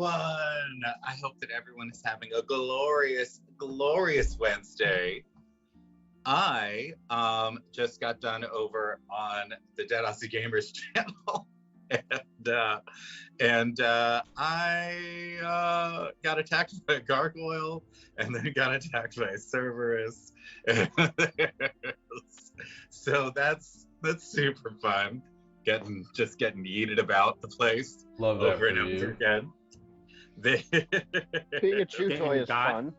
everyone. I hope that everyone is having a glorious, glorious Wednesday. I just got done over on the Dead Aussie Gamers channel, and I got attacked by a gargoyle, and then got attacked by a Cerberus. So that's super fun. Getting yeeted about the place Love that over for and you. over again. Being a chew toy is fun.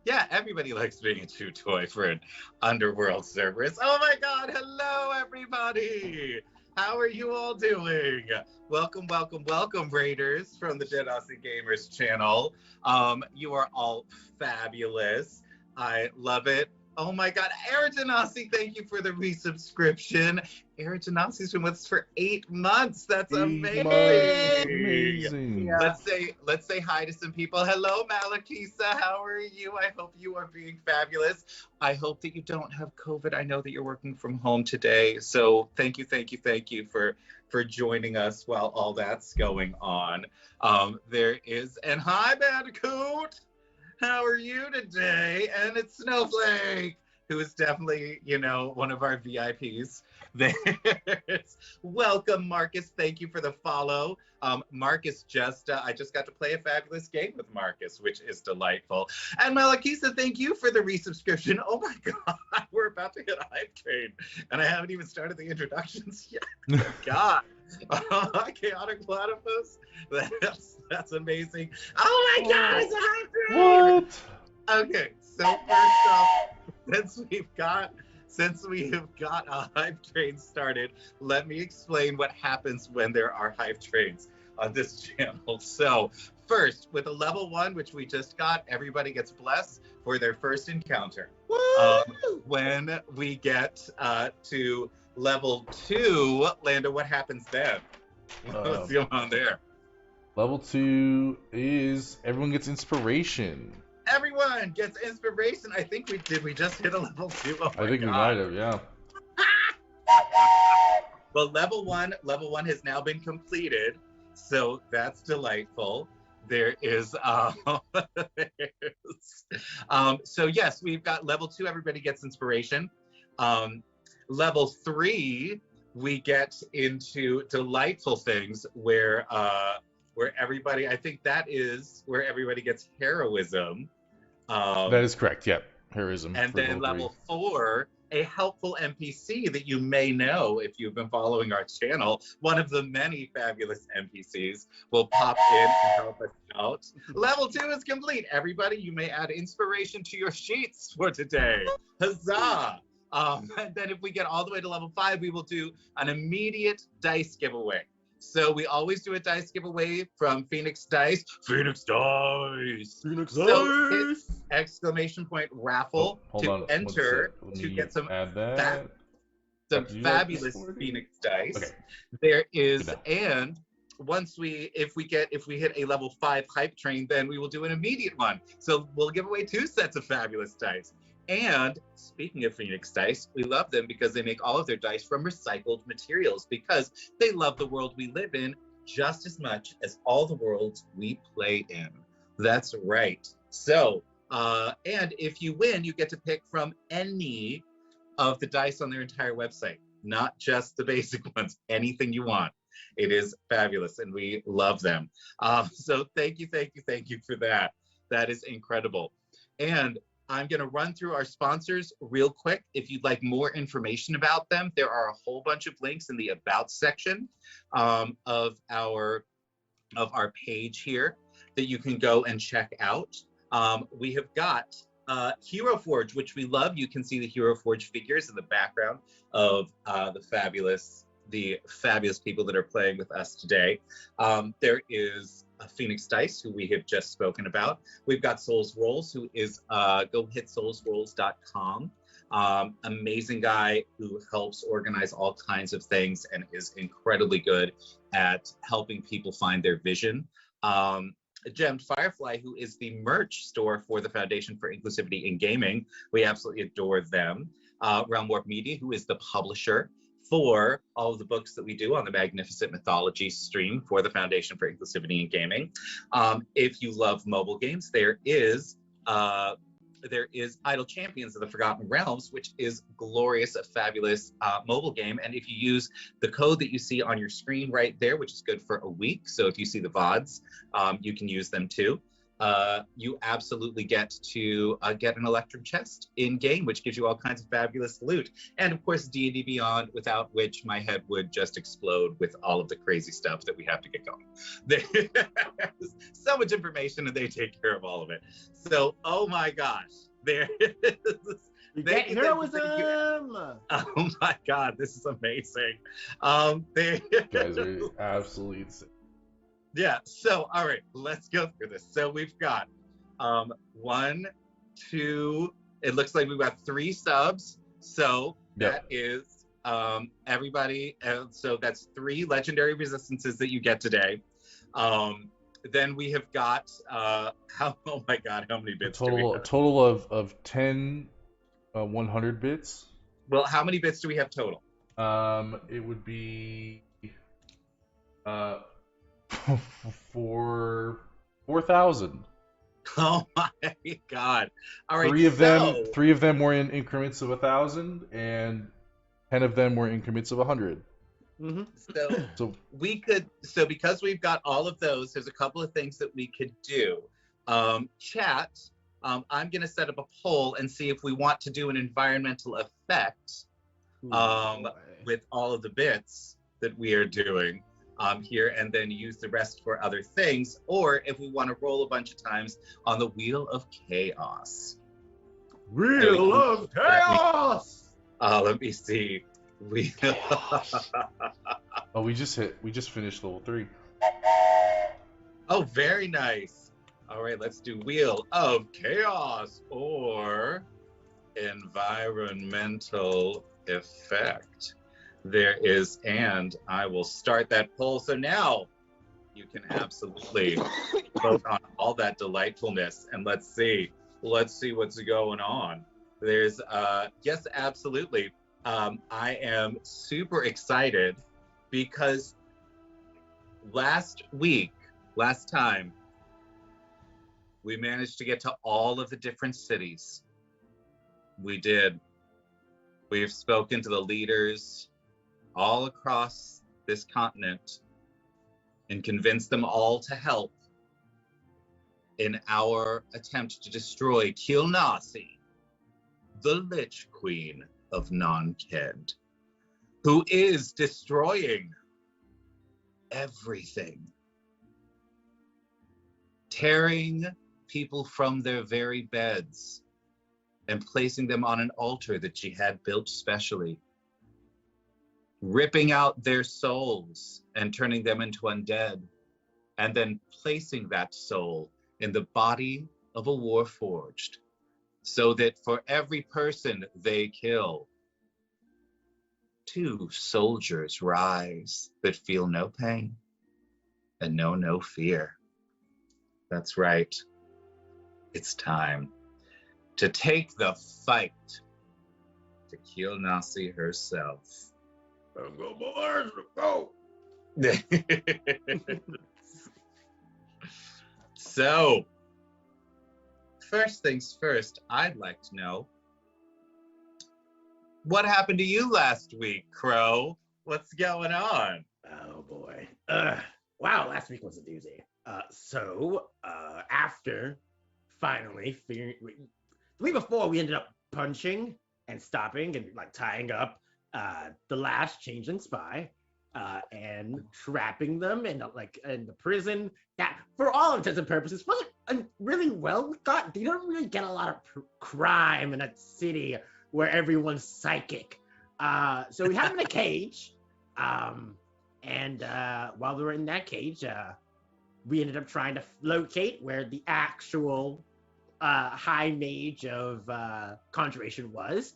Yeah, everybody likes being a chew toy for an underworld Cerberus. Oh my God! Hello, everybody. How are you all doing? Welcome, welcome, welcome, Raiders from the Dead Aussie Gamers channel. You are all fabulous. I love it. Oh my God, Eritanasi, thank you for the resubscription. Eritanasi's been with us for 8 months. That's amazing. Amazing. Yeah. Let's say hi to some people. Hello, Malakisa. How are you? I hope you are being fabulous. I hope that you don't have COVID. I know that you're working from home today. So thank you for joining us while all that's going on. And hi, Bandicoot. How are you today? And it's Snowflake, who is definitely, one of our VIPs. Welcome, Marcus. Thank you for the follow. Marcus I just got to play a fabulous game with Marcus, which is delightful. And Malakisa, thank you for the resubscription. Oh my God, we're about to hit a hype train, and I haven't even started the introductions yet. Oh God. Chaotic Platypus. That's amazing. Oh my God, it's a hype train. What? Okay, so first off, since we have got a hype train started, let me explain what happens when there are hype trains on this channel. So first, with a level 1, which we just got, everybody gets blessed for their first encounter. When we get to level 2, Lando, what happens then? What's going on there? Level 2 is everyone gets inspiration. Everyone gets inspiration. I think we just hit a level 2. Oh my I think God. we might have, yeah. Well, level one has now been completed, so that's delightful. There is so yes, we've got level 2, everybody gets inspiration. Level 3, we get into delightful things where everybody, I think that is where everybody gets heroism. That is correct, yep. Heroism. And then level 4, a helpful NPC that you may know if you've been following our channel. One of the many fabulous NPCs will pop in and help us out. Level 2 is complete. Everybody, you may add inspiration to your sheets for today. Huzzah! And then if we get all the way to level 5, we will do an immediate dice giveaway. So we always do a dice giveaway from Phoenix Dice. Phoenix Dice! Phoenix So Dice! exclamation point raffle to enter to get some fabulous Phoenix Dice. Okay. There is, and if we hit a level 5 hype train, then we will do an immediate one. So we'll give away 2 sets of fabulous dice. And speaking of Phoenix Dice, we love them because they make all of their dice from recycled materials, because they love the world we live in just as much as all the worlds we play in. That's right. So, and if you win, you get to pick from any of the dice on their entire website, not just the basic ones, anything you want. It is fabulous, and we love them. So thank you for that. That is incredible. And I'm going to run through our sponsors real quick. If you'd like more information about them, there are a whole bunch of links in the About section of our page here that you can go and check out. We have got Hero Forge, which we love. You can see the Hero Forge figures in the background of the fabulous people that are playing with us today. There is Phoenix Dice, who we have just spoken about. We've got Souls Rolls, who is go hit soulsrolls.com. Amazing guy who helps organize all kinds of things and is incredibly good at helping people find their vision. Gemmed Firefly, who is the merch store for the Foundation for Inclusivity in Gaming. We absolutely adore them. Realm Warp Media, who is the publisher for all of the books that we do on the Magnificent Mythology stream for the Foundation for Inclusivity in Gaming. If you love mobile games, there is Idle Champions of the Forgotten Realms, which is glorious, a fabulous mobile game. And if you use the code that you see on your screen right there, which is good for a week, so if you see the VODs, you can use them too. You absolutely get to get an electrum chest in game, which gives you all kinds of fabulous loot. And of course, D&D Beyond, without which my head would just explode with all of the crazy stuff that we have to get going. There's so much information and they take care of all of it. So, oh my gosh, there is. You get heroism! Oh my God, this is amazing. You guys are absolutely insane. Yeah, so all right, let's go through this. So we've got 1, 2, it looks like we've got 3 subs. So that is everybody. So that's 3 legendary resistances that you get today. Then we have got oh my God, how many bits do we have? A total of 10 100 bits. Well, how many bits do we have total? It would be 4,000. Oh my God! All right, three of them were in increments of 1,000, and 10 of them were in increments of 100. Mm-hmm. So we could. So because we've got all of those, there's a couple of things that we could do. Chat. I'm going to set up a poll and see if we want to do an environmental effect with all of the bits that we are doing. Here, and then use the rest for other things, or if we want to roll a bunch of times on the Wheel of Chaos. Wheel of Chaos! Let me see. Oh, we just finished level 3. Oh, very nice. All right, let's do Wheel of Chaos or environmental effect. There is, and I will start that poll. So now you can absolutely vote on all that delightfulness, and let's see what's going on. There's yes, absolutely. I am super excited because last time we managed to get to all of the different cities. We did. We've spoken to the leaders all across this continent and convince them all to help in our attempt to destroy Kilnasi, the Lich Queen of Non-Ked, who is destroying everything, tearing people from their very beds and placing them on an altar that she had built specially, ripping out their souls and turning them into undead, and then placing that soul in the body of a warforged, so that for every person they kill, 2 soldiers rise that feel no pain and know no fear. That's right. It's time to take the fight to kill Nasi herself. Go boys, go! So, first things first, I'd like to know, what happened to you last week, Crow? What's going on? Oh boy. Wow, last week was a doozy. After finally figuring, the week before we ended up punching and stopping and like tying up the last changeling spy and trapping them in the prison that, for all intents and purposes, wasn't really well got. You don't really get a lot of crime in a city where everyone's psychic. So we had them in a cage, and while we were in that cage, we ended up trying to locate where the actual high mage of conjuration was.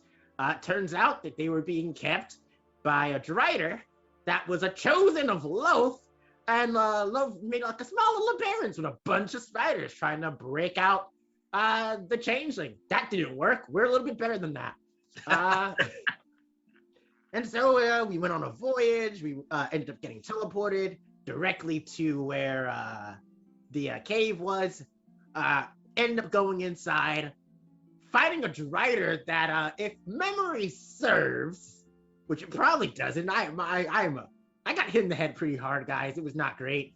Turns out that they were being kept by a Drider that was a chosen of Loth, and Loth made like a small little barons with a bunch of spiders trying to break out the changeling. That didn't work. We're a little bit better than that. And so we went on a voyage. We ended up getting teleported directly to where the cave was. Ended up going inside, fighting a Drider that, if memory serves, which it probably doesn't, I got hit in the head pretty hard, guys. It was not great.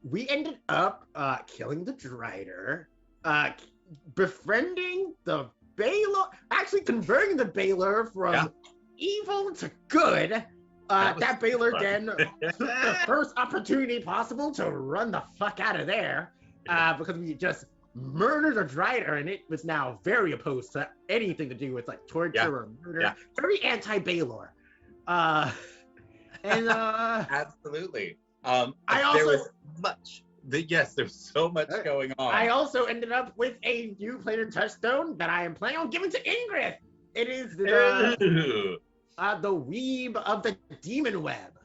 We ended up killing the Drider, befriending the Baylor, actually converting the Baylor from evil to good. That Baylor then took the first opportunity possible to run the fuck out of there, because we just murdered a Drider, and it was now very opposed to anything to do with like torture or murder. Yeah. Very anti-Baylor. Absolutely. I there also was there's so much going on. I also ended up with a new player Touchstone that I am planning on giving to Ingrid. It is the weeb of the demon web.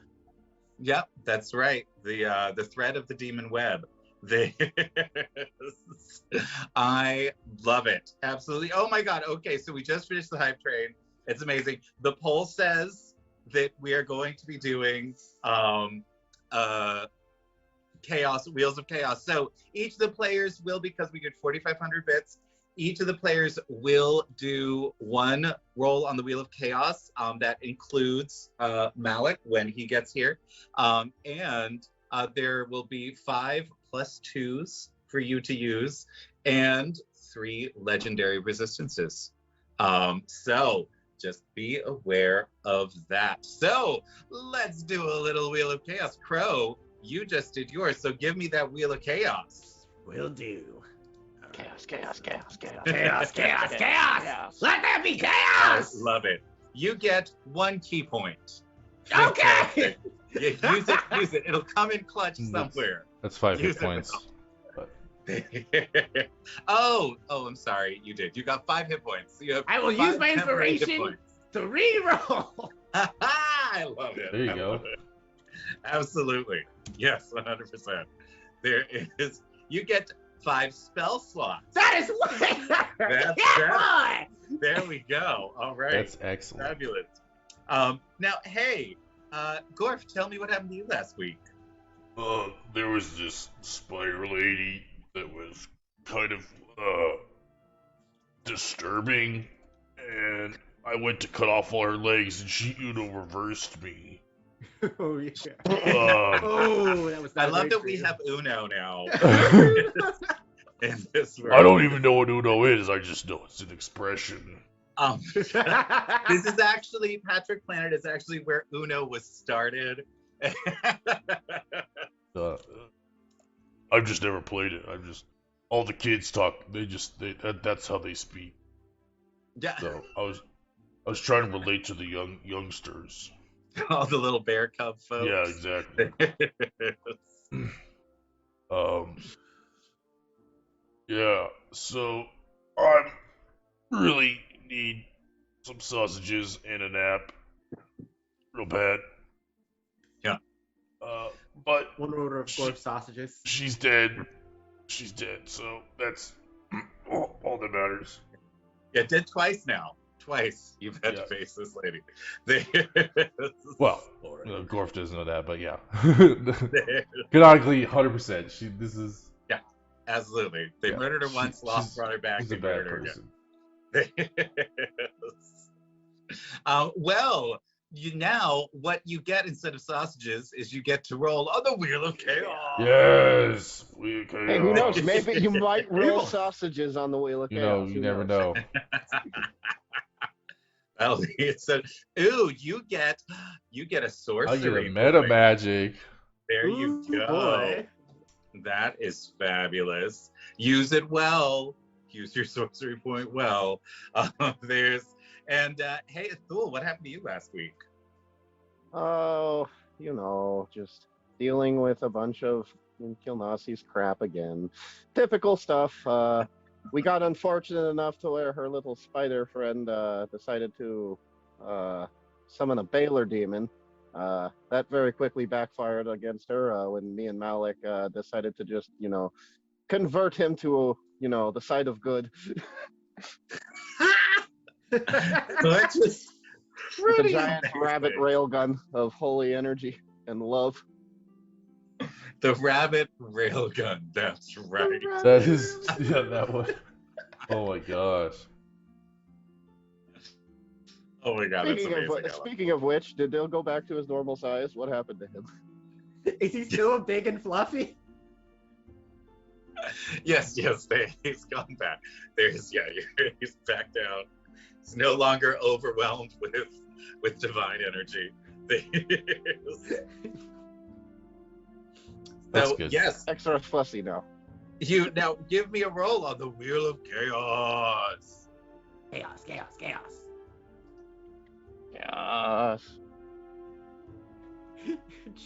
Yep, that's right. The thread of the demon web. I love it. Absolutely. Oh my god. Okay, so we just finished the hype train. It's amazing. The poll says that we are going to be doing chaos, Wheels of Chaos. So each of the players will, because we get 4,500 bits, each of the players will do one roll on the Wheel of Chaos. That includes Malik when he gets here. And there will be 5 + 2s for you to use and 3 legendary resistances. So just be aware of that. So let's do a little Wheel of Chaos. Crow, you just did yours, so give me that Wheel of Chaos. Will do. Chaos, chaos, chaos, chaos. Chaos, chaos, chaos. Let there be chaos. I love it. You get 1 key point. Okay. Yeah, use it. It'll come in clutch somewhere. That's 5 hit points. I'm sorry. You did. You got 5 hit points. So I will use my inspiration to reroll. I love it. There you go. Absolutely. Yes, 100%. There is. You get 5 spell slots. That is what. That's yeah, there we go. All right. That's excellent. Fabulous. Now, hey, Gorf, tell me what happened to you last week. There was this spider lady that was kind of disturbing, and I went to cut off all her legs, and she reversed me. Oh yeah. That was. I love that we have Uno now. In this world. I don't even know what Uno is. I just know it's an expression. This is actually Patrick Planet is actually where Uno was started. I've just never played it. All the kids talk. That's how they speak. Yeah. So I was trying to relate to the youngsters. All the little bear cub folks. Yeah, exactly. Yeah. So I really need some sausages and a nap, real bad. Yeah. But 1 order of course sausages. She's dead. So that's all that matters. Yeah, dead twice now. Twice you've had to face this lady. Well, Gorf doesn't know that, but yeah. Canonically, 100%. This is. Yeah, absolutely. They murdered her once, brought her back. She's a bad person. Well, now what you get instead of sausages is you get to roll on the Wheel of Chaos. Yes, Wheel of Chaos. Hey, who knows? Maybe you might roll sausages on the Wheel of Chaos. You never know. Well, you get a sorcery. I get a meta magic. There you go. Boy. That is fabulous. Use it well. Use your sorcery point well. Hey, Athul, what happened to you last week? Oh, just dealing with a bunch of Kilnasi's crap again. Typical stuff. We got unfortunate enough to where her little spider friend decided to summon a Baylor demon. That very quickly backfired against her when me and Malik decided to just, convert him to, the side of good. Which is The pretty giant rabbit amazing. railgun of holy energy and love. The rabbit railgun. That's right. That is, yeah, that one. Oh my gosh. Oh my god, that's amazing. Ella. Speaking of which, did Dill go back to his normal size? What happened to him? Is he still big and fluffy? Yes, he's gone back. He's back down. He's no longer overwhelmed with divine energy. That's So good. yes, Extra fussy now. you now give me a roll on the wheel of chaos. Chaos. Yes.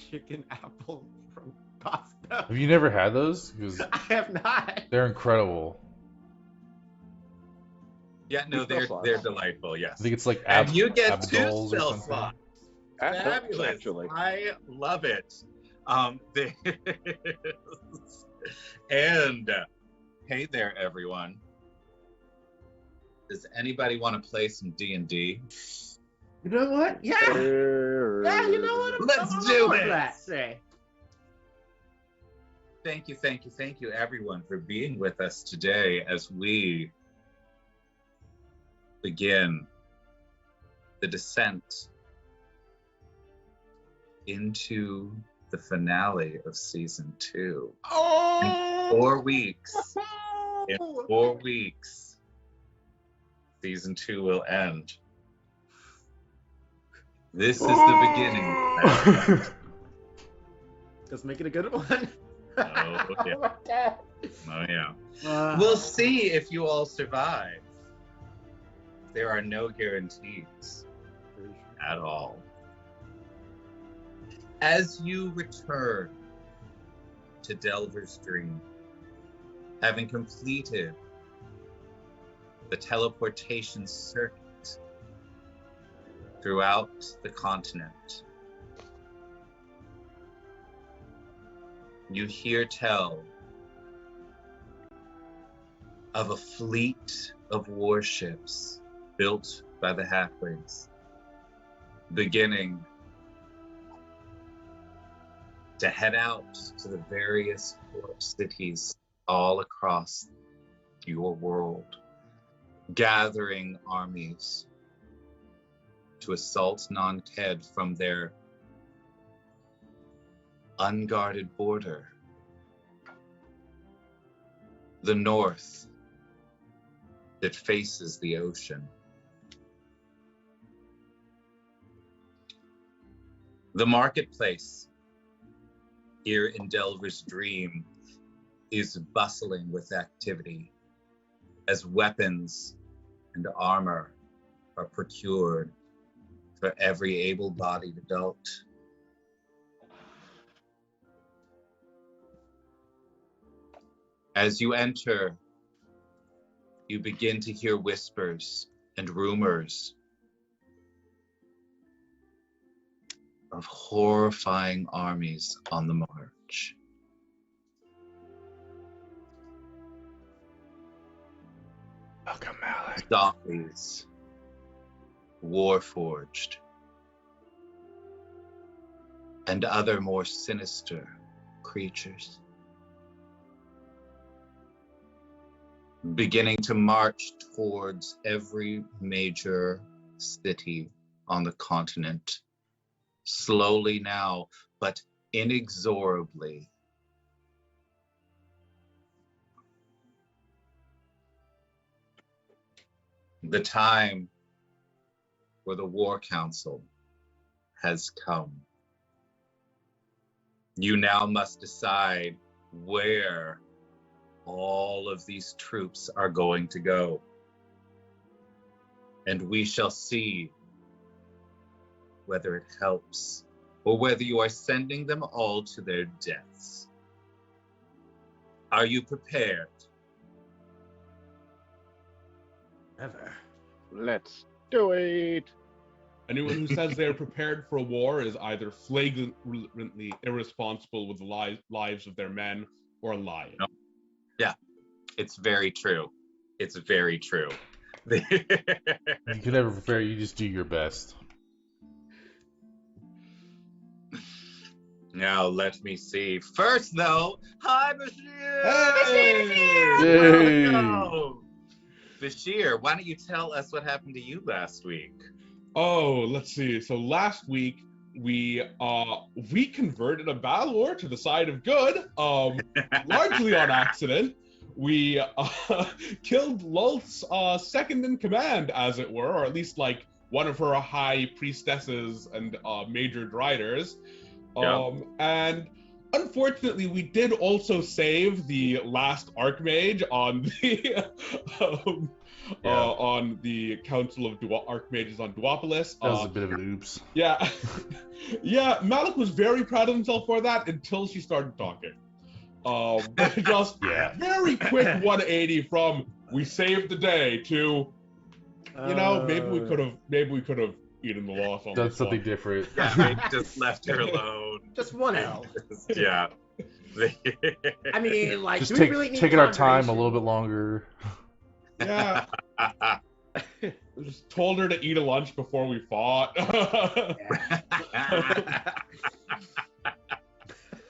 Chicken apple from Costco. Have you never had those? Because I have not. they're incredible. Yeah, no, Spell slots. they're delightful. Yes, I think it's like and you get 2 Abdols or spell something. slots. That works, Fabulous! actually. I love it. And hey there, everyone. Does anybody want to play some D&D? You know what? Yeah. Yeah, you know what? Let's I'm do all it. for that. Say. Thank you, everyone, for being with us today as we begin the descent into the finale of season 2. Oh. 4 weeks. In 4 weeks, season 2 will end. This is the beginning. Let's make it a good one. Oh, yeah. my God. Oh, yeah. We'll see if you all survive. There are no guarantees at all. As you return to Delver's Dream, having completed the teleportation circuit throughout the continent, you hear tell of a fleet of warships built by the halflings, beginning to head out to the various port cities all across your world, gathering armies to assault Nonked from their unguarded border, the north that faces the ocean. The marketplace here in Delver's Dream is bustling with activity as weapons and armor are procured for every able-bodied adult. As you enter, you begin to hear whispers and rumors of horrifying armies on the march. Welcome, Malik. Zombies, warforged, and other more sinister creatures, beginning to march towards every major city on the continent, slowly now, but inexorably. The time for the War Council has come. You now must decide where all of these troops are going to go. And we shall see whether it helps or whether you are sending them all to their deaths. Are you prepared? Ever. Let's do it. Anyone who says they are prepared for a war is either flagrantly irresponsible with the lives of their men or lying. No. Yeah, it's very true. It's very true. You can never prepare. You just do your best. Now let me see. First, though, hi, Bashir. Yay! Welcome. Bashir, why don't you tell us what happened to you last week? Oh, let's see. So last week we converted a battle war to the side of good, largely on accident. We killed Lulth's second in command, as it were, or at least like one of her high priestesses and major driders. And unfortunately, we did also save the last Archmage on the on the Council of Archmages on Duopolis. That was a bit of an oops. Yeah, yeah. Malik was very proud of himself for that until she started talking. Just very quick 180 from we saved the day to, maybe we could have eaten the loss on Done this something one. different. Yeah, maybe just left her alone. Just one L. Yeah. I mean, like, Just do we really need taking our time a conjuration? little bit longer. Yeah. Just told her to eat a lunch before we fought.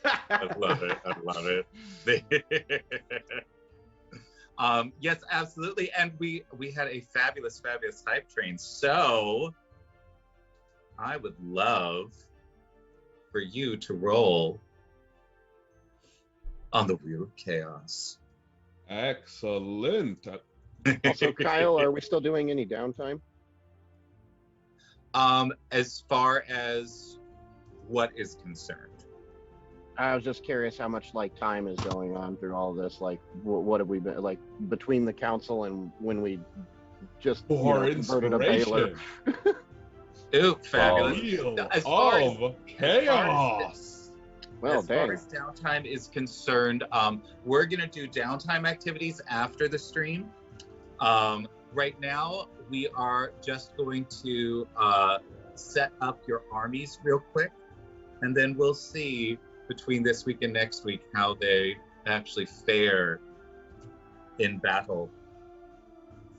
I love it. Yes, absolutely. And we had a fabulous hype train. So I would love for you to roll on the Wheel of Chaos. Excellent. Also, Kyle, are we still doing any downtime? As far as what is concerned. I was just curious how much like time is going on through all this. Like, what have we been like between the council and when we just For converted a Baylor? inspiration. Ooh, fabulous. Wheel As far as- of chaos. Well, as far dang. as downtime is concerned, we're gonna do downtime activities after the stream. Right now, we are just going to set up your armies real quick, and then we'll see between this week and next week how they actually fare in battle.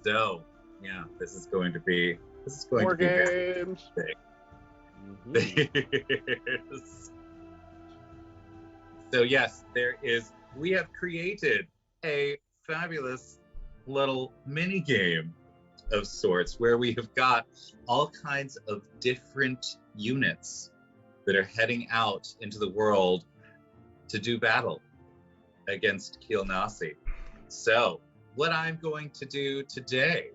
So, yeah, this is going to be More very games. big. So yes, we have created a fabulous little mini game of sorts where we have got all kinds of different units that are heading out into the world to do battle against Kilnasi. So what I'm going to do today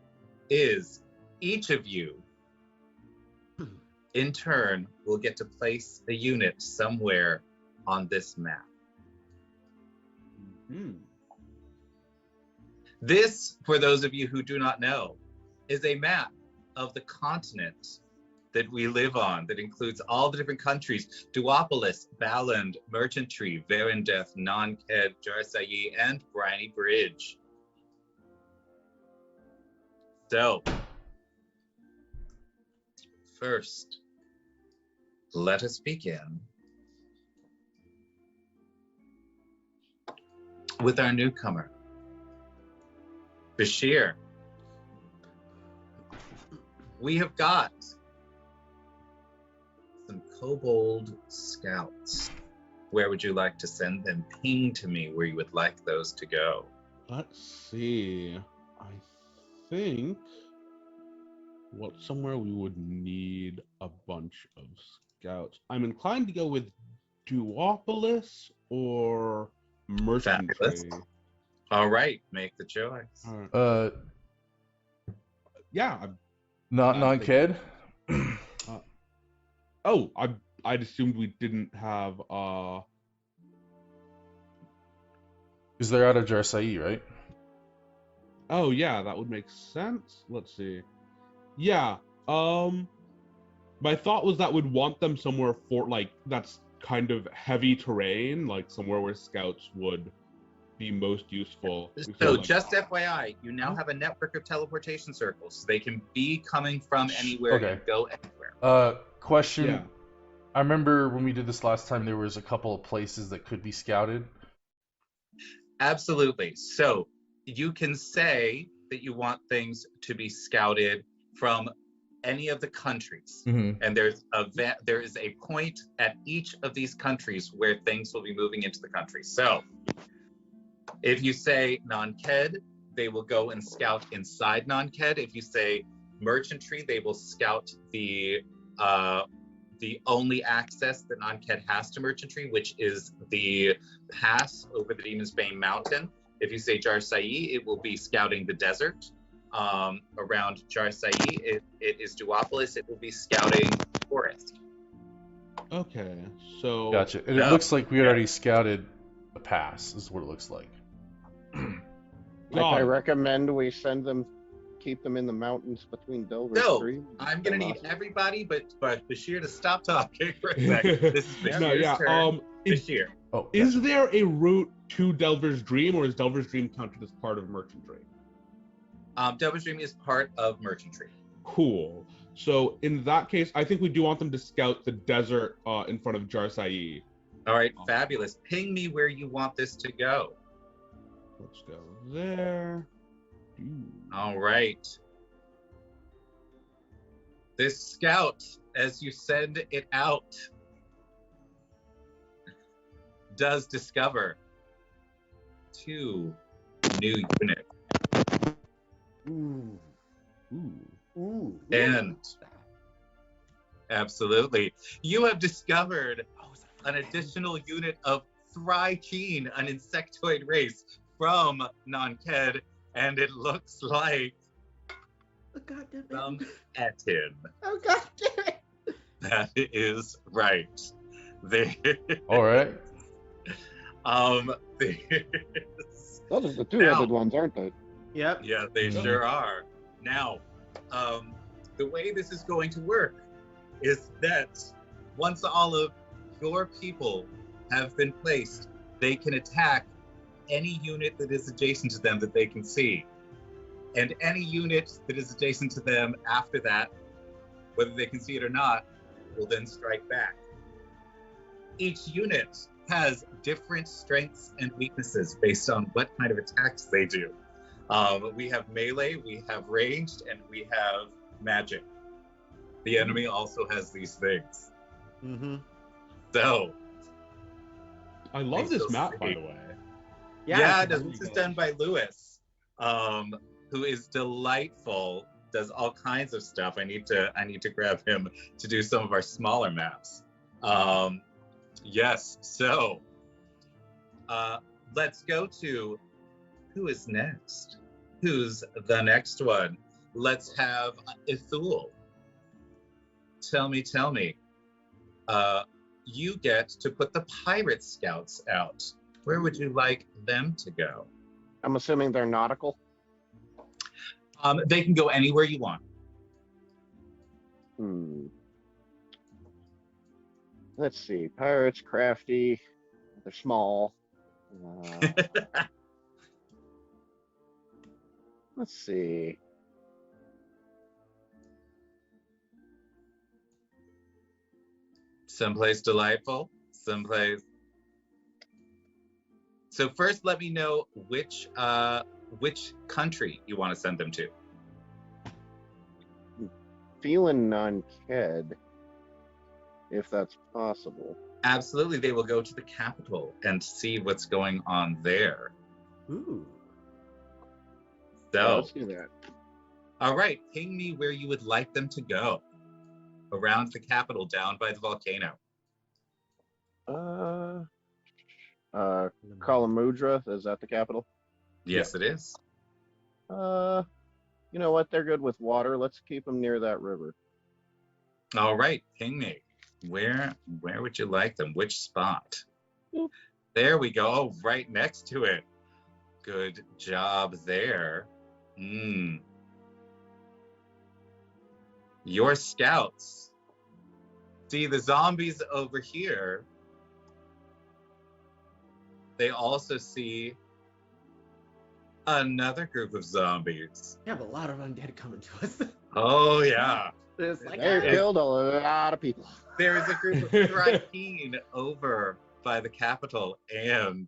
is each of you in turn will get to place a unit somewhere on this map. This, for those of you who do not know, is a map of the continent that we live on that includes all the different countries: Duopolis, Baland, Merchantry, Verendeth, Nonked, Jarsayi, and Briny Bridge. So, first, let us begin with our newcomer, Bashir. We have got some kobold scouts. Where would you like to send them? Ping to me where you would like those to go. Let's see. I think somewhere we would need a bunch of scouts. I'm inclined to go with Duopolis or Merchantry. Fabulous. All right, make the choice. Yeah. Not non-ked. Oh, I'd assumed we didn't have. Because they're out of Jarsayi, right? Oh yeah, that would make sense. Let's see. Yeah. My thought was that would want them somewhere for that's kind of heavy terrain, like somewhere where scouts would be most useful. So just FYI, you now have a network of teleportation circles. So they can be coming from anywhere and go anywhere. Question. Yeah. I remember when we did this last time, there was a couple of places that could be scouted. Absolutely. So you can say that you want things to be scouted from any of the countries. Mm-hmm. And there is a point at each of these countries where things will be moving into the country. So if you say non-Ked, they will go and scout inside non-Ked. If you say merchantry, they will scout the only access that non-Ked has to merchantry, which is the pass over the Demon's Bane Mountain. If you say Jarsai, it will be scouting the desert around Jarsai. It is Duopolis, it will be scouting forest. Okay, so Gotcha. And it looks like we already scouted the pass, is what it looks like. I recommend we keep them in the mountains between Delver Stream. I'm gonna need everybody but Bashir to stop talking for a second. This is Bashir's turn. Bashir. Is there a route to Delver's Dream, or is Delver's Dream counted as part of merchantry? Delver's Dream is part of merchantry. Cool. So in that case, I think we do want them to scout the desert in front of Jarsai. All right, fabulous. Ping me where you want this to go. Let's go there. All right. This scout, as you send it out, does discover 2 new units. Ooh. And absolutely, you have discovered an additional unit of Thrycheen, an insectoid race from non-Ked, and it looks like some Etin. Oh god damn it! That is right. All right. Those are the two-headed ones, aren't they? Yep. Yeah, they sure are. Now, the way this is going to work is that once all of your people have been placed, they can attack any unit that is adjacent to them that they can see. And any unit that is adjacent to them after that, whether they can see it or not, will then strike back. Each unit has different strengths and weaknesses based on what kind of attacks they do. We have melee, we have ranged, and we have magic. The enemy also has these things. Mm-hmm. So, I love this map, by the way. Yeah, this is done by Lewis, who is delightful. Does all kinds of stuff. I need to grab him to do some of our smaller maps. Yes. So, let's go to who is next. Who's the next one? Let's have Ithul. Tell me. You get to put the pirate scouts out. Where would you like them to go? I'm assuming they're nautical. They can go anywhere you want. Let's see. Pirates, crafty. They're small. Let's see. Someplace delightful. Someplace. So first, let me know which country you want to send them to. Feeling non-Ked, if that's possible. Absolutely, they will go to the capital and see what's going on there. Ooh. So, let's do that. All right, ping me where you would like them to go. Around the capital, down by the volcano. Kalamudra, is that the capital? Yes, it is. You know what? They're good with water. Let's keep them near that river. All right, ping me. Where would you like them? Which spot? There we go. Oh, right next to it. Good job there. Your scouts see the zombies over here. They also see another group of zombies. We have a lot of undead coming to us. Oh, yeah. It's like, They killed a lot of people. There is a group of Thrycheen over by the capital and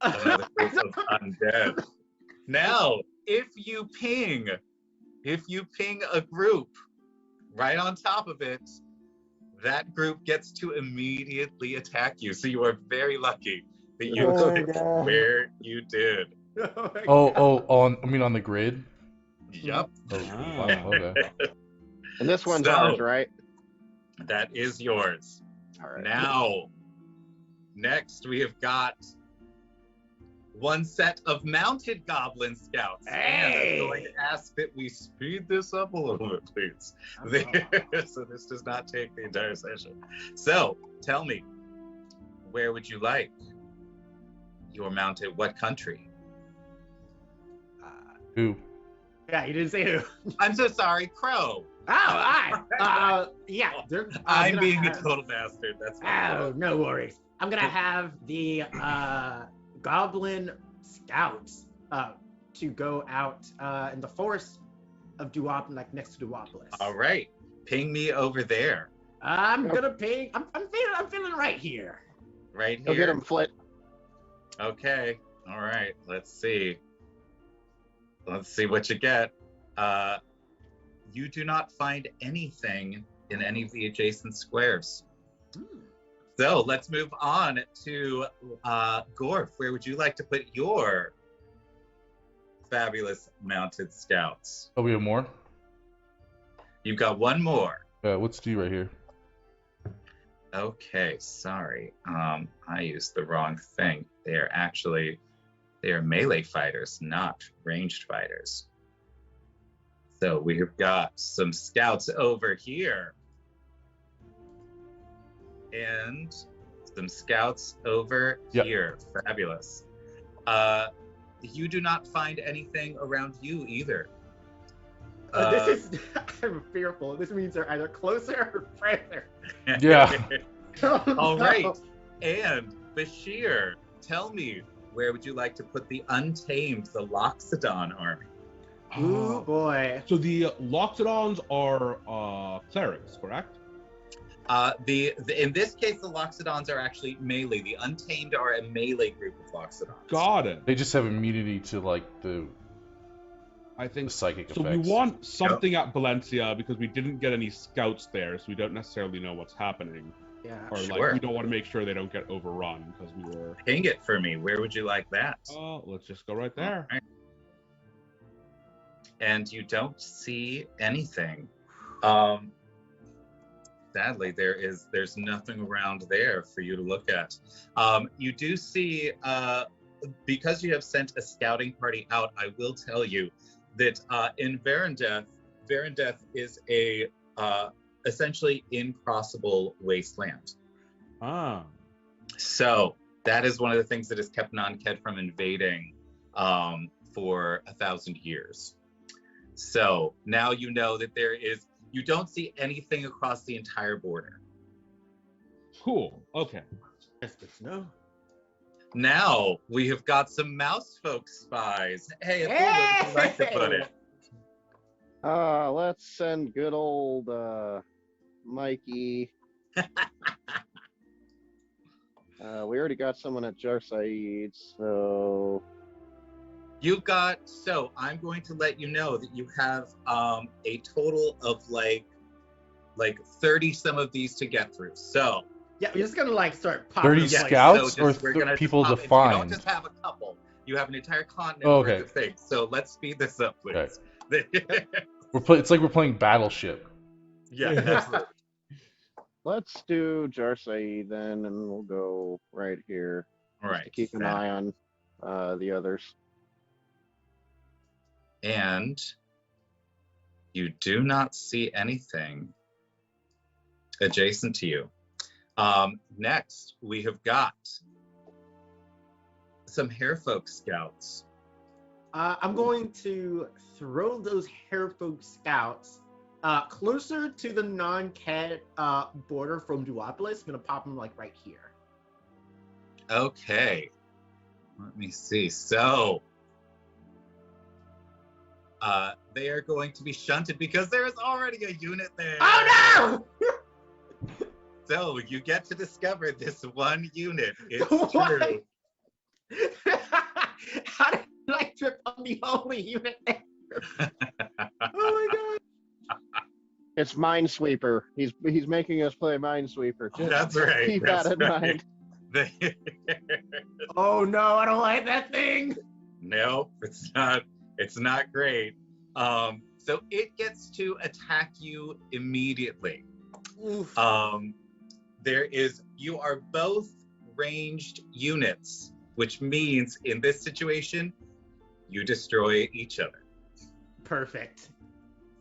another group of undead. Now, if you ping a group right on top of it, that group gets to immediately attack you. So you are very lucky that you Oh my clicked God. where you did. On the grid. Yep. Oh, Ah. wow, okay. And this one's So- ours, right? That is yours. All right. Now, next we have got one set of mounted goblin scouts. And I'm going to ask that we speed this up a little bit, please. So this does not take the entire session. So, tell me, where would you like your mounted? What country? Who? Yeah, you didn't say who. I'm so sorry, Crow. Oh, I. Yeah. I'm being a total bastard. That's Oh, no worries. I'm gonna have the goblin scouts to go out in the forest of like next to Duopolis. All right. Ping me over there. I'm gonna ping. I'm feeling right here. Right Go here. get him, Flit. Okay. All right. Let's see. Let's see what you get. You do not find anything in any of the adjacent squares. So let's move on to Gorf. Where would you like to put your fabulous mounted scouts? Oh, we have more? You've got one more. Let's do right here. Okay, sorry. I used the wrong thing. They are melee fighters, not ranged fighters. So we have got some scouts over here. And some scouts over here. Fabulous. You do not find anything around you either. This is. I'm fearful. This means they're either closer or further. Yeah. All right. And Bashir, tell me, where would you like to put the Untamed, the Loxodon army? Ooh boy. So the Loxodons are clerics, correct? In this case, the Loxodons are actually melee. The Untamed are a melee group of Loxodons. Got it. They just have immunity to like the I think psychic so. effects. We want something at Valencia because we didn't get any scouts there, so we don't necessarily know what's happening. Yeah. Or Sure. like we don't want to make sure they don't get overrun because we were. Ping it for me. Where would you like that? Let's just go right there. All right. And you don't see anything. Sadly, there's nothing around there for you to look at. You do see, because you have sent a scouting party out, I will tell you that in Verendeth is a essentially incrossable wasteland. So that is one of the things that has kept Non-Ked from invading for 1,000 years. So now you know that you don't see anything across the entire border. Cool. Okay. That's good to know. Now we have got some mouse folk spies. Hey, where would you like to put it? Let's send good old Mikey. We already got someone at Jar Saeed, so I'm going to let you know that you have a total of like 30 some of these to get through. So Yeah, we're just gonna like start popping. 30 like, scouts or we're gonna people just pop- to You find? don't just have a couple. You have an entire continent Oh, worth okay. of things. So let's speed this up, please. It's like we're playing Battleship. Yeah, absolutely. let's do Jar Saeed then, and we'll go right here. All Just right. to keep an eye on the others. And you do not see anything adjacent to you. Next, we have got some Hairfolk scouts. I'm going to throw those Hairfolk scouts closer to the Non-Ked border from Duopolis. I'm gonna pop them like right here. Okay. Let me see. So, they are going to be shunted because there is already a unit there. Oh no! So you get to discover this one unit. It's What? true. How did I trip myself the only unit. Oh my god. It's Minesweeper. He's making us play Minesweeper. Just That's right. keep That's that in right. mind. Oh no, I don't like that thing. No, it's not. It's not great. So it gets to attack you immediately. Oof. You are both ranged units, which means in this situation, you destroy each other. Perfect.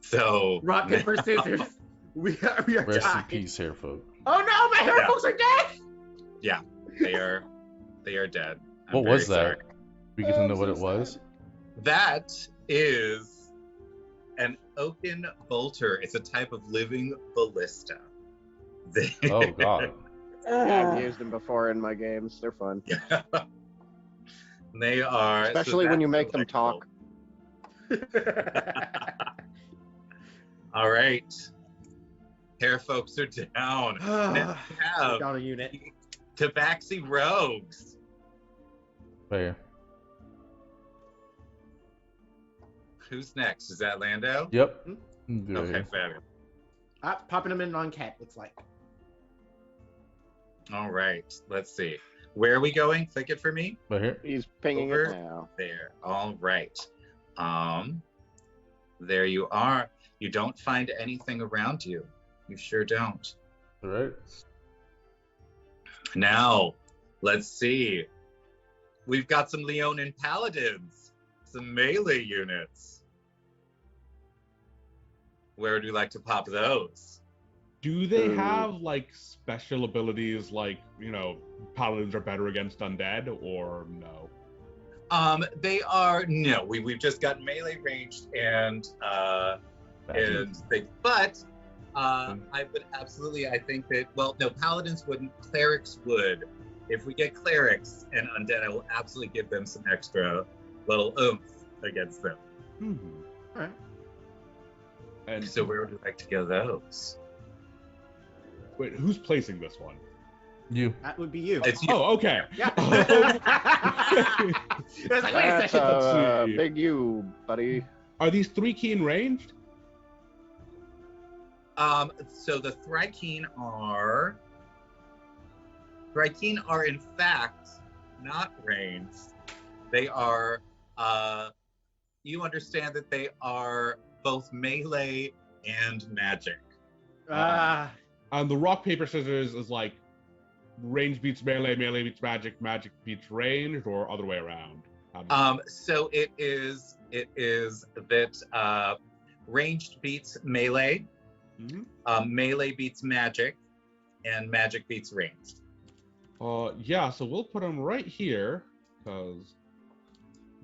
So Rock, paper, scissors. We are Rest in tied. peace, hair folk. Oh no, my hair Yeah. folks are dead. yeah, they are dead. I'm What was very that? sorry. We get to Oh, know what so it was. sad. That is an oaken bolter. It's a type of living ballista. Oh god. Yeah, I've used them before in my games. They're fun. They are, Especially when you make them electrical. talk. All right, hair folks are down. Now we have Down a unit. Tabaxi rogues. Fair. Who's next? Is that Lando? Yep. Okay, fabulous. Popping them in on cat, looks like. All right, let's see. Where are we going? Click it for me. Right here. He's pinging Over. it now. There. All right. There you are. You don't find anything around you. You sure don't. All right. Now, let's see. We've got some Leonin paladins, some melee units. Where would you like to pop those? Do they Ooh. have like special abilities, like paladins are better against undead, or no? They are no. We've just got melee ranged and they. But I would absolutely. I think that no, paladins wouldn't. Clerics would. If we get clerics and undead, I will absolutely give them some extra little oomph against them. All right. And So where would you like to go those? wait, who's placing this one? You. That would be you. It's you. Oh, okay. Yeah. It's like, wait a That's second. Let's see. big you, buddy. Are these 3 keen ranged? So the Thrykean are in fact not ranged. They are you understand that they are both melee and magic. And the rock paper scissors is like range beats melee, melee beats magic, magic beats ranged, or other way around. So it is that ranged beats melee, melee beats magic, and magic beats ranged. Yeah, so we'll put them right here because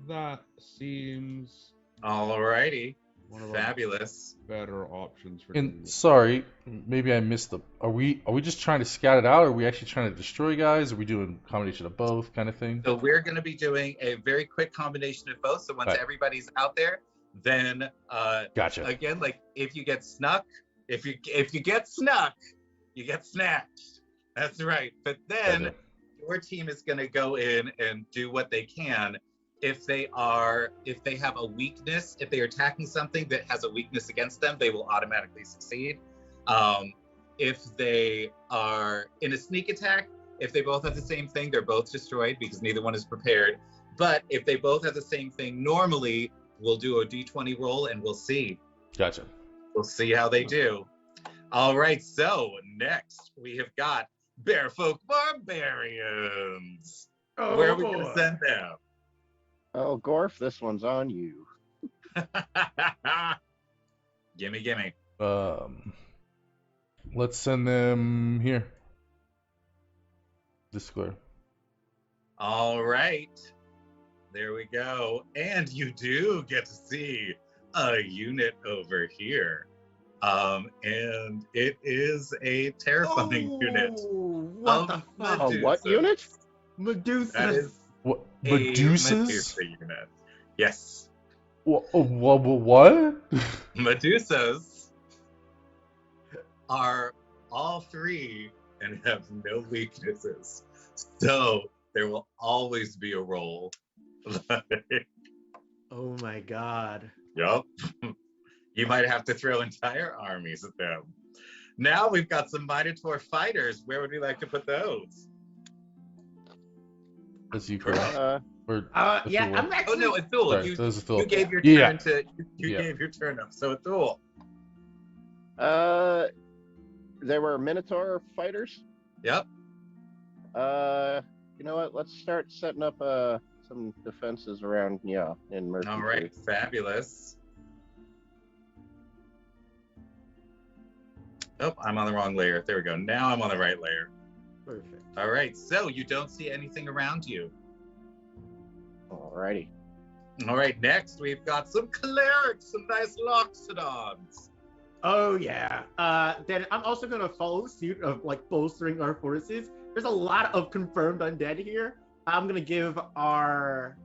that seems Alrighty, one of fabulous. our better options for And sorry, maybe I missed the. Are we just trying to scout it out? Or are we actually trying to destroy guys? Are we doing a combination of both, kind of thing? So we're going to be doing a very quick combination of both. So once Right. everybody's out there, then Gotcha. again, like if you get snuck, if you get snuck, you get snatched. That's right. But then Gotcha. your team is going to go in and do what they can. If they have a weakness, if they are attacking something that has a weakness against them, they will automatically succeed. If they are in a sneak attack, if they both have the same thing, they're both destroyed because neither one is prepared. But if they both have the same thing, normally we'll do a d20 roll and we'll see. Gotcha. We'll see how they do. All right, so next we have got Bearfolk Barbarians. Oh, Where are we going to boy. send them? Oh, Gorf, this one's on you. Gimme. Let's send them here. This square. All right. There we go. And you do get to see a unit over here. And it is a terrifying unit. What the fuck? Oh, what unit? Medusa. That is What? a Medusas? Medusa unit. Yes. What? Medusas are all three and have no weaknesses. So there will always be a roll. Oh my god. Yup. You might have to throw entire armies at them. Now we've got some Minotaur fighters. Where would we like to put those? That's you, correct? Or Yeah, Athul? I'm Oh actually. no, Athul. Sorry, You, that was Athul. you gave your Yeah. turn to you Yeah. gave your turn up. So Athul. They were Minotaur fighters. Yep. You know what? Let's start setting up some defenses around in Murphy. All right, fabulous. Oh, I'm on the wrong layer. There we go. Now I'm on the right layer. Perfect. All right, so you don't see anything around you. Alrighty. All right, next we've got some clerics, some nice loxodons. Oh yeah. Then I'm also gonna follow suit of like bolstering our forces. There's a lot of confirmed undead here. I'm gonna give our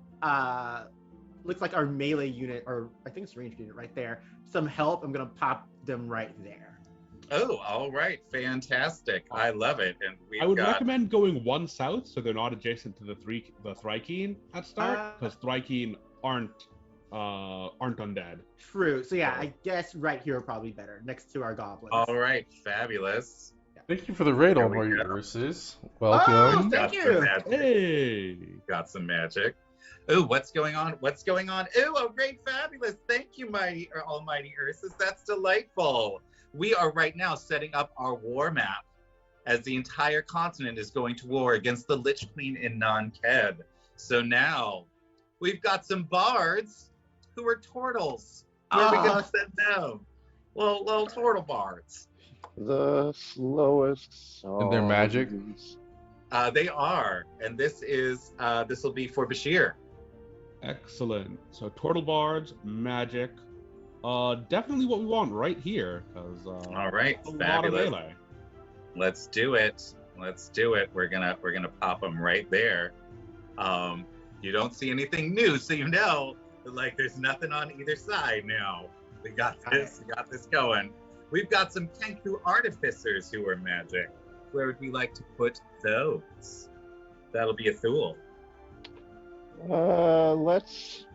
looks like our melee unit, or I think it's ranged unit right there, some help. I'm gonna pop them right there. Oh, all right, fantastic. I love it. And we've I would got recommend going one south so they're not adjacent to the Thrykeen at start, because Thrykeen aren't undead. True. So yeah, I guess right here probably better, next to our goblins. all right, fabulous. Thank you for the raid, Here we Almighty go. Ursus. Oh, Welcome. thank Got you. some magic. Hey! Got some magic. Oh, what's going on? What's going on? Oh, great, fabulous. Thank you, mighty or almighty Ursus. That's delightful. We are right now setting up our war map as the entire continent is going to war against the Lich Queen in Nanked. So now we've got some bards who are turtles. Where are we going to send them? Little turtle bards. The slowest songs. And they're magic? They are, and this will be for Bashir. Excellent. So turtle bards, magic. Definitely what we want right here, because All right, a lot of fabulous. melee. Let's do it. Let's do it. We're gonna pop them right there. You don't see anything new, so you know that, like, there's nothing on either side now. We got this. We got this going. We've got some Kenku artificers who are magic. Where would we like to put those? That'll be Athul. Let's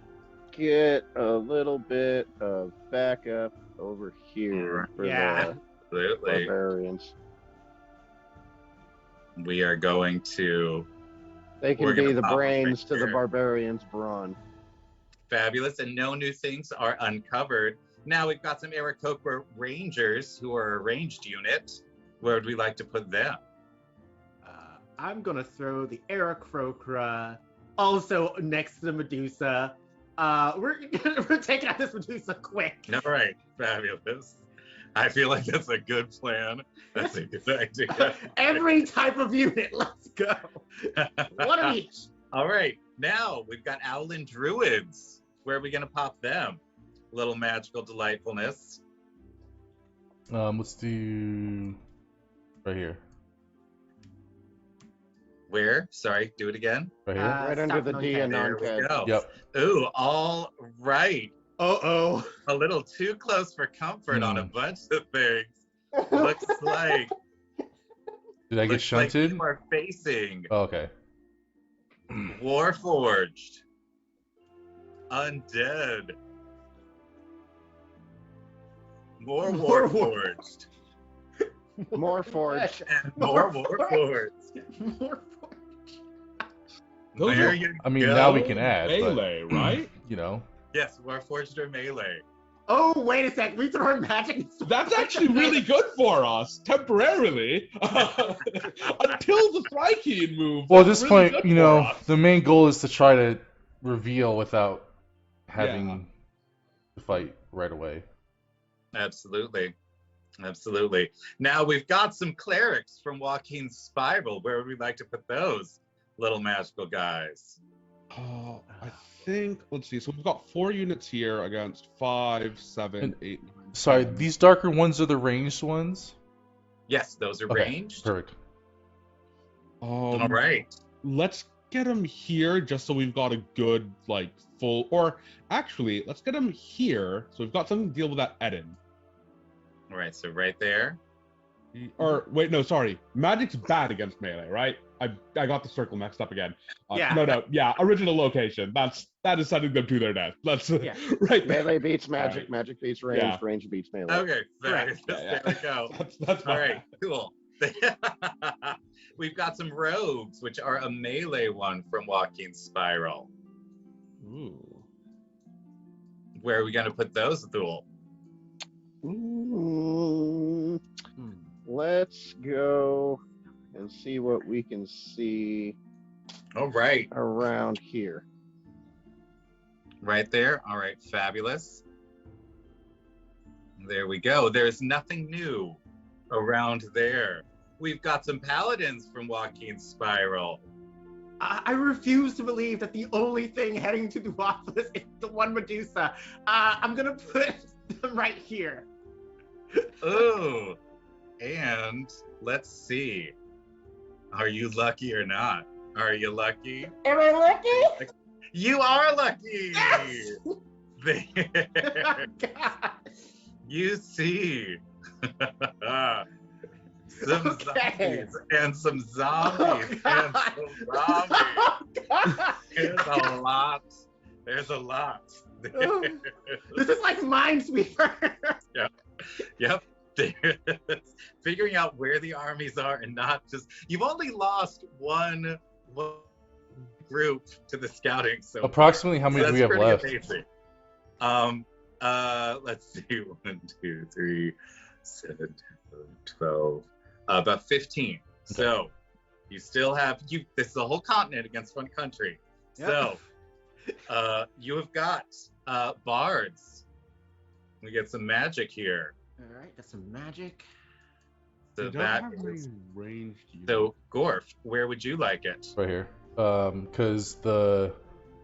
get a little bit of backup over here for Yeah. the Absolutely. barbarians. We are going to They We're can gonna be the pop 'em brains right to the here. barbarians' brawn. fabulous, and no new things are uncovered. Now we've got some Aarakocra Rangers who are a ranged unit. Where would we like to put them? I'm gonna throw the Aarakocra also next to the Medusa. We're taking out this Medusa quick. All right, fabulous. I feel like that's a good plan. That's a good idea. Every type of unit, let's go. One of each. All right, now we've got Owlin Druids. Where are we going to pop them? Little magical delightfulness. Let's do right here. Where? Sorry, do it again. Right here. Right under stop the non-cat. D and There we non-cat. go. Yep. Ooh, all right. Uh-oh. A little too close for comfort on a bunch of things. Looks like Did I get looks like shunted? you are facing Oh, okay. Warforged, Undead, more More Warforged, More forged. and more Warforged. Those There are- you I mean, go. now we can add, melee, but, right? you know. Yes, Warforged or melee. Oh, wait a sec. We throw our magic. That's actually really good for us, temporarily. Until the Thrykeen move. Well, at that's this really point, good you for know, us. the main goal is to try to reveal without having to fight right away. Absolutely. Absolutely. Now we've got some clerics from Joaquin's Spiral. Where would we like to put those little magical guys? I think, let's see. So we've got 4 units here against 5, 7, And- 8, 9. Sorry, 10. these darker ones are the ranged ones? Yes, those are Okay, ranged. perfect. All right. Let's get them here just so we've got a good, like, full. Or actually, let's get them here so we've got something to deal with that Eden. All right, so right there. Or wait, no, sorry. Magic's bad against melee, right? I got the circle mixed up again. Yeah. No, yeah. Original location. That is sending them to their death. That's Yeah. right. There. Melee beats magic, Alright. magic beats range, Yeah. range beats melee. Okay, Correct. there we go. That's All fine. right, cool. We've got some rogues, which are a melee one from Walking Spiral. Ooh. Where are we going to put those, Thule? Let's go and see what we can see All right, around here. right there. All right, fabulous. There we go. There's nothing new around there. We've got some paladins from Walking Spiral. I refuse to believe that the only thing heading to Duopolis is the one Medusa. I'm gonna put them right here. Ooh, and let's see. Are you lucky or not? Are you lucky? Am I lucky? You are lucky. Yes! There. God. You see some Okay. zombies and some zombies and God. some zombies. Oh, God. There's a lot. There's a lot. This is like Minesweeper. Yep. Figuring out where the armies are and not just. You've only lost one group to the scouting. So Approximately how many do we have left? amazing. Let's see. 1, 2, 3, 7, 10, 12. About 15. So you still have this is a whole continent against one country. Yep. So you have got bards. We get some magic here. All right, got some magic. So They don't that have is any ranged units. so Gorf, where would you like it? Right here. Because the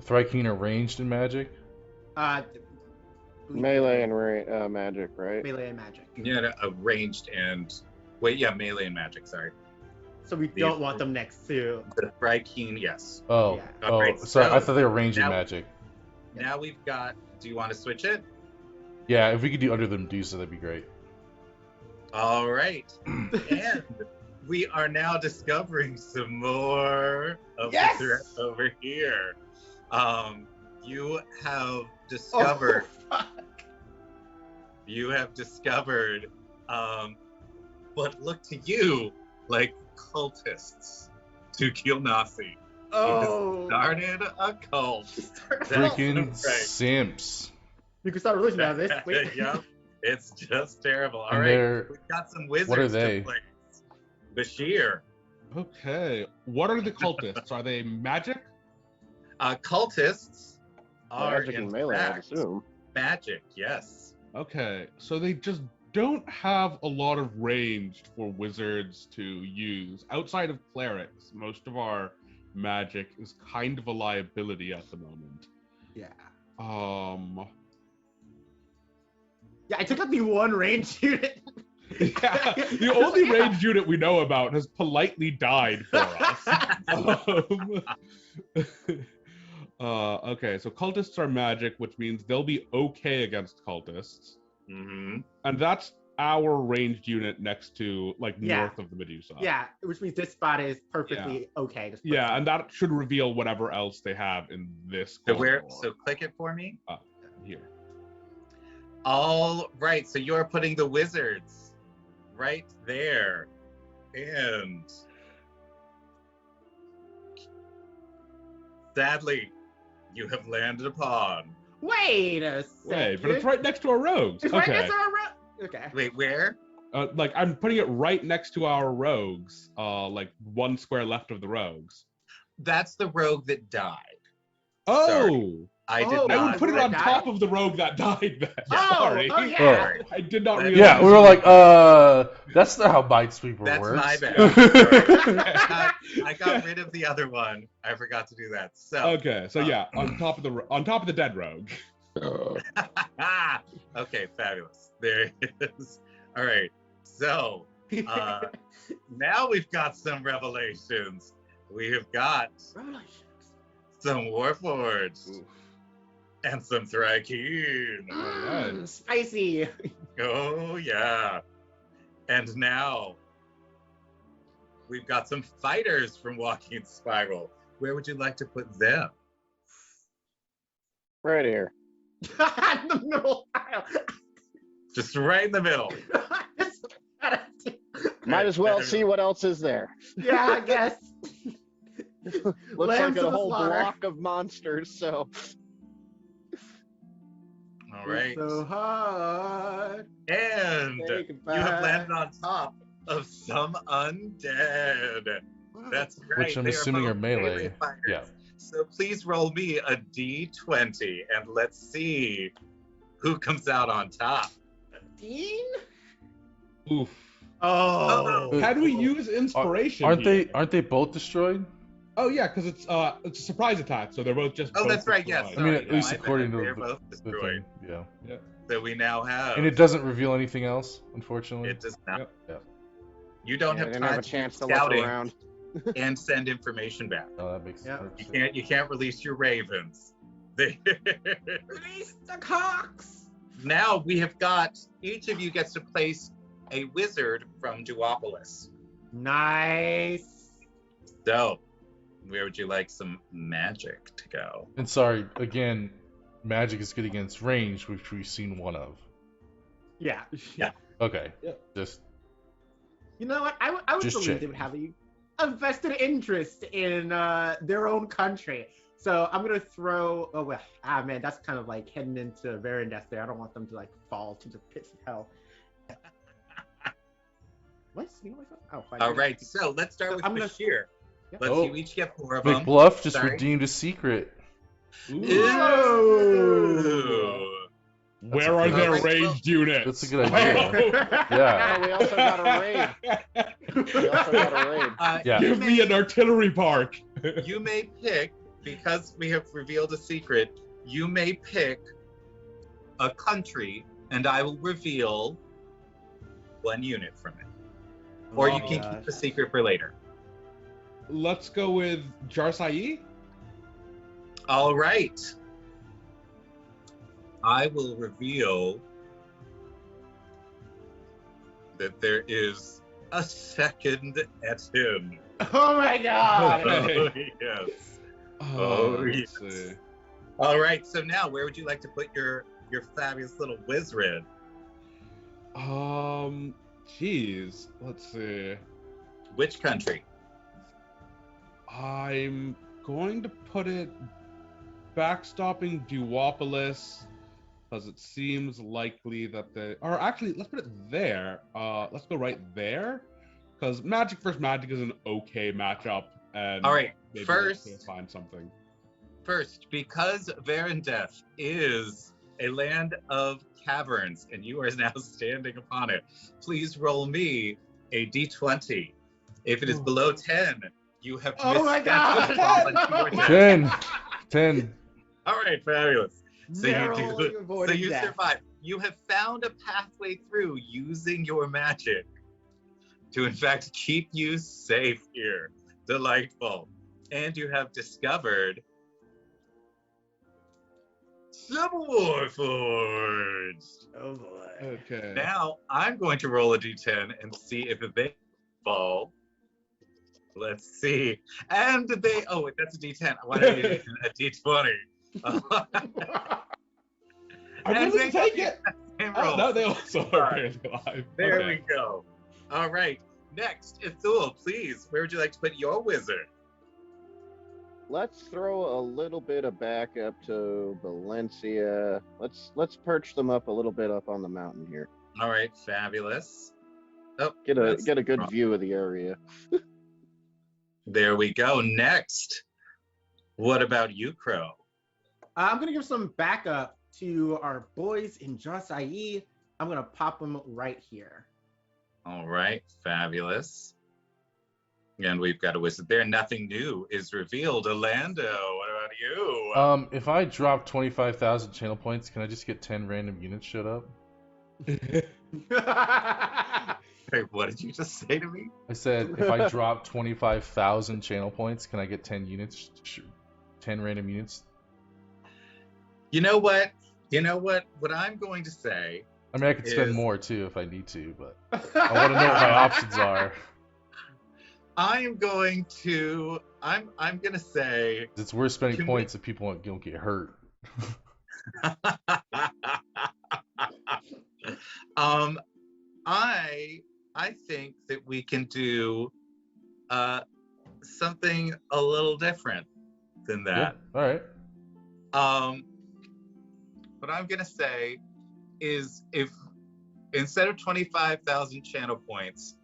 Thrykean are ranged in magic. Melee and magic, right? Melee and magic. Yeah, ranged and melee and magic, sorry. So we don't want them next to. The Thrykean, yes. Oh, Yeah. Alright, sorry. I so thought they were ranged in now- magic. Now we've got, do you want to switch it? Yeah, if we could do under the Medusa, that'd be great. All right. And we are now discovering some more of Yes! the threat over here. You have discovered Oh, fuck. you have discovered what look to you like cultists to Kilnasi. Oh. Started a cult. Freaking Right. simps. You can start a religion out of this. Wait. Yep. It's just terrible. All And right. they're- We've got some wizards What are they? to play. Bashir. Okay. What are the cultists? Are they magic? Cultists are Magic in and melee, I'd fact assume. magic, yes. Okay. So they just don't have a lot of range for wizards to use. Outside of clerics, most of our magic is kind of a liability at the moment. Yeah. Yeah, I took out the one range unit. Yeah, the only ranged unit we know about has politely died for us. Okay, so cultists are magic, which means they'll be okay against cultists. Mm-hmm. And that's our ranged unit next to, like, Yeah. north of the Medusa. Yeah, which means this spot is perfectly okay. To Yeah, and that should reveal whatever else they have in this So corridor. so click it for me. Here. All right, so you're putting the wizards right there. And sadly, you have landed upon. Wait a second. Wait, but it's right next to our rogues. It's right next to our Okay. Wait, where? Like, I'm putting it right next to our rogues. Like, one square left of the rogues. That's the rogue that died. Oh! I did Oh, not. I would put it that on died? top of the rogue that died then. Oh, Sorry. oh yeah. I did not realize. Yeah, we were like, that's not how Minesweeper That's works. my bad. I got rid of the other one. I forgot to do that. So Okay, so yeah, on top of the dead rogue. okay, fabulous. There it is. All right. So now we've got some revelations. We have got Revelations. some Warforged and some Thrykean. Alright. Spicy. Oh yeah. And now we've got some fighters from Walking Spiral. Where would you like to put them? Right here. In the middle aisle. Just right in the middle. Might as well see what else is there. Yeah, I guess. Looks Lambs like to a the whole slaughter. block of monsters, so. All right. So hard. And Say you goodbye. have landed on top of some undead. That's right. Which I'm they assuming both are melee. fighters. Yeah. So please roll me a d20 and let's see who comes out on top. Dean? Oof. Oh. Can we use inspiration? Aren't here? they both destroyed? Oh yeah, because it's a surprise attack, so they're both just. Oh, both that's right. Yes. destroyed. I mean, Sorry, at least my according bad. to They're the, both the destroyed. thing. Yeah. So we now have. And it doesn't reveal anything else, unfortunately. It does not. Yep. Yeah. You don't Yeah, have didn't time have a chance to look scouting around. and send information back. Oh, that makes Yeah. 100%. You can't release your ravens. They- Release the cocks. Now we have got, each of you gets to place a wizard from Duopolis. Nice. So, where would you like some magic to go? And sorry, again, magic is good against range, which we've seen one of. Yeah. Yeah. Okay. Yeah. Just You know what? I would Just believe they checking. would have a vested interest in their own country. So I'm gonna throw. Oh well, man, that's kind of like heading into Verendeth there. I don't want them to like fall to the pits of hell. What? You know what? Oh, fine. All right, so let's start So with I'm gonna- Bashir. Yep. Let's Oh. you each get 4 of them. McBluff just Sorry. redeemed a secret. Ooh. Ooh. Where are good their idea. ranged units? That's a good idea. Yeah. Oh, we also got a raid. We also got a raid. Yeah. Give me an artillery park. You may pick, because we have revealed a secret, you may pick a country, and I will reveal 1 unit from it. Or you Oh, can gosh. keep the secret for later. Let's go with Jarsai. All right. I will reveal that there is a second Etin. Oh my god. Oh, yes. Oh, let's yes. see. All right, so now where would you like to put your fabulous little wizard? Jeez. Let's see. Which country? I'm going to put it backstopping Duopolis because it seems likely that or actually, let's put it there. Let's go right there because Magic vs. Magic is an okay matchup. And All right, maybe first- we'll find something. First, because Verendeth is a land of caverns and you are now standing upon it, please roll me a d20. If it is below 10, you have Oh my misstepped and God! fallen to your death. 10. All right, fabulous. So Narrowly so avoiding you death. survive. You have found a pathway through using your magic to, in fact, keep you safe here. Delightful. And you have discovered Civil War Forged. Oh boy. Okay. Now I'm going to roll a d10 and see if they fall. Let's see. And they. Oh, that's a d10. Why don't you a d20? I'm And willing to they- take it. Same Oh, roll. no, they also All are right. barely alive. There Okay. we go. All right. Next, Ithul, please. Where would you like to put your wizard? Let's throw a little bit of backup to Valencia. Let's perch them up a little bit up on the mountain here. All right, fabulous. Oh, Get a that's good wrong. view of the area. There we go. Next, what about you, Crow? I'm gonna give some backup to our boys in Jarsai. I'm gonna pop them right here. All right, fabulous. And we've got a wizard there. Nothing new is revealed. Orlando, what about you? If I drop 25,000 channel points, can I just get 10 random units showed up? Wait, what did you just say to me? I said if I drop 25,000 channel points, can I get 10 units, 10 random units? You know what? What I'm going to say I mean, I could spend is- more too if I need to, but I want to know what my options are. I'm gonna say It's worth spending Can we- points if people don't get hurt. I think that we can do something a little different than Yeah. that. All right. What I'm gonna say is if instead of 25,000 channel points,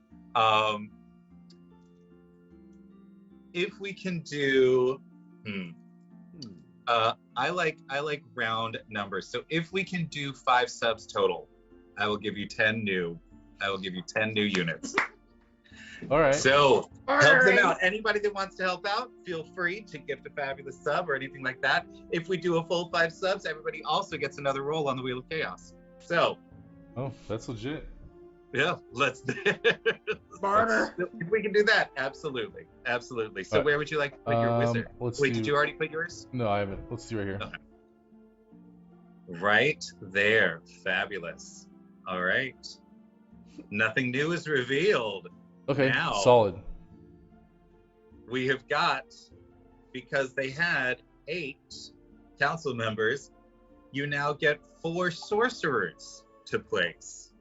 if we can do, I like round numbers. So if we can do 5 subs total, I will give you 10 new units. All right. So help them Alright. out. Anybody that wants to help out, feel free to gift a fabulous sub or anything like that. If we do a full 5 subs, everybody also gets another roll on the Wheel of Chaos. So Oh, that's legit. yeah, let's Barter. If we can do that, absolutely. So where would you like to put your wizard? Let's Wait, do... did you already put yours? No, I haven't. Let's do right here. Okay. Right there. Fabulous. All right. Nothing new is revealed. Okay, Now. solid. We have got, because they had 8 council members, you now get 4 sorcerers to place.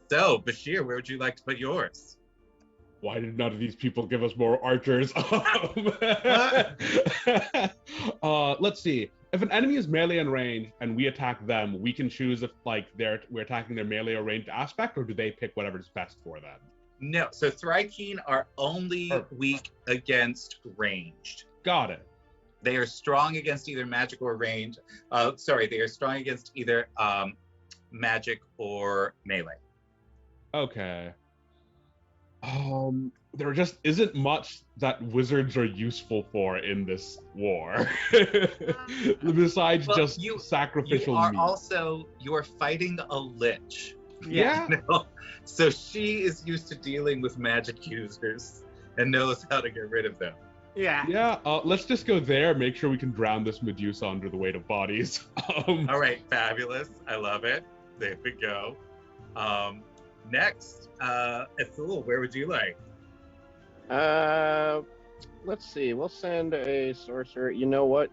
So, Bashir, where would you like to put yours? Why did none of these people give us more archers? Let's see. If an enemy is melee and range and we attack them, we can choose if we're attacking their melee or ranged aspect, or do they pick whatever's best for them? No, so Thrykeen are only weak against ranged. Got it. They are strong against either magic or range. They are strong against either magic or melee. Okay. There just isn't much that wizards are useful for in this war, besides Well, just you sacrificial are meat. you are fighting a lich. Yeah. You know? So she is used to dealing with magic users and knows how to get rid of them. Yeah. Yeah, let's just go there, make sure we can drown this Medusa under the weight of bodies. All right, fabulous. I love it. There we go. Next, Ethul, where would you like? Let's see. We'll send a sorcerer. You know what?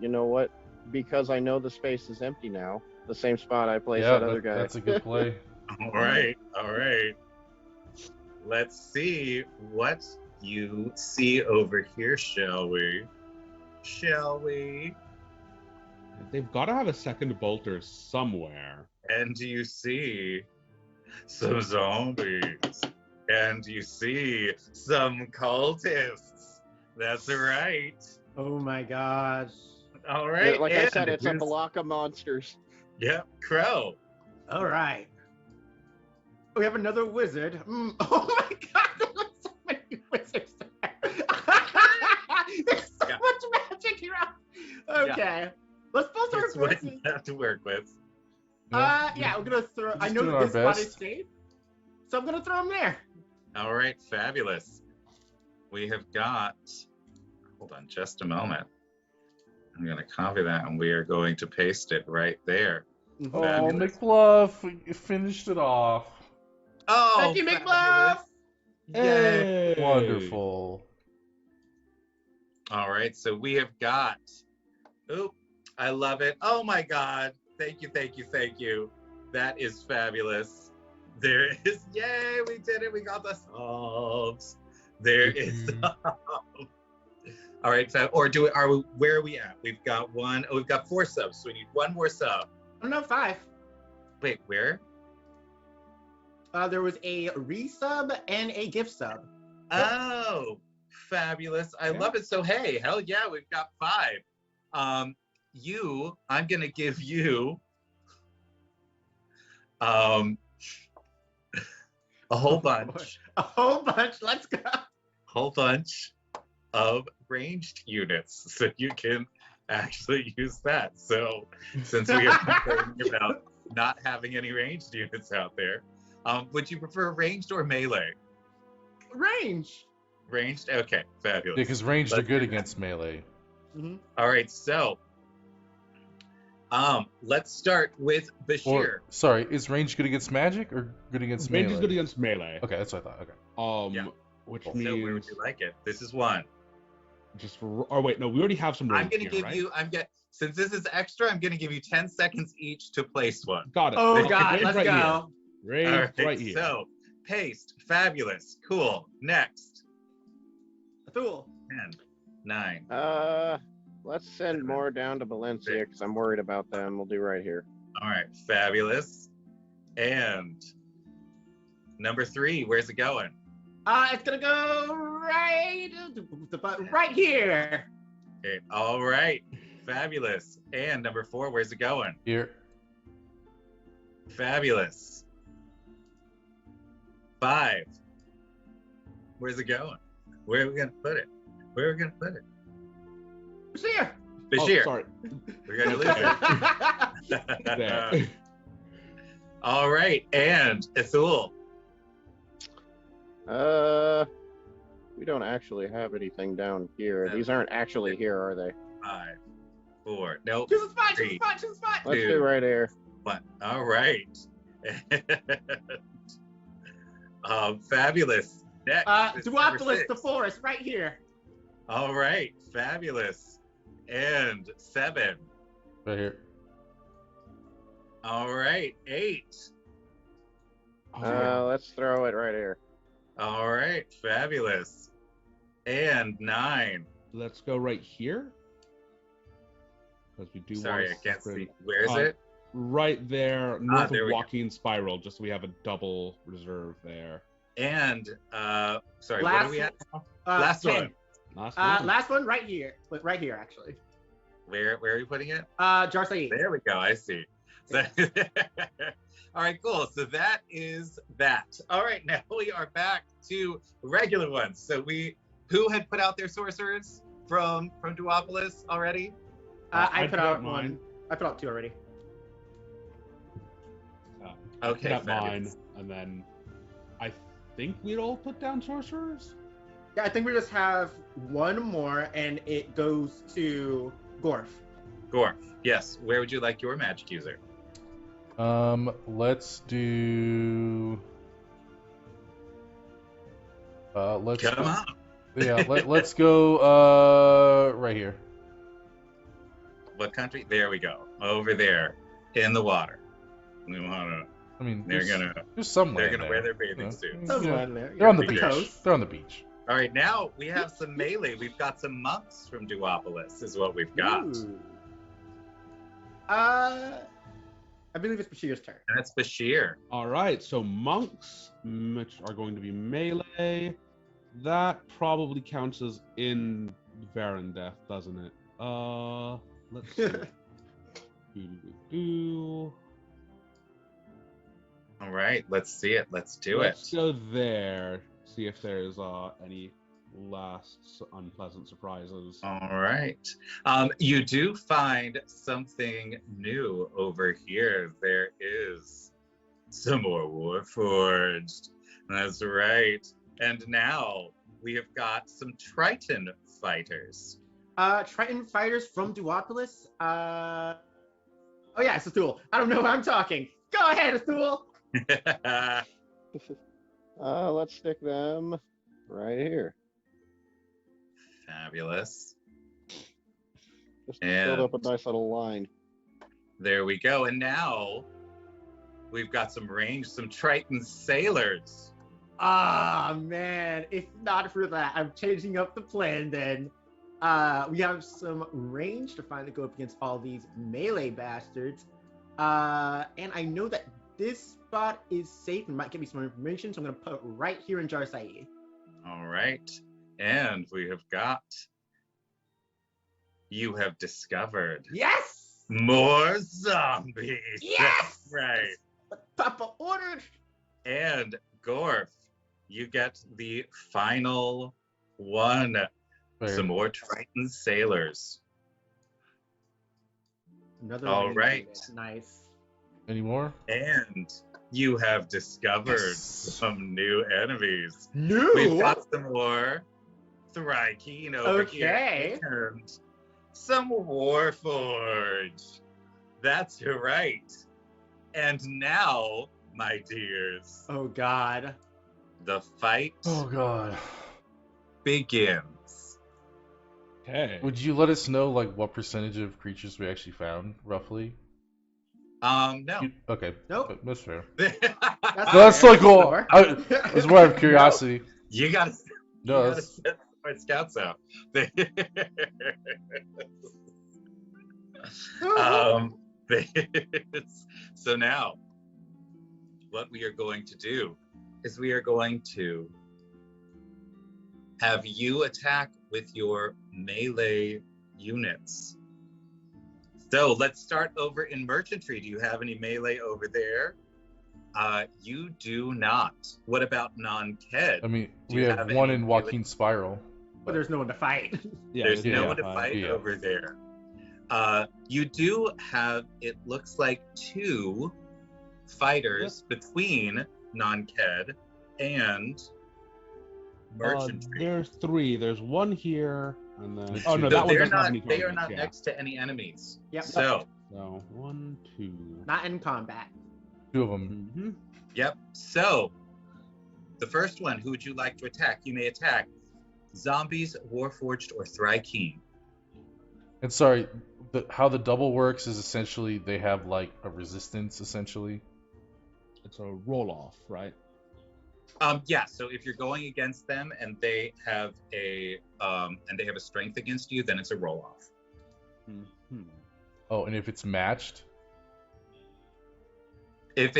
Because I know the space is empty now. The same spot I placed that other guy. That's a good play. All right. Let's see what you see over here, shall we? They've got to have a second bolter somewhere. And you see some zombies. And you see some cultists. That's right. Oh my gosh. All right. Like I and said, it's a here's- block of monsters. Yep, Crow. All right. We have another wizard. Oh my god, there's so many wizards there. There's so much magic here. Okay. Let's both That's start what with you have to work with. yeah, I'm gonna throw. I Just know doing that our this spot best. is safe, so I'm gonna throw him there. All right, fabulous. We have got, hold on just a moment. I'm going to copy that and we are going to paste it right there. Oh, Fabulous. McBluff, you finished it off. Oh, Thank you, fabulous. McBluff. Yay. Wonderful. All right, so we have got, I love it. Oh my God. Thank you. That is fabulous. There is, yay, we did it. We got the subs. There is, all right, so, where are we at? We've got we've got 4 subs, so we need 1 more sub. Oh no, 5. Wait, where? There was a resub and a gift sub. Oh, fabulous. I love it. So, hey, hell yeah, we've got 5. I'm going to give you a whole bunch. A whole bunch. Let's go. Whole bunch of ranged units. So you can actually use that. So since we are complaining about not having any ranged units out there, would you prefer ranged or melee? Range. Ranged? Okay, fabulous. Because ranged are good against melee. Mm-hmm. All right, so Let's start with Bashir. Sorry, is range good against magic or good against melee? Range is good against melee. Okay, that's what I thought. Okay. Yeah. Which So means where would you like it? This is one. just for. Oh wait, no, we already have some range. I'm gonna here, give right? you. Since this is extra, I'm gonna give you 10 seconds each to place one. Got it. Oh Range God, let's right go. Here. Range All right. right here. So paste, fabulous, cool. Next, Cool. 10, 9. Let's send more down to Valencia because I'm worried about them. We'll do right here. All right, fabulous. And number 3, where's it going? It's gonna go right here. Okay. All right, fabulous. And number 4, where's it going? Here. Fabulous. 5. Where's it going? Where are we gonna put it? Where are we gonna put it? Bashir. Bashir. Oh, sorry. We're gonna lose it. There. All right, and Ithul. We don't actually have anything down here. These aren't actually here, are they? 5, 4. Nope. Choose a spot. Choose a 3, spot. Choose a spot. Let's Dude. do right here. 1. All right. Fabulous. Next. is number Duopolis, 6. the forest, right here. All right, fabulous. And 7. Right here. All right, 8. Let's throw it right here. All right, fabulous. And 9. Let's go right here. Because we do. Sorry, I want can't separate- see. Where is Uh, it? Right there, north there of we go. Joaquin Spiral, just so we have a double reserve there. And sorry, what Last are we at? one. Last 10. one. Last one right here. Right here, actually. Where are you putting it? Jar Saeed. There we go. I see. So, all right, cool. So that is that. All right, now we are back to regular ones. So who had put out their sorcerers from Duopolis already? I put out mine. one. I put out 2 already. Okay, Put out mine, fabulous. and then I think we'd all put down sorcerers. Yeah, I think we just have one more, and it goes to Gorf. Gorf. Yes. Where would you like your magic user? Let's do. Let's. Come on. Yeah, let's go. Right here. What country? There we go. Over there, in the water. We wanna. I mean, They're there's, gonna. there's some They're land gonna there, wear their bathing you know? suits. There's Yeah. one there. They're on the Yeah, beach. coast. They're on the beach. All right, now we have some melee. We've got some monks from Duopolis, is what we've got. Ooh. I believe it's Bashir's turn. And that's Bashir. All right, so monks, which are going to be melee, that probably counts as in Varan death, doesn't it? Let's see. All right, let's see it. Let's do Let's it. go there. See if there's any last unpleasant surprises. All right. You do find something new over here. There is some more Warforged. That's right. And now we have got some Triton fighters. Triton fighters from Duopolis. Oh yeah, it's Athul. I don't know why I'm talking. Go ahead, Athul. Let's stick them right here. Fabulous. Just And- build up a nice little line. There we go. And now we've got some Triton sailors. Ah man, if not for that, I'm changing up the plan then. We have some range to finally go up against all these melee bastards. And I know that this spot is safe and might give me some information, so I'm gonna put it right here in Jar Saeed. All right. And we have got, you have discovered Yes! more zombies. Yes! That's right. What Papa ordered? And Gorf, you get the final one. Right Some more Triton sailors. Another All range right. unit. Nice. Any more? And you have discovered Yes. some new enemies. New? We've got some more Thrykeen over Okay. here. And some Warforged. That's right. And now, my dears, Oh God. the fight Oh god. begins. Okay. Would you let us know like what percentage of creatures we actually found, roughly? No. Okay. Nope. That's fair. That's No, that's fair. like cool. Sure. It's more out of curiosity. You gotta No, that's- set my scouts out. So now, what we are going to do is we are going to have you attack with your melee units. So let's start over in merchantry. Do you have any melee over there? You do not. What about non-Ked? I mean, Do we you have have one any in Joaquin Spiral. But there's no one to fight. Yeah, There's no yeah, one to fight yeah. over there. You do have, it looks like, 2 fighters between non-Ked and merchantry. There's 3. There's one here, and then There's oh no, two. that one they're doesn't have not, any they are targets, not yeah. next to any enemies. Yep. So, So 1, 2. Not in combat. 2 of them. Mm-hmm. yep. So, the first one, who would you like to attack? You may attack zombies, warforged, or Thrykeen. And sorry, how the double works is essentially they have like a resistance, essentially. It's a roll off, right? Yeah. So if you're going against them and they have a strength against you, then it's a roll off. Mm-hmm. Oh, and if it's matched, If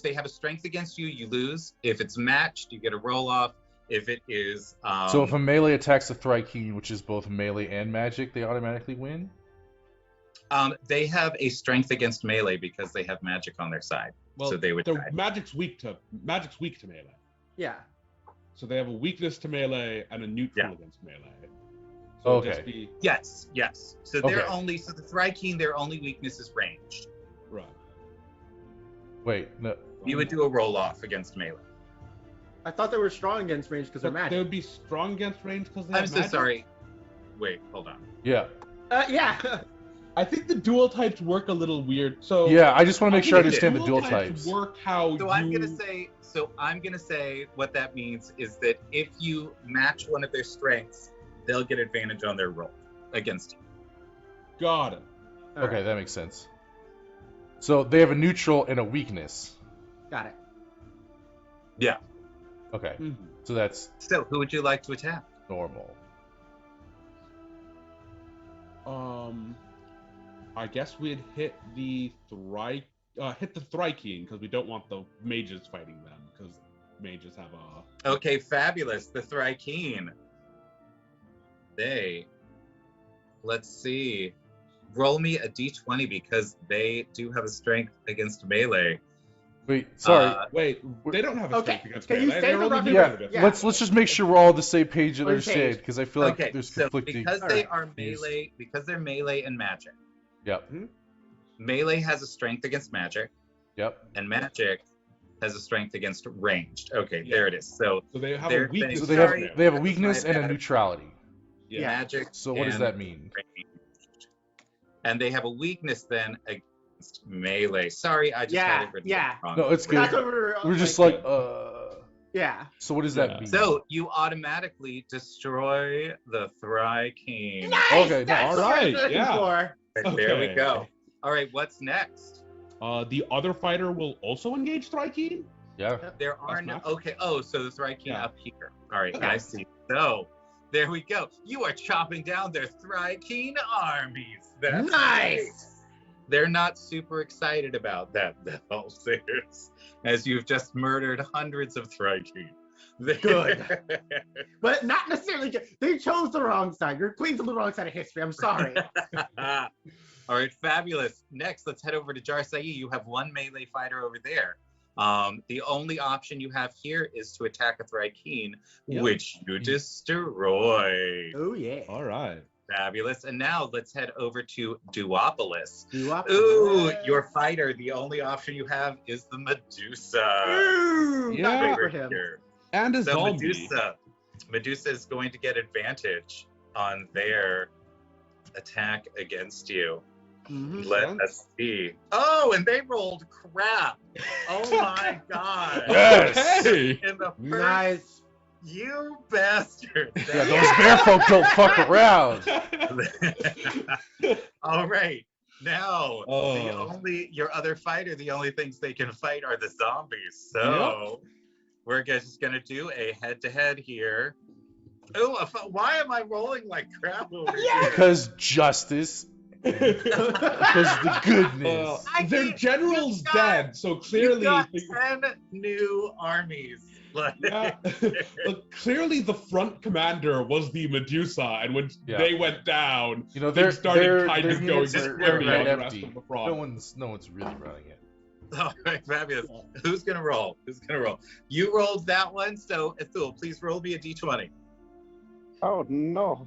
they have a strength against you, you lose. If it's matched, you get a roll off. If it is, so if a melee attacks a Thrykeen, which is both melee and magic, they automatically win. they have a strength against melee because they have magic on their side. Well, So they would die. magic's weak to melee. Yeah. So they have a weakness to melee and a neutral Yeah. against melee. So it'd Okay. just be Yes. So they're Okay. only the Thrykeen, their only weakness is ranged. right. Wait, no. You would do a roll off against melee. I thought they were strong against range because they're But they magic. would be strong against range because they I'm have so magic? sorry. Wait, hold on. Yeah, Yeah. I think the dual types work a little weird. So yeah. I just want to make sure I think understand the dual types. work how So you. I'm gonna say what that means is that if you match one of their strengths, they'll get advantage on their roll against you. Got it. Okay, that makes sense. So they have a neutral and a weakness. Got it. Yeah. Okay, Mhm. so that's So who would you like to attack? normal. I guess we'd hit the Thrykeen because we don't want the mages fighting them because mages have a. Okay, fabulous. The Thrykeen. Let's see. Roll me a d20 because they do have a strength against melee. Wait, sorry. Wait, they don't have a Okay, strength against can you melee. say They're the only rough- yeah, defensive. yeah. let's just make sure we're all on the same page and On the understand page. because I feel like Okay, there's so conflicting. because they Alright. are melee, because they're melee and magic. Yep, Melee has a strength against magic, yep. and magic has a strength against ranged. Okay, Yeah. there it is. So So they have They're- a weakness. So they they Sorry. have a That's weakness my and a bad. neutrality. Yeah. magic. So what does and that mean? ranged. And they have a weakness then against melee. Sorry, I just had it written wrong. No, it's good. That's what We're just like, Yeah. So what does Yeah. that mean? So you automatically destroy the Thrykeen. Nice! Okay, That's nice. what I was Alright, looking yeah. for. There we Okay. go. All right, what's next? The other fighter will also engage Thrykeen? yeah. There are no. not- Okay. Oh, so the Thrykeen Yeah. up here. All right, Yeah. I see. So there we go. You are chopping down their Thrykeen armies. That's Nice. great. They're not super excited about that, though, as you've just murdered hundreds of Thrykeen. Good. But not necessarily good. They chose the wrong side. Your queen's on the wrong side of history. I'm sorry. All right, fabulous. Next, let's head over to Jarsai. You have one melee fighter over there. The only option you have here is to attack a Thrykeen, Yeah. which you destroy. Oh yeah. All right. Fabulous. And now let's head over to Duopolis. Duopolis. Ooh, your fighter, the only option you have is the Medusa. Ooh, Yeah. not great for Over him. here. And a So zombie. Medusa is going to get advantage on their attack against you. Let us see. Oh, and they rolled crap. Oh my god. Yes. Okay. In the first, Nice. you bastards. Yeah, those bear folk don't fuck around. All right. Now, Oh. your other fighter, the only things they can fight are the zombies. So we're just gonna do a head-to-head here. Oh, why am I rolling like crap over here? Because justice. Because the goodness. Their general's got- dead, so clearly. You got 10 new armies. Yeah. Look, clearly the front commander was the Medusa, and when Yeah. they went down, You know, things started kind their of going units are squirmy on the rest empty. of the front. No one's really running it. All right, fabulous. Who's gonna roll? You rolled that one, so Ethul, please roll me a d20. Oh no.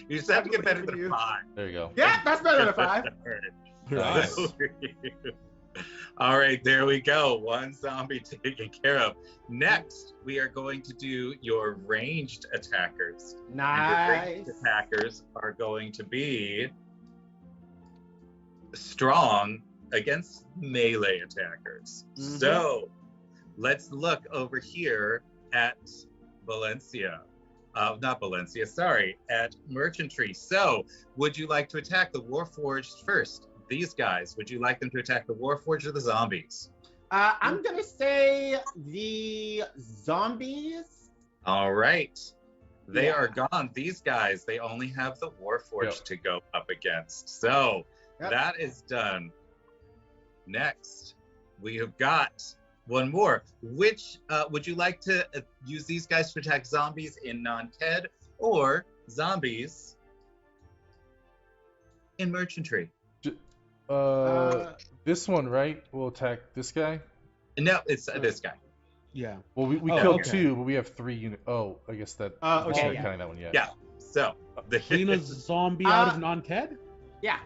You just have to get better than 5. There you go. Yeah, that's better than 5. Nice. All right, there we go. One zombie taken care of. Next, we are going to do your ranged attackers. And your ranged Nice. attackers are going to be strong against melee attackers. Mhm. So let's look over here at Valencia. Not Valencia, sorry, at Merchantry. So, would you like to attack the Warforged first? These guys, would you like them to attack the Warforged or the zombies? I'm gonna say the zombies. All right. They Yeah. are gone. These guys, they only have the Warforged to go up against. So, Yep. that is done. Next, we have got one more. Which would you like to use these guys to attack zombies in non-Ted or zombies in Merchantry? This one, right? Will attack this guy. No, it's this guy. Yeah. Well, we Oh, killed okay. 2, but we have 3 units. Oh, I guess that. Okay, we shouldn't yeah. count that one yet. Yeah. So Clean a zombie out of non-Ted? Yeah.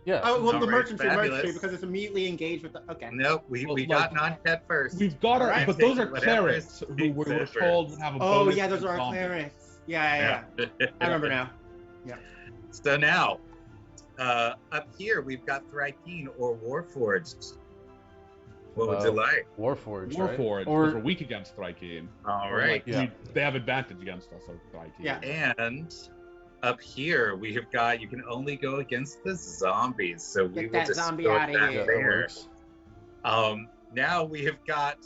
Yeah. Oh, well, All the right, merchantry fabulous. because it's immediately engaged with the. Okay. Nope, we Well, got like- non-Ted first. We've got our, Alright, but those are whatever clerics who we were Except for- told would have a Oh bonus yeah, those to are our zombies. clerics. Yeah. I remember now. So now, up here we've got Thrypeen or Warforged. What would you like? Warforged, right? Warforged, Or because we're weak against Thrypeen. All Or, right. like, Yeah. they have advantage against us, or Thrypeen. Yeah. And up here we have got, you can only go against the zombies. So we Get will that just zombie throw outta that yeah, that there. works. Now we have got,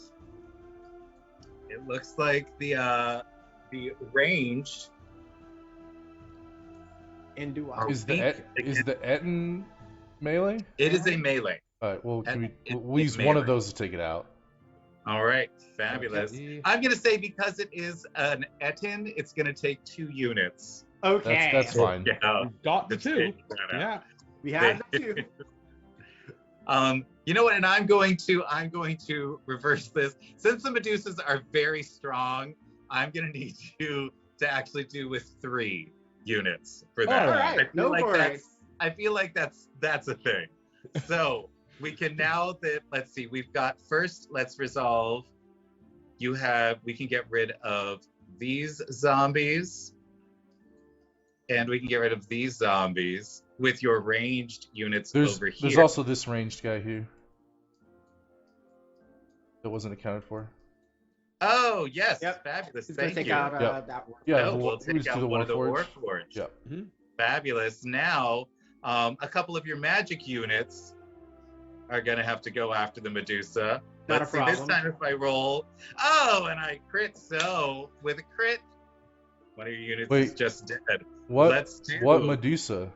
it looks like the ranged. And do Are I? Is the weak is the Etten melee? It is a melee. All right. Well, It- we'll use one of those to take it out. All right, fabulous. Okay. I'm gonna say because it is an Etin, it's gonna take 2 units. Okay. That's fine. Yeah. We've got the to two. take that out. Yeah. We have the two. You know what? And I'm going to reverse this. Since the Medusas are very strong, I'm gonna need you to actually do with 3 units for that. All All right. right. No worries. I feel like that's a thing. So we can now that let's see, we've got first, let's resolve. We can get rid of these zombies. And we can get rid of these zombies with your ranged units over here. There's also this ranged guy here. That wasn't accounted for. Oh yes, Yep. fabulous. He's gonna Thank take you. out Yep. that one. Yeah, No, we'll we take just out do the one of the Warforged. Warforged. Yep. Fabulous. Now, a couple of your magic units are gonna have to go after the Medusa. Not a Let's see this problem. time if I roll. Oh, and I crit. So with a crit, one of your units is Wait. just dead. What? Let's do. What Medusa?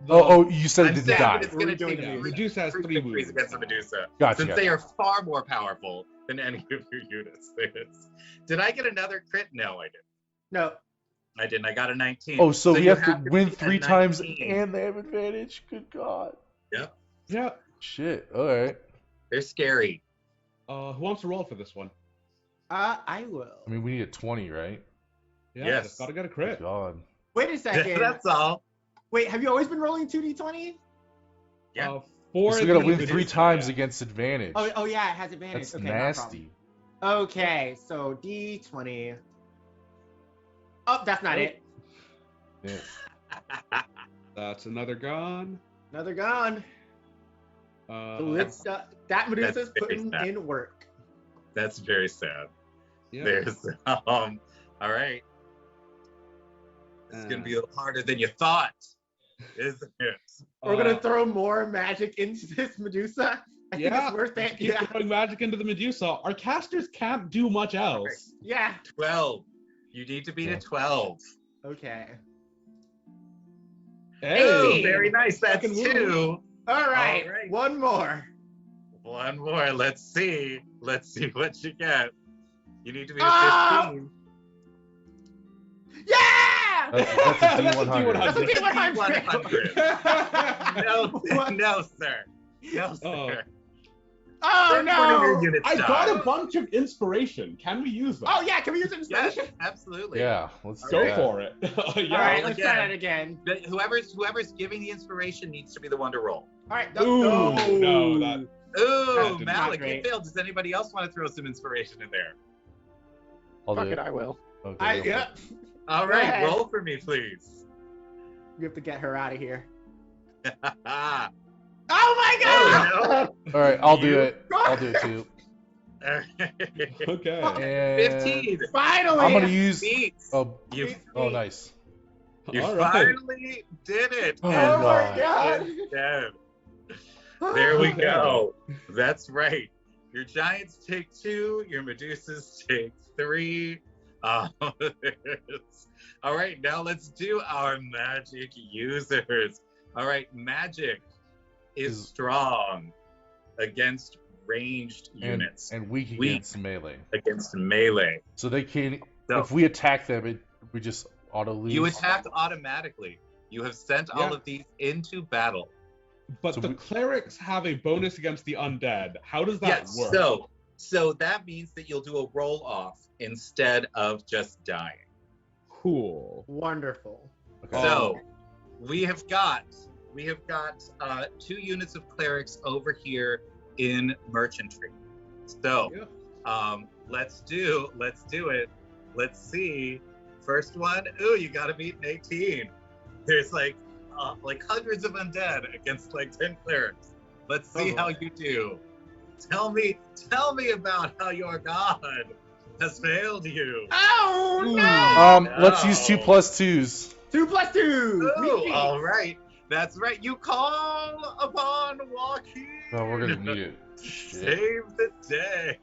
The- Oh, you said I'm it didn't saying die. that it's We're gonna doing take the Yeah, Medusa. Medusa has 3 victories wounds. against the Medusa. Gotcha. Since they are far more powerful than any of your units. Did I get another crit? No, I didn't. No. I didn't. I got a 19. Oh, so we you have to win be 3 at times 19. and they have advantage. Good God. Yeah. Shit. All right. They're scary. Who wants to roll for this one? I will. I mean, we need a 20, right? Yeah, Yes. just gotta get a Good crit. God. Wait a second. That's all. Wait, have you always been rolling 2d20? Yeah. For So we gotta the win Medusa, 3 times yeah. against advantage. Oh yeah, it has advantage. That's Okay, nasty. No problem. Okay, so d20. Oh, that's not Oh. it. Yeah. That's another gone. Another gone. So that Medusa's very putting sad. in work. That's very sad. Yeah. There's all right. This is gonna be a little harder than you thought, isn't it? We're gonna throw more magic into this Medusa. I think it's worth it. Keep throwing magic into the Medusa. Our casters can't do much else. Yeah. 12. You need to beat a 12. Okay. Hey, Oh, very nice. That's Second 2. All right. All right. One more. One more. Let's see. Let's see what you get. You need to be a Ah! 15. Yeah! That's a D100. That's a D100. No, sir. No, sir. Oh Then one of your no! units I got died. a bunch of inspiration. Can we use them? Oh yeah, can we use it Yes, inspiration? absolutely. Yeah, let's Go do that. for it. All right, roll let's try that again. But whoever's giving the inspiration needs to be the one to roll. All right. Ooh, No. no, that Ooh, did not Malik, you great. failed. Does anybody else want to throw some inspiration in there? I'll do Fuck it, it. I will. Okay, go for Yeah. it. All Go right, ahead. roll for me, please. We have to get her out of here. Oh, Oh my god! no. All right, I'll do You- it. I'll do it too. okay. And 15. Finally! I'm gonna use. Beats. Oh, You, oh, nice. you All right. finally did it. Oh, Oh my God. god! Dead. There we Okay. go. That's right. Your giants take 2. Your Medusas take 3. All right, now let's do our magic users. All right, magic is strong against ranged units, And weak Weak. against melee. against melee. So they can't. So If we attack them, we just auto lose. you attack automatically. You have sent all Yeah. of these into battle. But So the we- clerics have a bonus against the undead. How does that Yes, work? so that means that you'll do a roll off instead of just dying. Cool. Wonderful. Okay. So we have got 2 units of clerics over here in merchantry. So let's do it. Let's see. First one. Ooh, you gotta beat an 18. There's like hundreds of undead against like 10 clerics. Let's see how you do. Tell me about how your god has failed you. Oh no! Let's use 2 plus 2s. 2 plus 2! Ooh, all right. That's right. You call upon Joaquin. No, we're gonna need it. Save the day.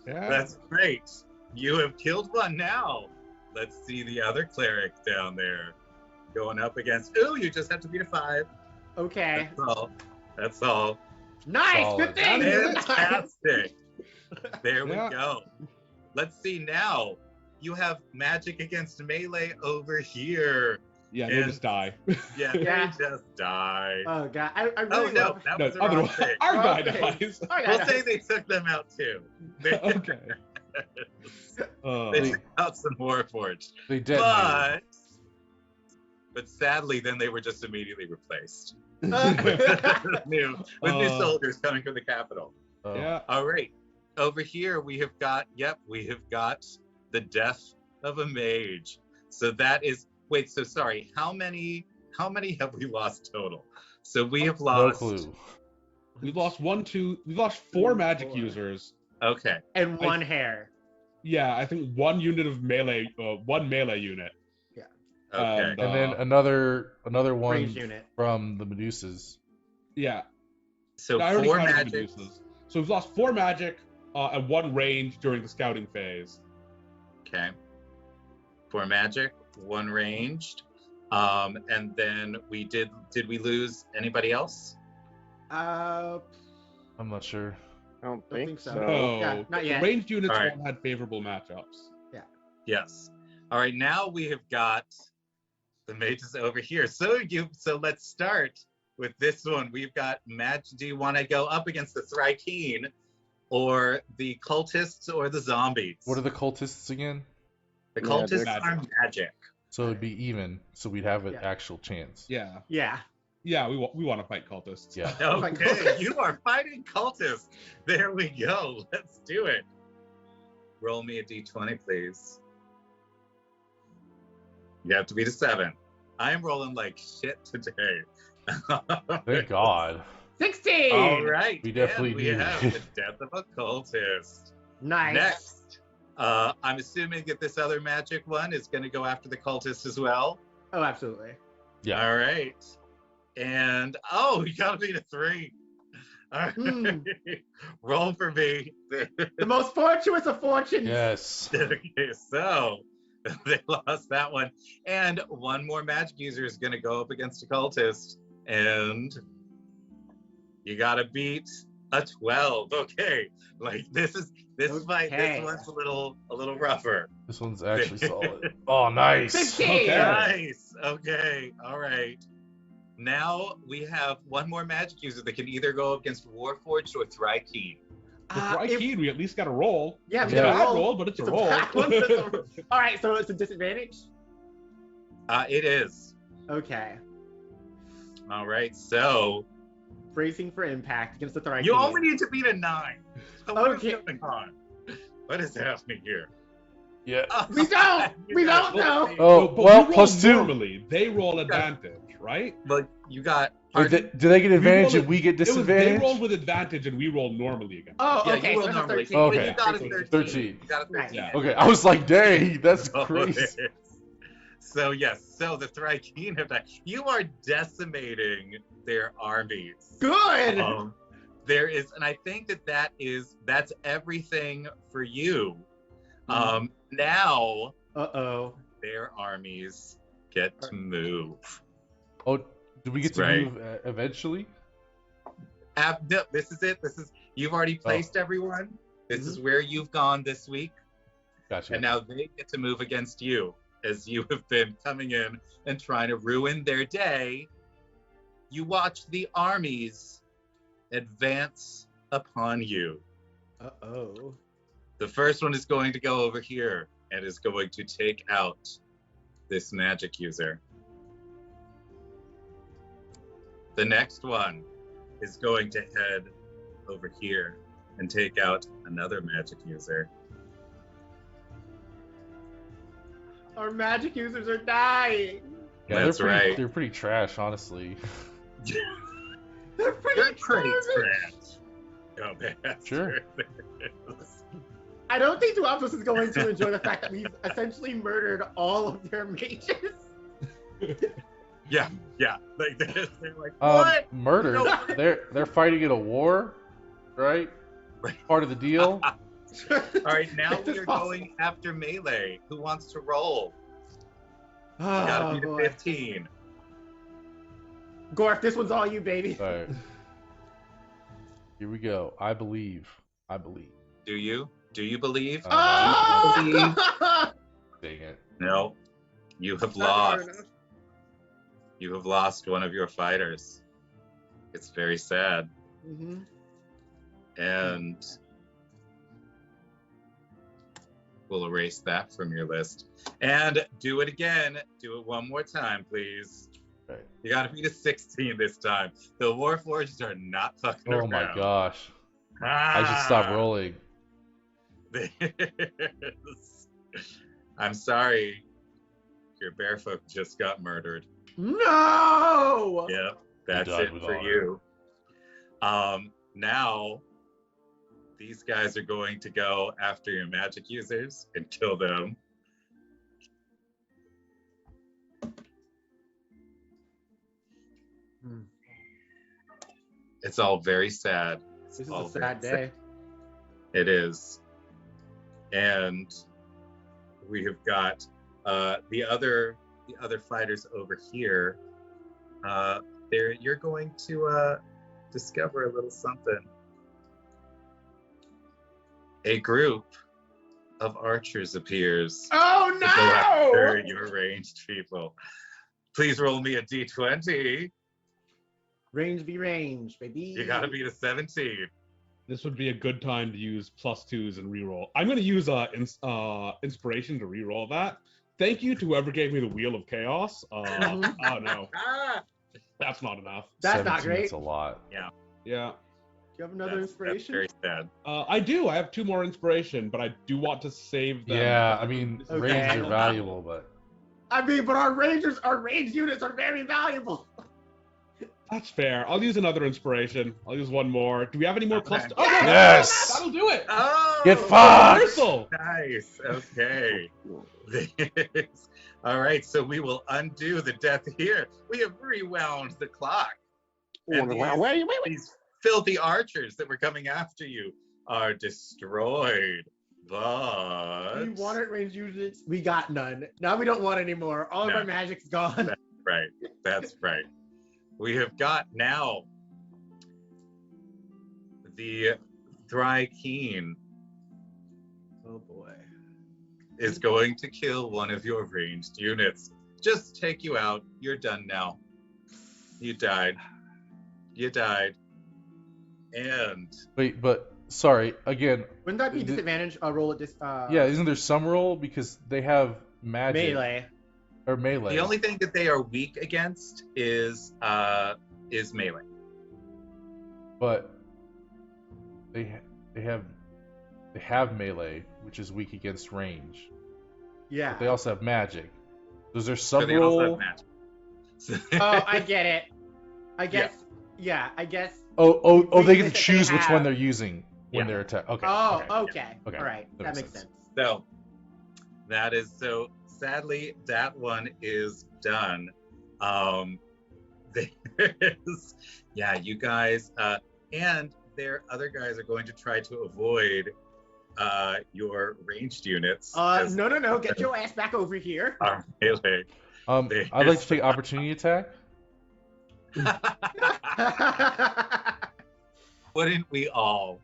Yeah. That's great. You have killed one now. Let's see the other cleric down there going up against. Ooh, you just have to beat a 5. Okay. That's all. Nice! Solid. Good thing! Fantastic. There we Yeah. go. Let's see now. You have magic against melee over here. Yeah, they And- just die. Yeah, Yeah. they just die. Oh god, I Oh really no, love... that No, was the other wrong one. thing. Our guy Okay. dies. Oh, yeah, We'll no. say they took them out too. They, Okay. they took out some Warforged. They detonated. But sadly, then they were just immediately replaced Uh, with new Uh. soldiers coming from the capital. Oh. Yeah. All right, over here we have got the death of a mage. So that is so sorry. How many have we lost total? So we have No lost. clue. We've lost 4 magic 4. users. Okay. and 1 hair. Yeah, I think 1 unit of melee, 1 melee unit. Okay. And, And then another one Range unit. from the Medusas. Yeah. So I already 4 counted the magic. Medusas. So we've lost 4 magic and 1 range during the scouting phase. Okay. 4 magic, 1 ranged. And then we did we lose anybody else? Uh, I'm not sure. I don't think think so. so. No, Yeah, not the yet. ranged units All right. all had favorable matchups. Yes. All right, now we have got the mages over here. So let's start with this one. We've got do you want to go up against the Thrykean or the cultists or the zombies? What are the cultists again? The Magic. cultists are magic. So it'd be even, so we'd have an Yeah. actual chance. Yeah. yeah. Yeah, we want to fight cultists. Yeah. Oh my Okay, God. you are fighting cultists. There we go. Let's do it. Roll me a d20, please. You have to beat a 7. I am rolling like shit today. Thank God. 16. All right. We definitely and we needed have it. the death of a cultist. Nice. Next, I'm assuming that this other magic one is going to go after the cultist as well. Oh, absolutely. Yeah. All right. And you got to beat a 3. All right. Hmm. Roll for me. The most fortuitous of fortunes. Yes. Okay, so they lost that one. And one more magic user is going to go up against a cultist. And you got to beat a 12. Okay. Like this fight, this one's a little rougher. This one's actually solid. Oh, nice. 15. Okay. Nice. Okay. All right. Now we have one more magic user that can either go up against Warforged or Thrykeen. With Rykeen, we at least got a roll. Yeah, It's we a got a bad roll. roll, but it's a roll. bad one. All right, so it's a disadvantage. It is. Okay. All right. So Bracing for impact against the Thrykeen. you only need to beat a 9. So what is Okay. going on? What is happening here? Yeah. We don't. We don't know. Oh, But well, we roll +2. normally. They roll advantage, right? But you got. Do they get advantage rolled and we get They disadvantage? rolled with advantage and we roll normally again. Oh, Yeah, okay. you So roll that's a normally. 13. Okay. But you got a 13. 13. You got a 13. Nice. Yeah. Okay, I was like, dang, that's Oh, crazy. it is. So yes, so the Thrykeen have died. You are decimating their armies. Good. There is, and I think that's everything for you. Now Uh-oh. their armies get to move. Oh, do we get to Right. move eventually? No, this is it. You've already placed everyone. This is where you've gone this week. Gotcha. And now they get to move against you as you have been coming in and trying to ruin their day. You watch the armies advance upon you. Uh-oh. The first one is going to go over here and is going to take out this magic user. The next one is going to head over here and take out another magic user. Our magic users are dying. Yeah, That's they're pretty, right. They're pretty trash, honestly. They're pretty You're pretty garbage. trash. Go bastard. Sure. I don't think Duopsis is going to enjoy the fact that we've essentially murdered all of their mages. Yeah. Like they're like, what? Murder. No. They're fighting in a war, right? Right. Part of the deal. All right, now This we is are possible. going after melee. Who wants to roll? Oh, Gotta be the boy. 15. Gorf, this one's all you, baby. All right. Here we go. I believe. Do you? Do you believe? Oh! Dang it. No. You have Not lost. fair enough. You have lost one of your fighters. It's very sad. Mhm. And we'll erase that from your list. And do it again. Do it one more time, please. Right. You gotta beat a 16 this time. The Warforged are not fucking Oh around. my gosh. I should stop rolling. I'm sorry. Your bear folk just got murdered. No! Yeah, that's died it with for honor. you. Now these guys are going to go after your magic users and kill them. Hmm. It's all very sad. It's This is all a very sad day. It is. And we have got the other fighters over here. You're going to discover a little something. A group of archers appears Oh to go after no! your ranged people. Please roll me a d20. Range v range, baby. You gotta beat a 17. This would be a good time to use +2s and reroll. I'm going to use inspiration to reroll that. Thank you to whoever gave me the Wheel of Chaos. Oh no, Ah! that's not enough. That's not 17, great. That's a lot. Yeah. Do you have another That's inspiration? very sad. I do. I have 2 more inspiration, but I do want to save them. Yeah, I mean, Okay. range are valuable, but I mean, but our ranged units are very valuable. That's fair. I'll use another inspiration. I'll use one more. Do we have any more plus? Okay. Oh, no, Yes! that'll do it. Oh, Get fucked! Reversal. Nice. Okay. All right. So we will undo the death here. We have rewound the clock. And these filthy archers that were coming after you are destroyed. But We wanted ranged units. We got none. Now we don't want any more. All of No. our magic's gone. right. That's right. We have got now the Thrykeen Oh boy. is going to kill one of your ranged units. Just take you out. You're done now. You died. You died. And Wait, but sorry again. Wouldn't that be disadvantage? Roll at this. Yeah, isn't there some roll because they have magic Melee. or melee? the only thing that they are weak against is melee. But they have melee, which is weak against range. Yeah. But they also have magic. So is there So some they also have roll? magic. Oh, I get it. I guess. Yeah, I guess. Oh, they get to Weakness that they choose which one have. they're using when Yeah. they're attacked. Okay. Oh, okay. okay. Okay. All right. That That makes makes sense. sense. So that is so sadly that one is done. There's yeah, you guys and their other guys are going to try to avoid your ranged units. No. Get your ass back over here. Are melee. I'd like to take opportunity attack. Wouldn't we all?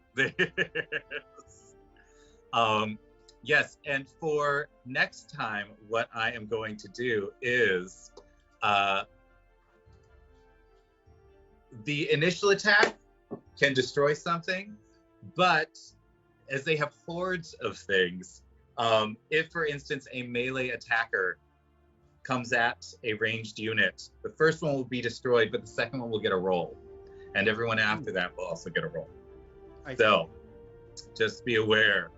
Yes, and for next time, what I am going to do is the initial attack can destroy something, but as they have hordes of things, if, for instance, a melee attacker comes at a ranged unit, the first one will be destroyed, but the second one will get a roll. And everyone after that will also get a roll. So just be aware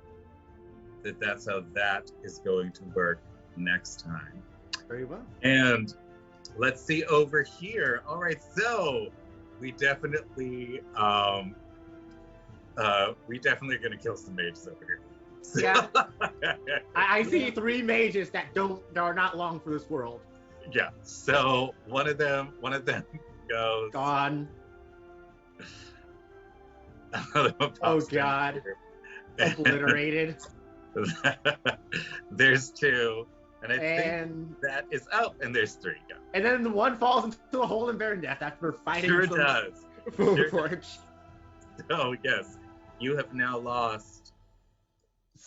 that that's how that is going to work next time. Very well. And let's see over here. All right, so we definitely are gonna kill some mages over here. So, Yeah. I see 3 mages that are not long for this world. yeah. So one of them goes. Gone. Oh God. Obliterated. There's 2, and I think And that is and there's 3. Go. and then the one falls into a hole in Baron Death after fighting. Sure some does. Forge. Oh yes, you have now lost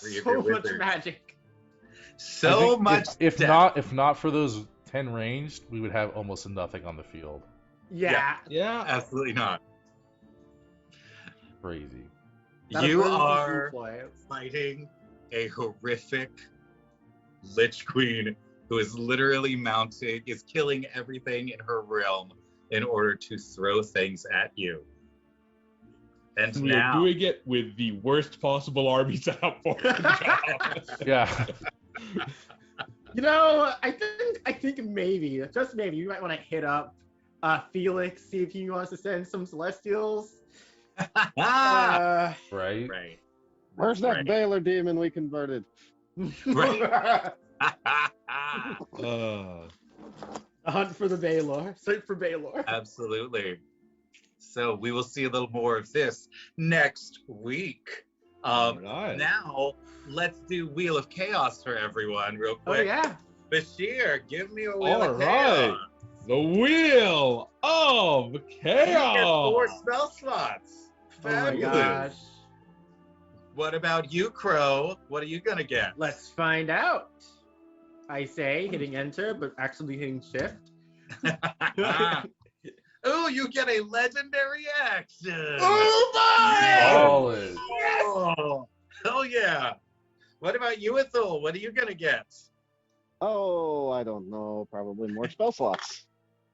3 of So your much wizards. magic. I So think much. If death. not for those 10 ranged, we would have almost nothing on the field. Yeah. Yeah. Absolutely not. Crazy. That'll You burn some are food flies. fighting a horrific Lich Queen who is literally is killing everything in her realm in order to throw things at you. And We are now, doing it with the worst possible army setup for the job. Yeah. You know, I think maybe, just maybe, you might want to hit up Felix, see if he wants to send some Celestials. Right. right. Where's that Right. Baylor demon we converted? Right. Uh, A hunt for the Baylor. Search for Baylor. Absolutely. So we will see a little more of this next week. Alright. Now, let's do Wheel of Chaos for everyone real Oh quick. yeah. Bashir, give me a Wheel of Alright. Chaos. The Wheel of You get 4 Chaos. spell slots. Oh my Fabulous. gosh. What about you, Crow? What are you gonna get? Let's find out. I say hitting enter, but actually hitting shift. Oh, you get a legendary action. Solid. Oh yeah. What about you, Ethel? What are you gonna get? Oh, I don't know. Probably more spell slots.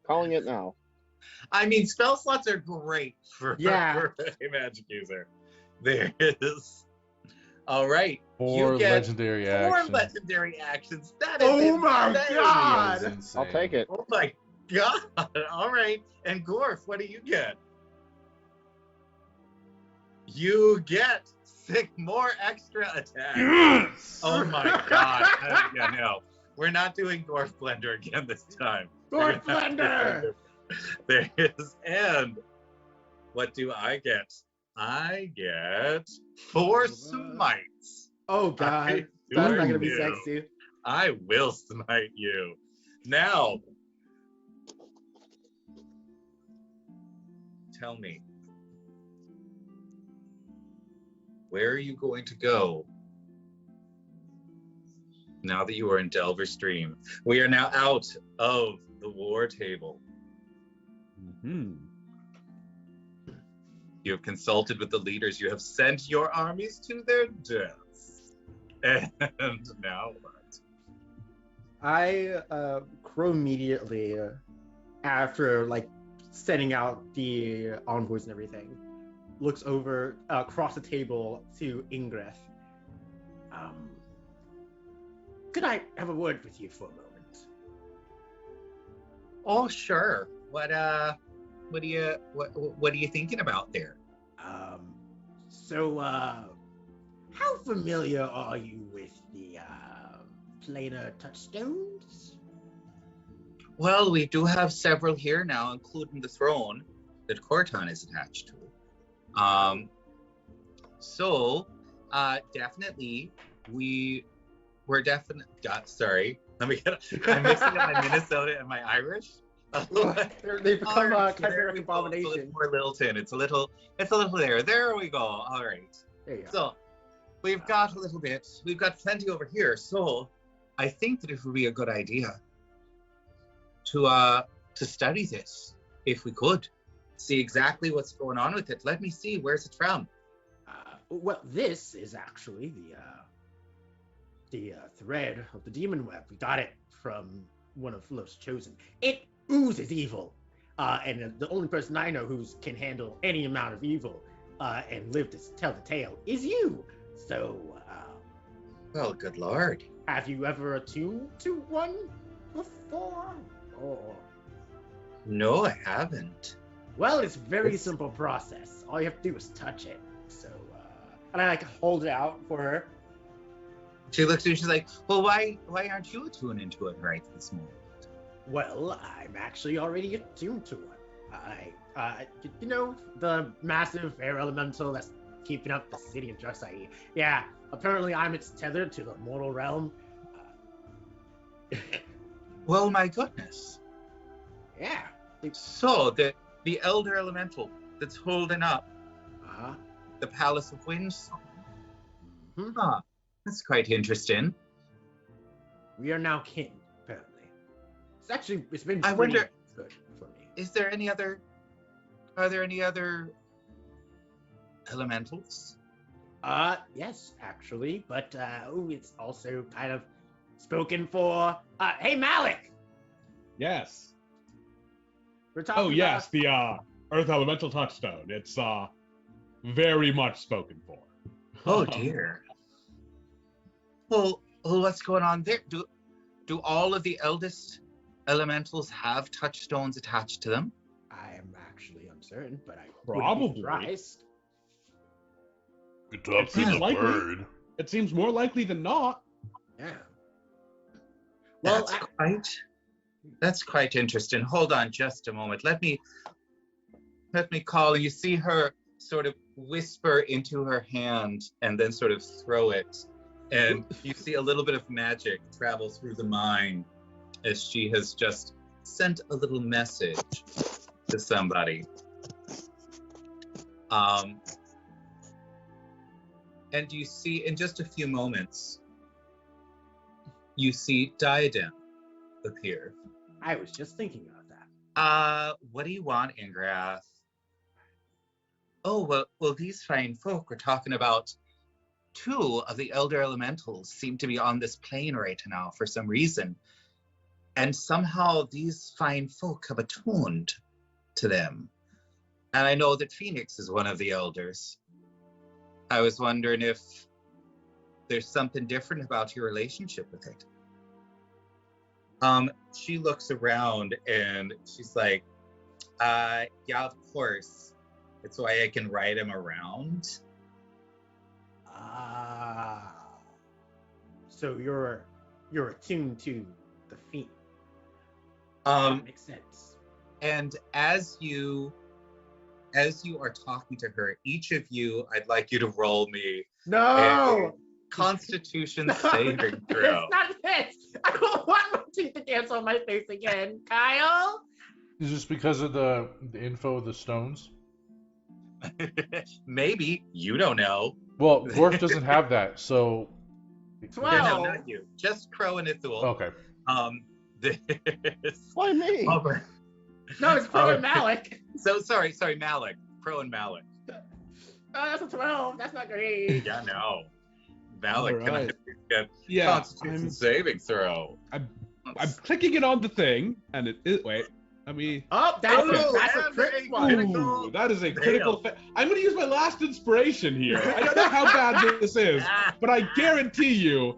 Calling it now. I mean, spell slots are great for, Yeah. for a magic user. There is All right. 4 you get legendary 4 actions. legendary actions. That is Oh my insane. God! That is insane. I'll take it. Oh my God. All right. And Gorf, what do you get? You get 6 more extra attacks. Yes! Oh my God. Yeah, no. We're not doing Gorf Blender again this time. Gorf Blender! There is. And what do I get? I get 4 smites. Oh God, I that's not gonna do. be sexy. I will smite you. Now, tell me, where are you going to go now that you are in Delver Stream? We are now out of the war table. Mm-hmm. You have consulted with the leaders. You have sent your armies to their deaths. And now what? I Crow immediately after like sending out the envoys and everything, looks over across the table to Ingress. Could I have a word with you for a moment? Oh, sure. What are you thinking about there? How familiar are you with the planar touchstones? Well, we do have several here now, including the throne that Corton is attached to. Definitely, we're definitely. Sorry, let me get. I'm mixing up my Minnesota and my Irish. They've become a chimeric So abomination. it's more Littleton. It's a little there. There we go. All right. There you go. So we've got a little bit. We've got plenty over here. So I think that it would be a good idea to study this, if we could, see exactly what's going on with it. Let me see. Where's it from? Well, this is actually the thread of the demon web. We got it from one of Love's chosen. It oozes evil, and the only person I know who can handle any amount of evil and live to tell the tale is you. So, Well, good Lord. have you ever attuned to one before? Or No, I haven't. well, it's a very simple process. All you have to do is touch it. So, and I like hold it out for her. She looks at you. She's like, "Well, why aren't you attuned into it right this moment?" Well, I'm actually already attuned to one. You know, the massive air elemental that's keeping up the city of Drusai. Yeah, apparently I'm its tethered to the mortal realm. Well, my goodness. Yeah. So the elder elemental that's holding up the Palace of Windsong. Mhm. Huh. That's quite interesting. We are now kin, apparently. It's been I pretty wonder- good for me. Are there any other elementals? Yes, actually, but it's also kind of spoken for. Hey, Malik! Yes. We're talking Oh, yes, about... the Earth Elemental Touchstone. It's very much spoken for. Oh dear. Well, what's going on there? Do all of the eldest elementals have touchstones attached to them? I am actually uncertain, but I Probably. wouldn't be surprised. Good talk to the likely. bird. It seems more likely than not. Yeah. Well, That's quite interesting. Hold on just a moment. Let me call, and you see her sort of whisper into her hand and then sort of throw it. And you see a little bit of magic travel through the mind as she has just sent a little message to somebody. And you see, in just a few moments, you see Diadem appear. I was just thinking about that. What do you want, Ingrath? Oh, well, these fine folk were talking about 2 of the elder elementals seem to be on this plane right now for some reason. And somehow these fine folk have attuned to them. And I know that Phoenix is one of the elders. I was wondering if there's something different about your relationship with it. She looks around and she's like, yeah, of course. It's why I can ride him around. So you're attuned to the fiend. That makes sense. And as you are talking to her, each of you, I'd like you to roll me a Constitution saving throw. It's not this. I don't want my teeth to dance on my face again, Kyle. Is this because of the info of the stones? Maybe. You don't know. Well, Gorf doesn't have that, so... 12. No, not you. Just Crow and Ithul. Okay. This... Why me? No, it's Crow and Malik. So sorry, Malik. Crow and Malik. Oh, that's a 12. That's not great. Yeah, no. Malik, All can I right. get Yeah, Constitution saving throw? I'm clicking it on the thing, and it wait. Let me. Oh, that's Oh, a crit one. critical Ooh, that is a critical. fail. I'm going to use my last inspiration here. I don't know how bad this is, but I guarantee you,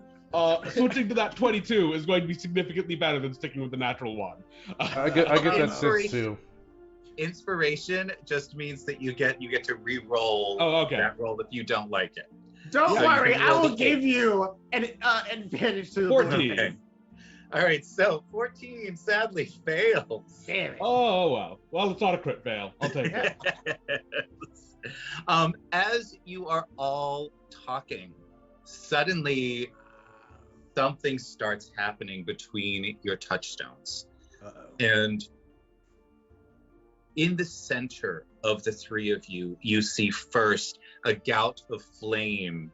switching to that 22 is going to be significantly better than sticking with the natural one. I get that sense too. Inspiration just means that you get to re-roll Oh, okay. that roll if you don't like it. Don't Yeah, you worry, can I roll will the give you an advantage to the 14. Okay. All right, so 14 sadly fails. Damn it. Oh, well. Well, it's not a crit fail. I'll take it. As you are all talking, suddenly something starts happening between your touchstones. And in the center of the three of you, you see first a gout of flame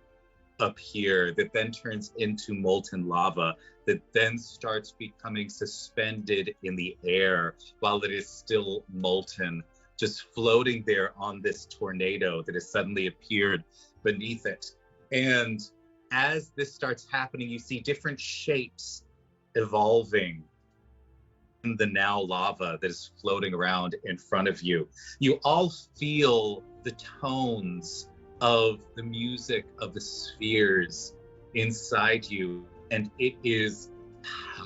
appear that then turns into molten lava that then starts becoming suspended in the air while it is still molten, just floating there on this tornado that has suddenly appeared beneath it. And as this starts happening, you see different shapes evolving in the now lava that is floating around in front of you. You all feel the tones of the music of the spheres inside you, and it is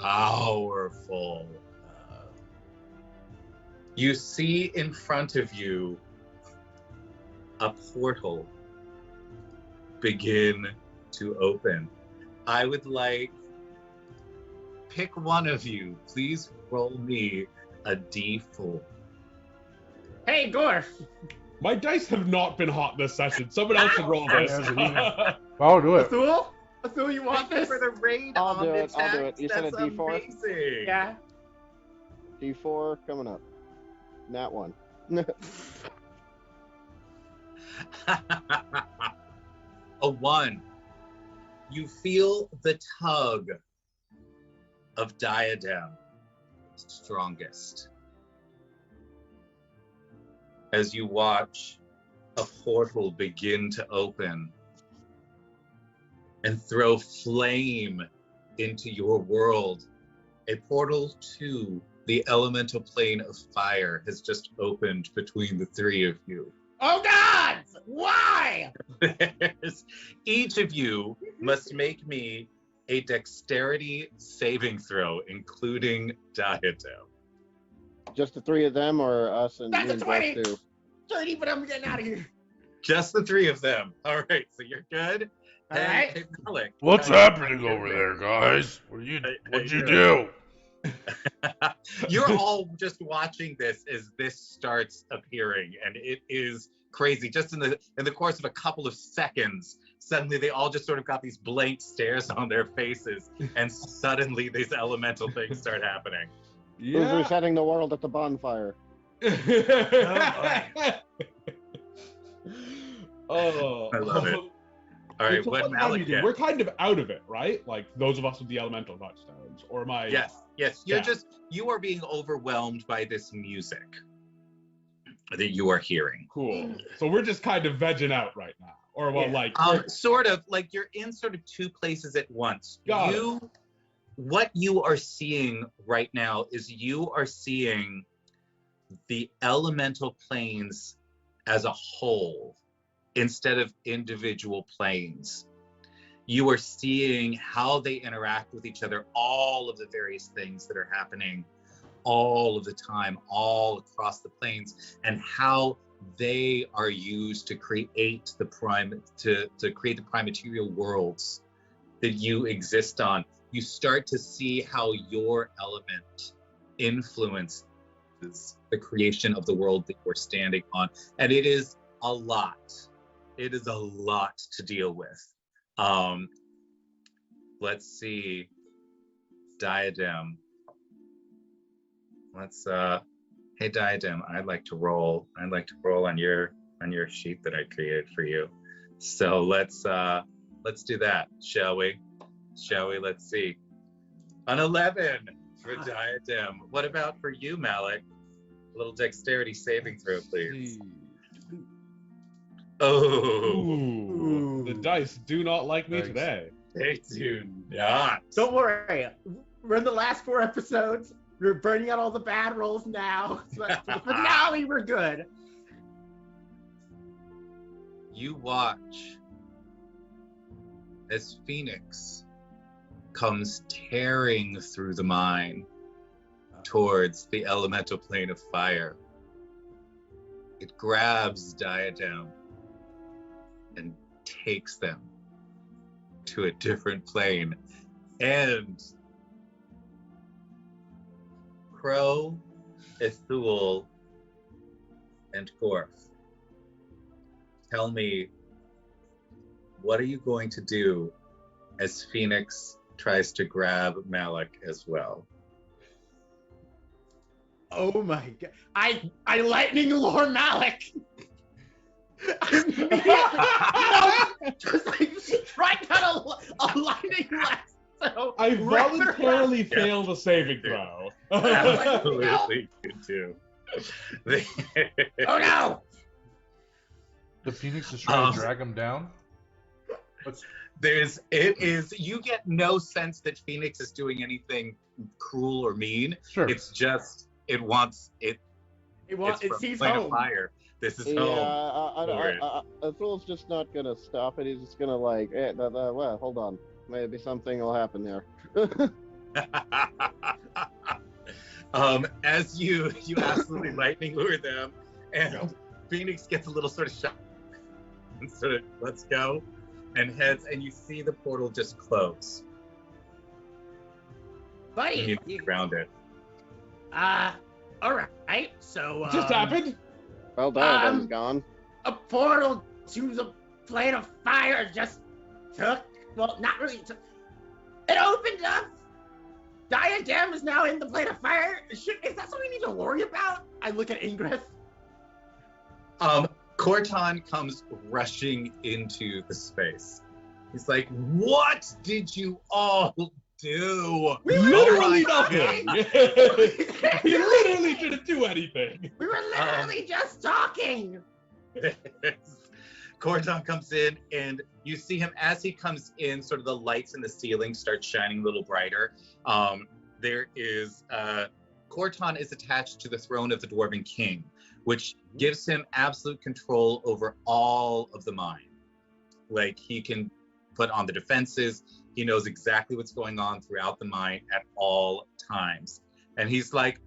powerful. You see in front of you a portal begin to open. I would like, pick one of you, please roll me a d4. Hey, Gorf. My dice have not been hot this session. Someone else should roll this. I'll do it. Athul? Athul, you want Thank you this? for the raid I'll on do the it, I'll do text. it. You said a That's D4? amazing. Yeah. D4 coming up. Nat 1. A 1. You feel the tug of Diadem strongest as you watch a portal begin to open and throw flame into your world. A portal to the elemental plane of fire has just opened between the three of you. Oh, God! Why? Each of you must make me a dexterity saving throw, including Diadem. Just the three of them, or us and That's me a and 20. Jeff too? 30, but I'm getting out of here. Just the three of them. All right, so you're good. All Hey, right. hey, Malik, What's how you happening doing? over there, guys? What'd you doing? do? You're all just watching this as this starts appearing, and it is crazy. Just in the course of a couple of seconds, suddenly they all just sort of got these blank stares on their faces, and suddenly these elemental things start happening. Who's resetting the world at the bonfire? Oh, I love it. All right, So what how do Malik you do? get? We're kind of out of it, right? Like those of us with the elemental touchstones, or am I? Yes. Yeah. You are being overwhelmed by this music that you are hearing. Cool. So we're just kind of vegging out right now, or well, Yeah. like Sort of like you're in sort of two places at once. Got it. What you are seeing right now is you are seeing the elemental planes as a whole instead of individual planes. You are seeing how they interact with each other, all of the various things that are happening all of the time, all across the planes, and how they are used to create the create the prime material worlds that you exist on. You start to see how your element influences the creation of the world that you're standing on, and it is a lot. It is a lot to deal with. Let's see. Diadem. Hey Diadem, I'd like to roll on your sheet that I created for you. So let's do that, shall we? Let's see. An 11 for Diadem. What about for you, Malik? A little dexterity saving throw, please. Oh. Ooh. The dice do not like me today. They do not. Don't worry. We're in the last 4 episodes. We're burning out all the bad rolls now. So for the finale, we're good. You watch as Phoenix comes tearing through the mine towards the elemental plane of fire. It grabs Diadem and takes them to a different plane. And Crow, Ithul, and Gorf, tell me, what are you going to do as Phoenix tries to grab Malik as well? Oh my god. I lightning lure Malik. Just like strike out a lightning lasso. I voluntarily failed a saving throw. Absolutely, good too. Oh no! The Phoenix is trying to drag him down? You get no sense that Phoenix is doing anything cruel or mean. Sure. It's just, it sees plane home. of fire. This is home. Ithul's just not gonna stop it. He's just gonna like, well, hold on. Maybe something will happen there. As you absolutely lightning lure them, and Phoenix gets a little sort of shocked and sort of lets go and heads, and you see the portal just close. Buddy, You grounded. all right. So Just happened. Well, Diadem's gone. A portal to the plane of fire just took. Well, not really. It opened up. Diadem is now in the plane of fire. Is that something we need to worry about? I look at Ingress. Corton comes rushing into the space. He's like, "What did you all do?" We were Literally nothing. We literally didn't do anything. We were literally just talking. Corton comes in, and you see him as he comes in, sort of the lights in the ceiling start shining a little brighter. There is Corton is attached to the throne of the Dwarven King, which gives him absolute control over all of the mine. Like, he can put on the defenses. He knows exactly what's going on throughout the mine at all times. And he's like,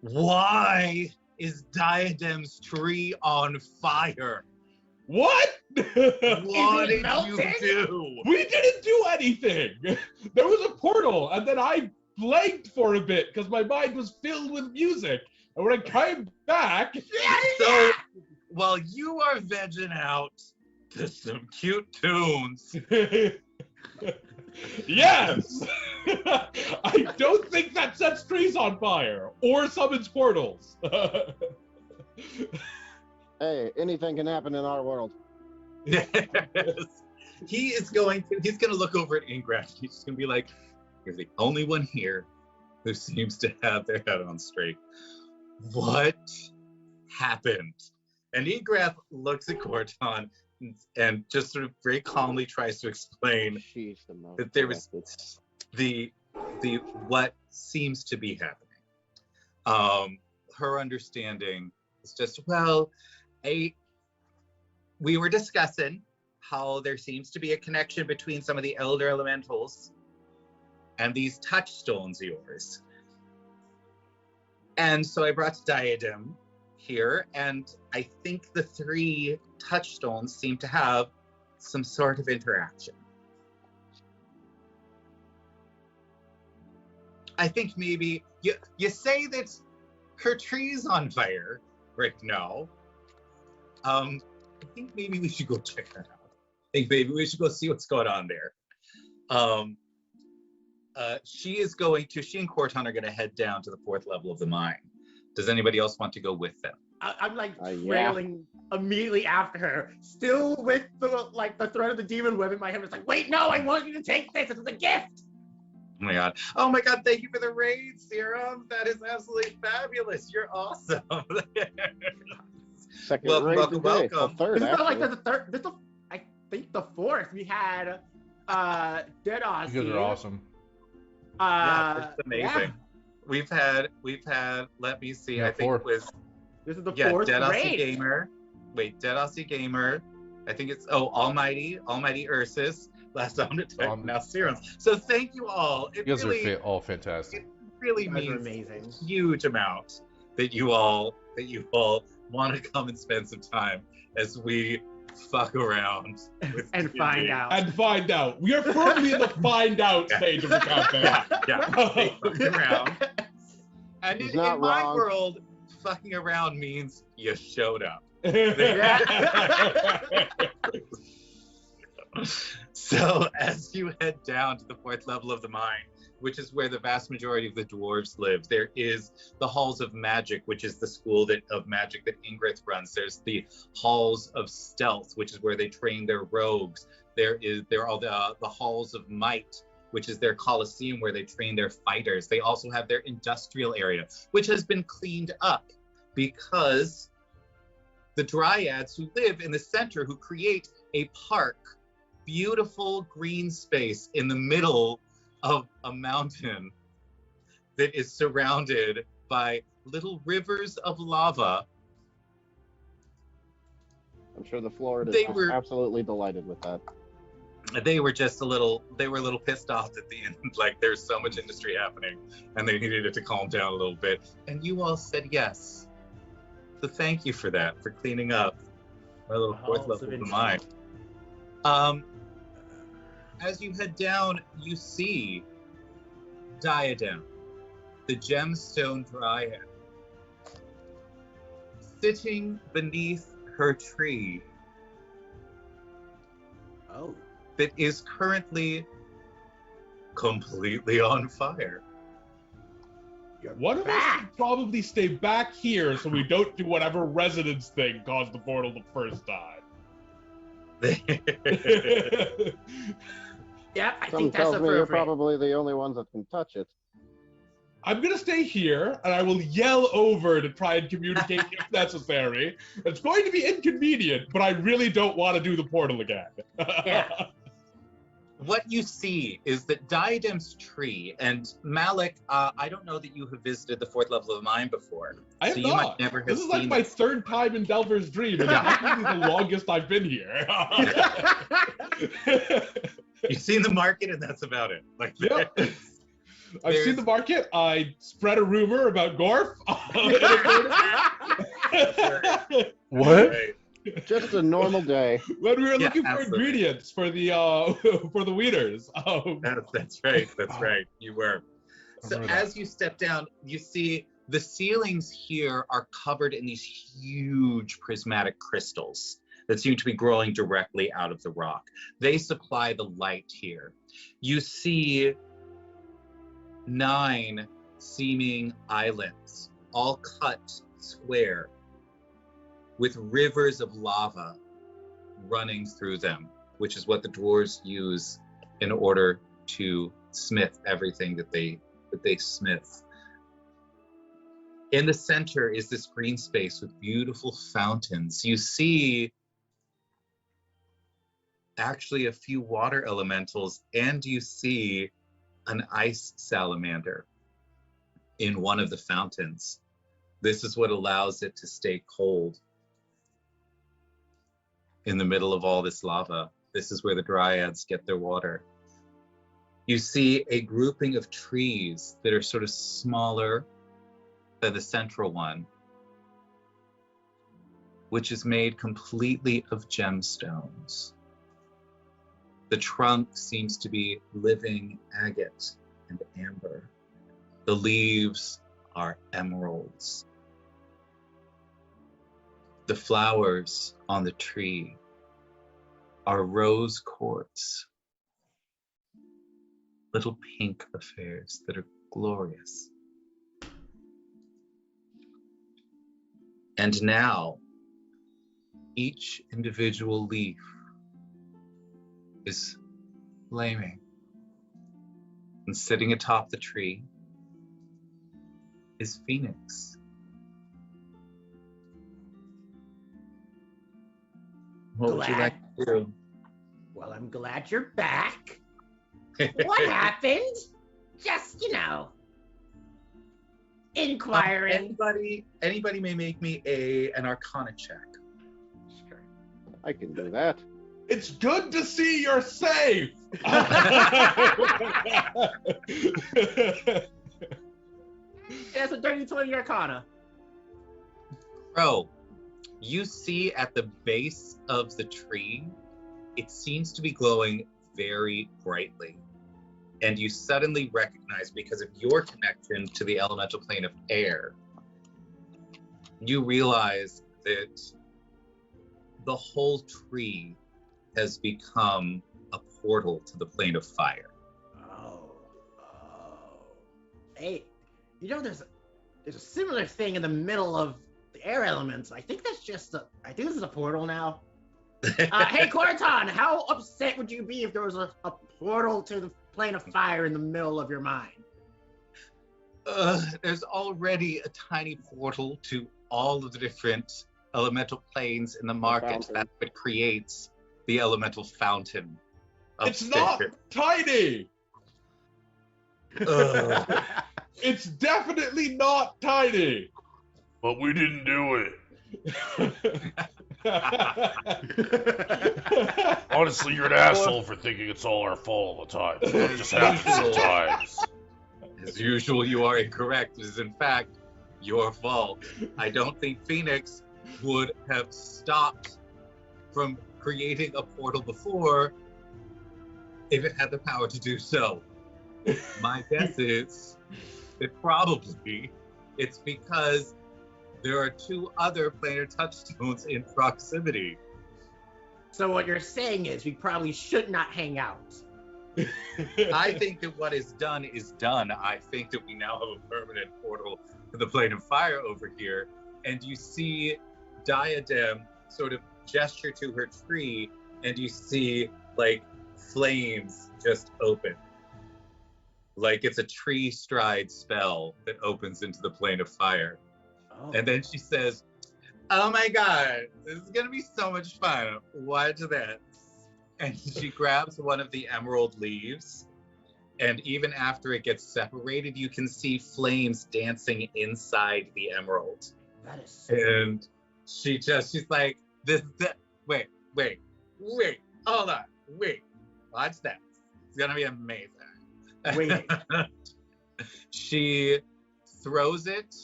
"Why is Diadem's tree on fire? What? What did melting? you do?" We didn't do anything. There was a portal, and then I blanked for a bit because my mind was filled with music. And when I came back, So, while you are vegging out to some cute tunes, yes, I don't think that sets trees on fire or summons portals. Hey, anything can happen in our world. he's gonna look over at Ingress. He's just gonna be like, "You're the only one here who seems to have their head on straight. What happened?" And Ingress looks at Corton and just sort of very calmly tries to explain that there was the what seems to be happening. Her understanding is just, well, we were discussing how there seems to be a connection between some of the elder elementals and these touchstones of yours. And so I brought Diadem here, and I think the 3 touchstones seem to have some sort of interaction. I think maybe you say that her tree's on fire right now. I think maybe we should go check that out. I think maybe we should go see what's going on there. She and Corton are going to head down to the 4th level of the mine. Does anybody else want to go with them? I'm like Yeah. trailing immediately after her, still with the threat of the demon web in my head. It's like, wait, no, I want you to take this. It's a gift. Oh my god. Oh my god, thank you for the raid, Serum. That is absolutely fabulous. You're awesome. Second Welcome, raid welcome, today. welcome. Well, third, This is not like actually. the third. This is, I think, the 4th. We had Dead Aussie. You guys are awesome. Yeah, it's amazing. Yeah. We've had, let me see, Yeah, I think 4. it was, This is the yeah, 4th Dead Aussie raid. Gamer. Wait, Dead Aussie Gamer. I think it's, Almighty Ursus. Last time to type, now Serums. So thank you all. It You guys really, are all fantastic. really You guys are means amazing. a huge amount that you all want to come and spend some time as we fuck around with And D&D. find out. And find out. We are firmly in the find out stage of the campaign. Yeah, they fuck around. And He's in not my wrong. world, fucking around means you showed up. So as you head down to the 4th level of the mine, which is where the vast majority of the dwarves live, there is the Halls of Magic, which is the school of magic that Ingrid runs. There's the Halls of Stealth, which is where they train their rogues. There are all the Halls of Might, which is their Colosseum where they train their fighters. They also have their industrial area, which has been cleaned up because the dryads who live in the center, who create a park, beautiful green space in the middle of a mountain that is surrounded by little rivers of lava. I'm sure the Florida They is were- absolutely delighted with that. They were a little pissed off at the end. Like, there's so much industry happening and they needed it to calm down a little bit. And you all said yes. So thank you for that, for cleaning up my little 4th Halls level of of the Intrigue. mine. As you head down, you see Diadem, the gemstone dryad, sitting beneath her tree Oh. that is currently completely on fire. One of us should probably stay back here so we don't do whatever resonance thing caused the portal the first time. Yeah, I Something think that's tells me you're appropriate. probably the only ones that can touch it. I'm gonna stay here, and I will yell over to try and communicate if necessary. It's going to be inconvenient, but I really don't want to do the portal again. Yeah. What you see is that Diadem's tree, and Malik, I don't know that you have visited the 4th level of the mine before. I have so you not. might never have This is like seen my it. 3rd time in Delver's Dream, and Yeah. it's probably the longest I've been here. You've seen the market, and that's about it. Like, Yep. I've There's- seen the market. I spread a rumor about Gorf. What? Right. Just a normal day. When we were Yeah, looking for absolutely. ingredients for the for the wieners. That's right. That's right. You were. So remember that. as you step down, you see the ceilings here are covered in these huge prismatic crystals that seem to be growing directly out of the rock. They supply the light here. You see 9 seeming islands, all cut square, with rivers of lava running through them, which is what the dwarves use in order to smith everything that they smith. In the center is this green space with beautiful fountains. You see actually a few water elementals, and you see an ice salamander in one of the fountains. This is what allows it to stay cold in the middle of all this lava. This is where the dryads get their water. You see a grouping of trees that are sort of smaller than the central one, which is made completely of gemstones. The trunk seems to be living agate and amber. The leaves are emeralds. The flowers on the tree are rose quartz, little pink affairs that are glorious. And now, each individual leaf is flaming. And sitting atop the tree is Phoenix. What would you like to do? Well, I'm glad you're back. What happened? Just, inquiring. Anybody may make me an Arcana check. Sure. I can do that. It's good to see you're safe. That's a dirty 20 Arcana. Bro, you see at the base of the tree, it seems to be glowing very brightly. And you suddenly recognize, because of your connection to the elemental plane of air, you realize that the whole tree has become a portal to the plane of fire. Oh. Hey, there's a similar thing in the middle of the air elements. I think this is a portal now. Hey, Corton, how upset would you be if there was a portal to the plane of fire in the middle of your mind? There's already a tiny portal to all of the different elemental planes in the market. That's what creates the elemental fountain. It's not tiny. It's definitely not tiny. But we didn't do it. Honestly, you're an asshole for thinking it's all our fault all the time. It just happens sometimes. As usual, you are incorrect. It is in fact your fault. I don't think Phoenix would have stopped from creating a portal before if it had the power to do so. My guess is that probably it's because there are 2 other planar touchstones in proximity. So what you're saying is we probably should not hang out. I think that what is done is done. I think that we now have a permanent portal to the plane of fire over here. And you see Diadem sort of gesture to her tree, and you see flames just open. Like it's a tree stride spell that opens into the plane of fire. Oh. And then she says, "Oh my God, this is gonna be so much fun. Watch this." And she grabs one of the emerald leaves, and even after it gets separated, you can see flames dancing inside the emerald. That is so and she's like, wait, hold on, watch that. It's gonna be amazing. Wait. She throws it,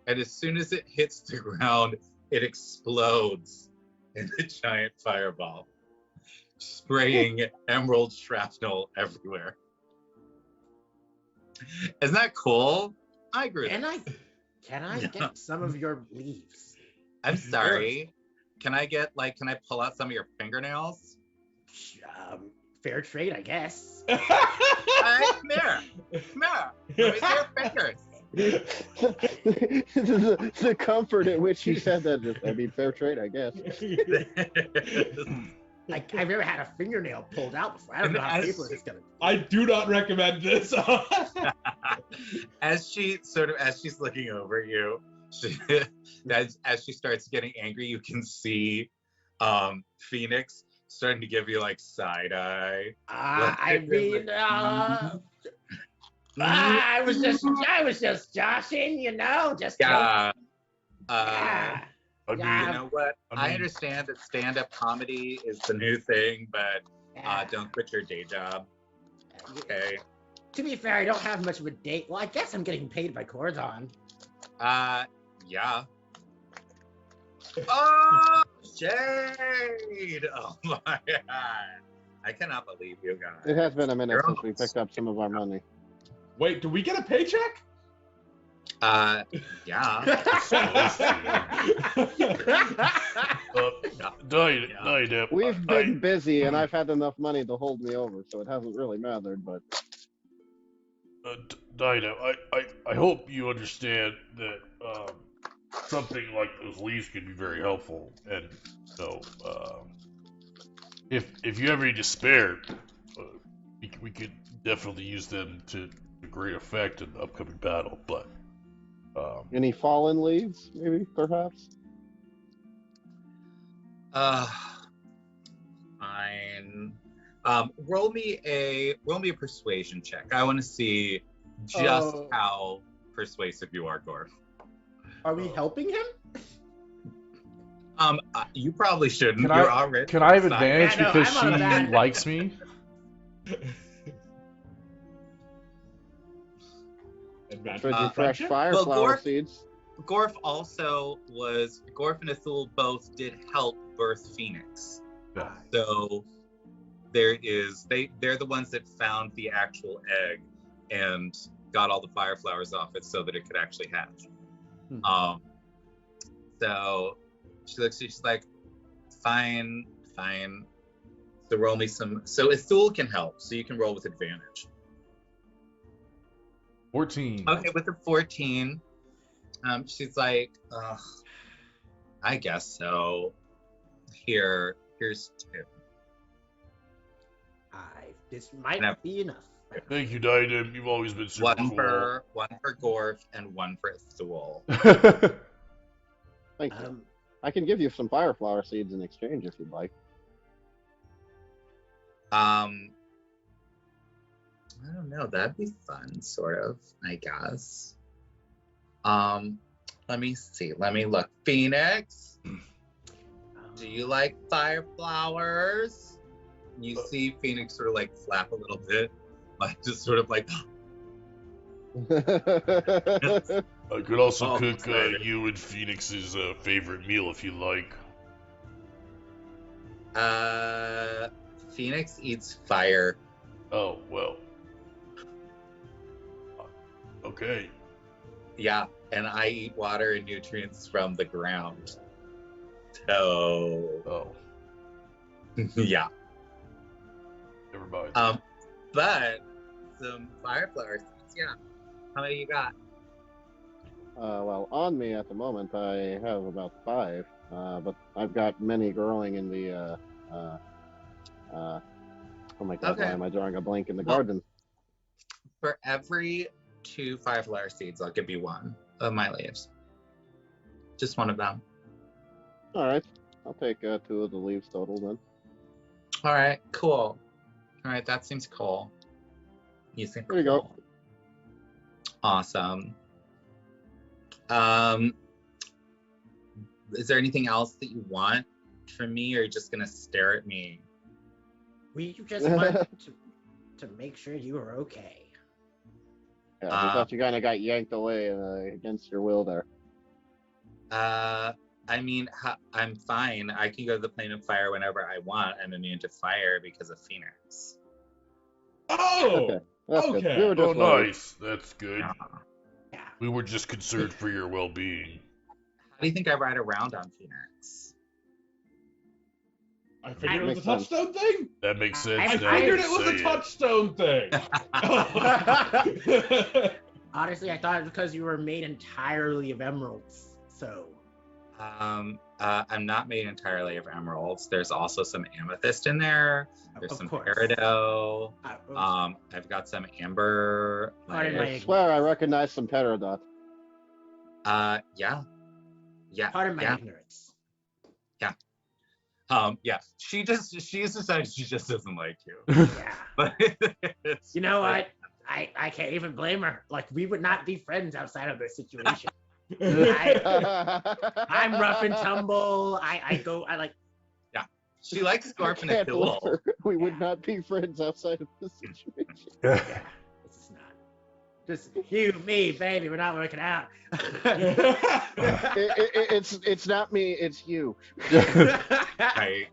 and as soon as it hits the ground, it explodes in a giant fireball, spraying emerald shrapnel everywhere. Isn't that cool? I agree. Can I get some of your leaves? I'm sorry. Can I pull out some of your fingernails? Fair trade, I guess. Come here. Let me see your fingers. The comfort at which he said that, fair trade, I guess. I've never had a fingernail pulled out before. I don't know how painful it's gonna be. I do not recommend this. As she's looking over at you, as she starts getting angry, you can see Phoenix starting to give you side eye. I was just joshing, just yeah. I mean, Yeah. You know what? I mean- understand that stand-up comedy is the new thing, but Yeah. don't quit your day job. Okay. To be fair, I don't have much of a date. Well, I guess I'm getting paid by Cordon. Yeah. Oh, shade! Oh my god. I cannot believe you guys. It has been a minute You're since we almost- picked up some of our money. Wait, do we get a paycheck? Yeah. Dinah, We've been busy, and I've had enough money to hold me over, so it hasn't really mattered. But Dinah, I hope you understand that something like those leaves could be very helpful, and so if you ever need to spare, we could definitely use them to great effect in the upcoming battle. But any fallen leaves, maybe, perhaps? Fine. Roll me a persuasion check. I want to see just Oh. how persuasive you are, Gorf. Are we helping him? You probably shouldn't. Can You're I- already Can I have excited. advantage Yeah, no, because I'm on a she bad- likes me? Advantage Should you of fresh friendship? fire Well, flower Gorf- seeds? Gorf and Athul both did help birth Phoenix. Yeah. So they're the ones that found the actual egg and got all the fire flowers off it so that it could actually hatch. So she looks at you, she's like, fine. So roll me some. So Athul can help, so you can roll with advantage. 14. Okay, with the 14, she's like, ugh, I guess so. Here's 2. This might No. be enough. thank you, Dinah. You've always been super One cool. for Gorf and one for Athul. Thank you. Um, I can give you some fire flower seeds in exchange if you'd like. I don't know. That'd be fun, sort of, I guess. Let me see. Let me look. Phoenix, do you like fire flowers? You see Phoenix sort of like flap a little bit, like just sort of like. I could also Oh, cook excited. you and Phoenix's favorite meal if you like. Phoenix eats fire. Oh, well. Okay. Yeah, and I eat water and nutrients from the ground. So Oh, yeah. never mind. But some fire flower seeds, yeah. How many you got? Well, on me at the moment, I have about 5, but I've got many growing in the. Oh my God! Okay. Why am I drawing a blank in the Well- garden? For every 2 fire flower seeds, I'll give you 1 of my leaves. Just 1 of them. All right, I'll take 2 of the leaves total then. All right, cool. All right, that seems cool. You seem There you go. cool. Awesome. Is there anything else that you want from me, or are you just gonna stare at me? we just want to make sure you are okay. Yeah, I thought you kind of got yanked away against your will there. I mean, I'm fine. I can go to the plane of fire whenever I want. I'm immune to fire because of Phoenix. Oh! Okay, that's good. Okay. We were Oh, just worried. nice. That's good. Yeah. We were just concerned for your well-being. How do you think I ride around on Phoenix? I figured it was a Makes sense. touchstone thing. That makes sense. I now figured that it you was a say touchstone thing. Honestly, I thought it was because you were made entirely of emeralds. So I'm not made entirely of emeralds. There's also some amethyst in there. There's of some course. peridot. I- I've got some amber. Pardon like- my- I swear I recognize some peridot. Yeah. pardon my yeah. ignorance. Yeah. She's decided she just doesn't like you. Yeah. But You know what? I can't even blame her. Like, we would not be friends outside of this situation. I'm rough and tumble. I like. She likes scarfing a Can't pillow. believe we would not be friends outside of this situation. Yeah, this is not. Just you, me, baby. We're not working out. It's not me, it's you. Right.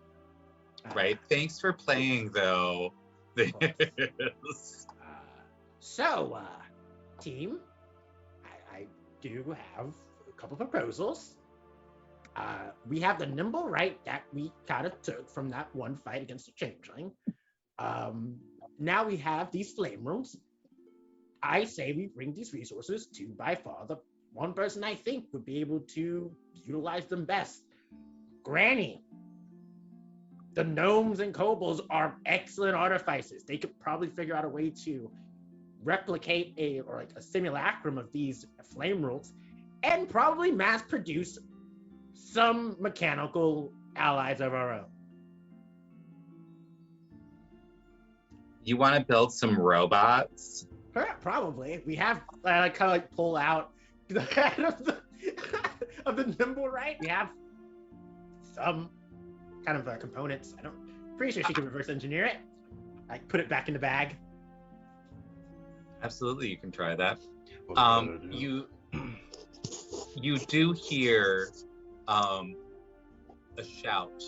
Right. Thanks for playing, though. So, team, I do have a couple proposals. We have the nimble right that we kind of took from that one fight against the changeling. Now we have these flame rooms. I say we bring these resources to by far the one person I think would be able to utilize them best. Granny. The gnomes and kobolds are excellent artificers. They could probably figure out a way to replicate a simulacrum of these flame rules and probably mass produce some mechanical allies of our own. You want to build some robots? Probably. We have kind of pull out the head of the nimble right. We have some kind of components. Pretty sure she can reverse engineer it. I put it back in the bag. Absolutely, you can try that. You do hear a shout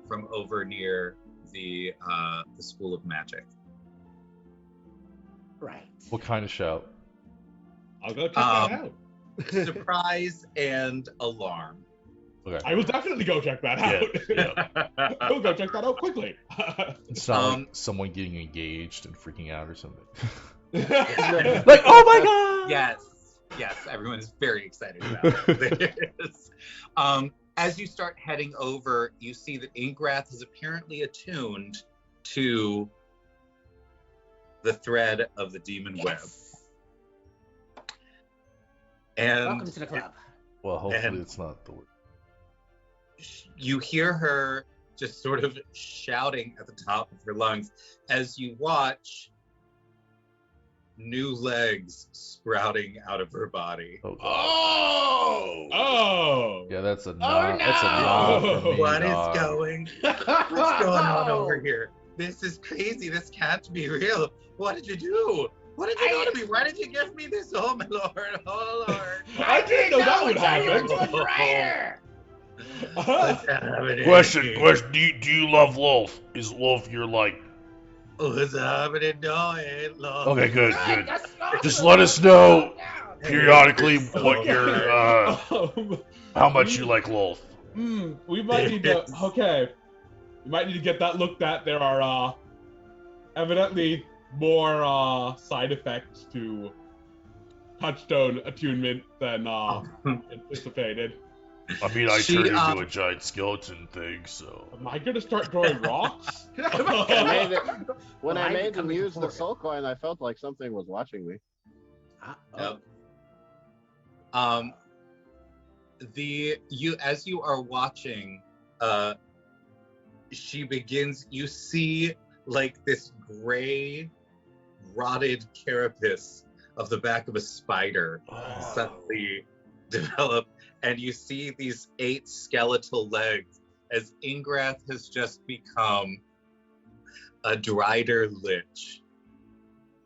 from over near the School of Magic. Right. What kind of shout? I'll go check that out. Surprise and alarm. Okay. I will definitely go check that out. Yeah. I will go check that out quickly. It's not like someone getting engaged and freaking out or something. Like, oh my god! Yes, everyone is very excited about this. As you start heading over, you see that Ingrath is apparently attuned to the thread of the demon web. And Welcome to the club. Well, hopefully it's not the word. You hear her just sort of shouting at the top of her lungs as you watch new legs sprouting out of her body. Oh! Yeah, that's a no! That's a nod for me. What is dog. what's going on over here? This is crazy. This can't be real. What did you do? What did you do to me? Why did you give me this? Oh my lord! Oh lord! I didn't know that would happen. What's happening? Question. Do you love Lolf? Is Lolf your like? What's happening? No, it ain't long. Okay, good. Just let us know periodically what your how much you like Lolf. We might need to. Okay, we might need to get that looked at. There are evidently more side effects to Touchstone attunement than anticipated. I mean, I turned into a giant skeleton thing, so. Am I gonna start throwing rocks? When I made them use the soul coin, I felt like something was watching me. Yep. As you are watching, she begins. You see like this gray, rotted carapace of the back of a spider suddenly develop, and you see these 8 skeletal legs as Ingrath has just become a Drider Lich.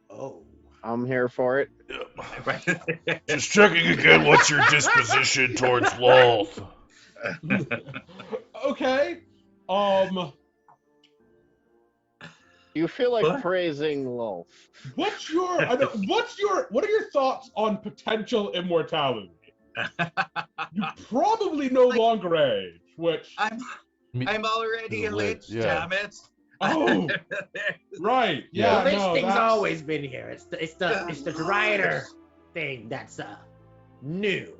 Oh. I'm here for it. Just checking again. What's your disposition towards Lolf? Okay. You feel like What? praising Lolf. What are your thoughts on potential immortality? You probably no longer age, which I'm already a Lich, yeah. damn it. oh right, yeah, The Lich no, thing's that's always been here. It's the Drider thing that's new.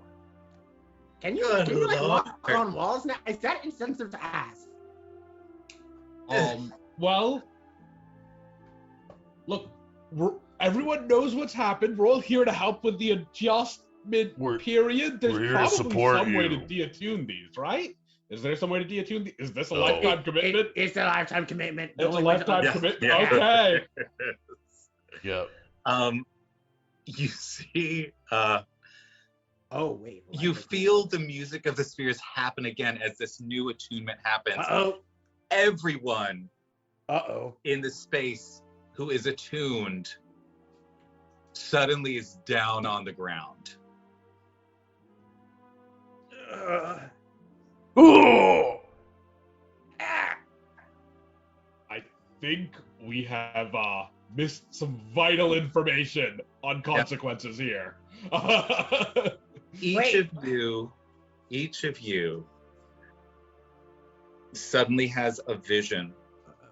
Can you like walk on walls now? Is that insensitive to ask? Well, look, everyone knows what's happened. We're all here to help with the adjustment period. There's we're here to probably support some way to you. deattune these, right? Is there some way to deattune these? Is this a lifetime commitment? It's a lifetime commitment. It's a lifetime Yeah. commitment. Yeah. Okay. Yep. You see Oh, wait. You feel the music of the spheres happen again as this new attunement happens. Uh-oh. Everyone Uh-oh. in the space who is attuned suddenly is down on the ground. Oh! I think we have missed some vital information on consequences here. Each of you suddenly has a vision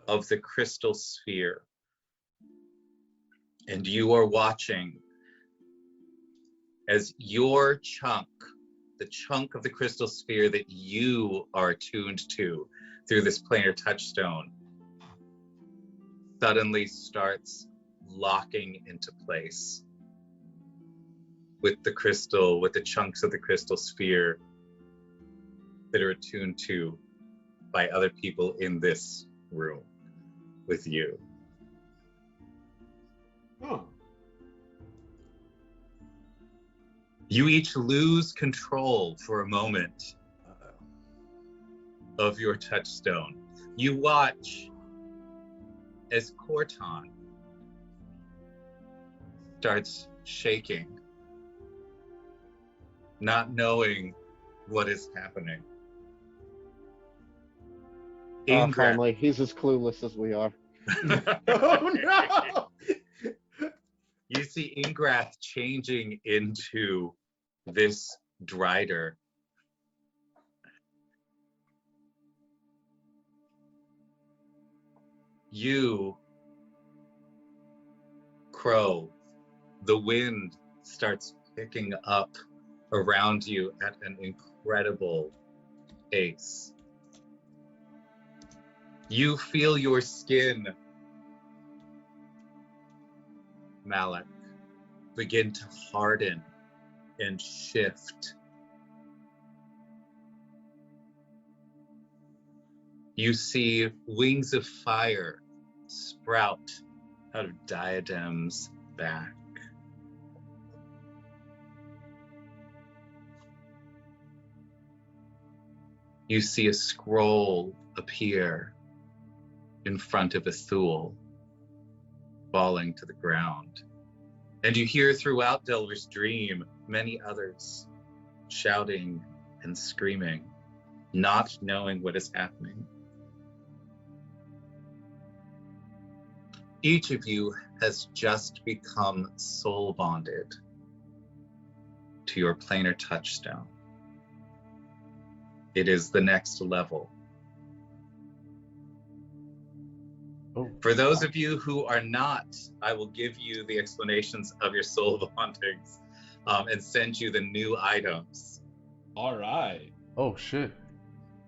of the crystal sphere. And you are watching as your chunk, the chunk of the crystal sphere that you are attuned to through this planar touchstone, suddenly starts locking into place with the crystal, with the chunks of the crystal sphere that are attuned to by other people in this room with you. Oh. You each lose control for a moment of your touchstone. You watch as Corton starts shaking, not knowing what is happening. Finally, he's as clueless as we are. Oh, no! You see Ingrath changing into this Drider. You, Crow, the wind starts picking up around you at an incredible pace. You feel your skin, Malik, begin to harden and shift. You see wings of fire sprout out of Diadem's back. You see a scroll appear in front of Athul, falling to the ground. And you hear throughout Delver's dream many others shouting and screaming, not knowing what is happening. Each of you has just become soul bonded to your planar touchstone. It is the next level. Oh. For those of you who are not, I will give you the explanations of your soul bondings and send you the new items. All right. Oh shit.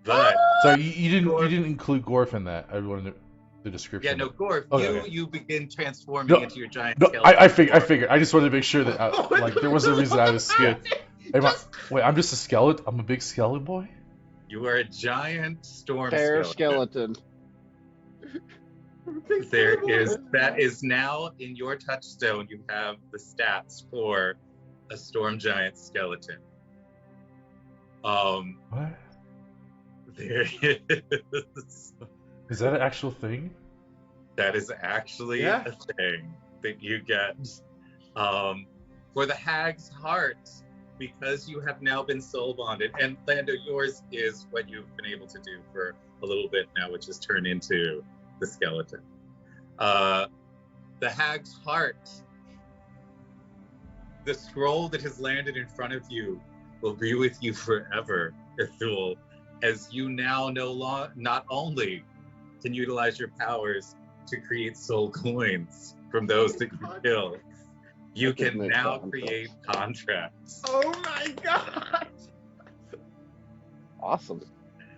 But Sorry, you didn't include Gorf in that. I wanted the description. yeah, no, Gorf, you begin transforming into your giant skeleton. I figured. I just wanted to make sure that there was a reason I was scared. Wait, I'm just a skeleton? I'm a big skeleton boy? You are a giant storm Fair skeleton. That is now in your touchstone. You have the stats for a storm giant skeleton. What? There is. Is that an actual thing? That is actually a thing that you get. For the Hag's Heart, because you have now been soul bonded, and Lando, yours is what you've been able to do for a little bit now, which is turn into the skeleton. The Hag's Heart, the scroll that has landed in front of you, will be with you forever, Ithul, as you now not only can utilize your powers to create soul coins from those that you kill, you can now create contracts. Oh my god! Awesome.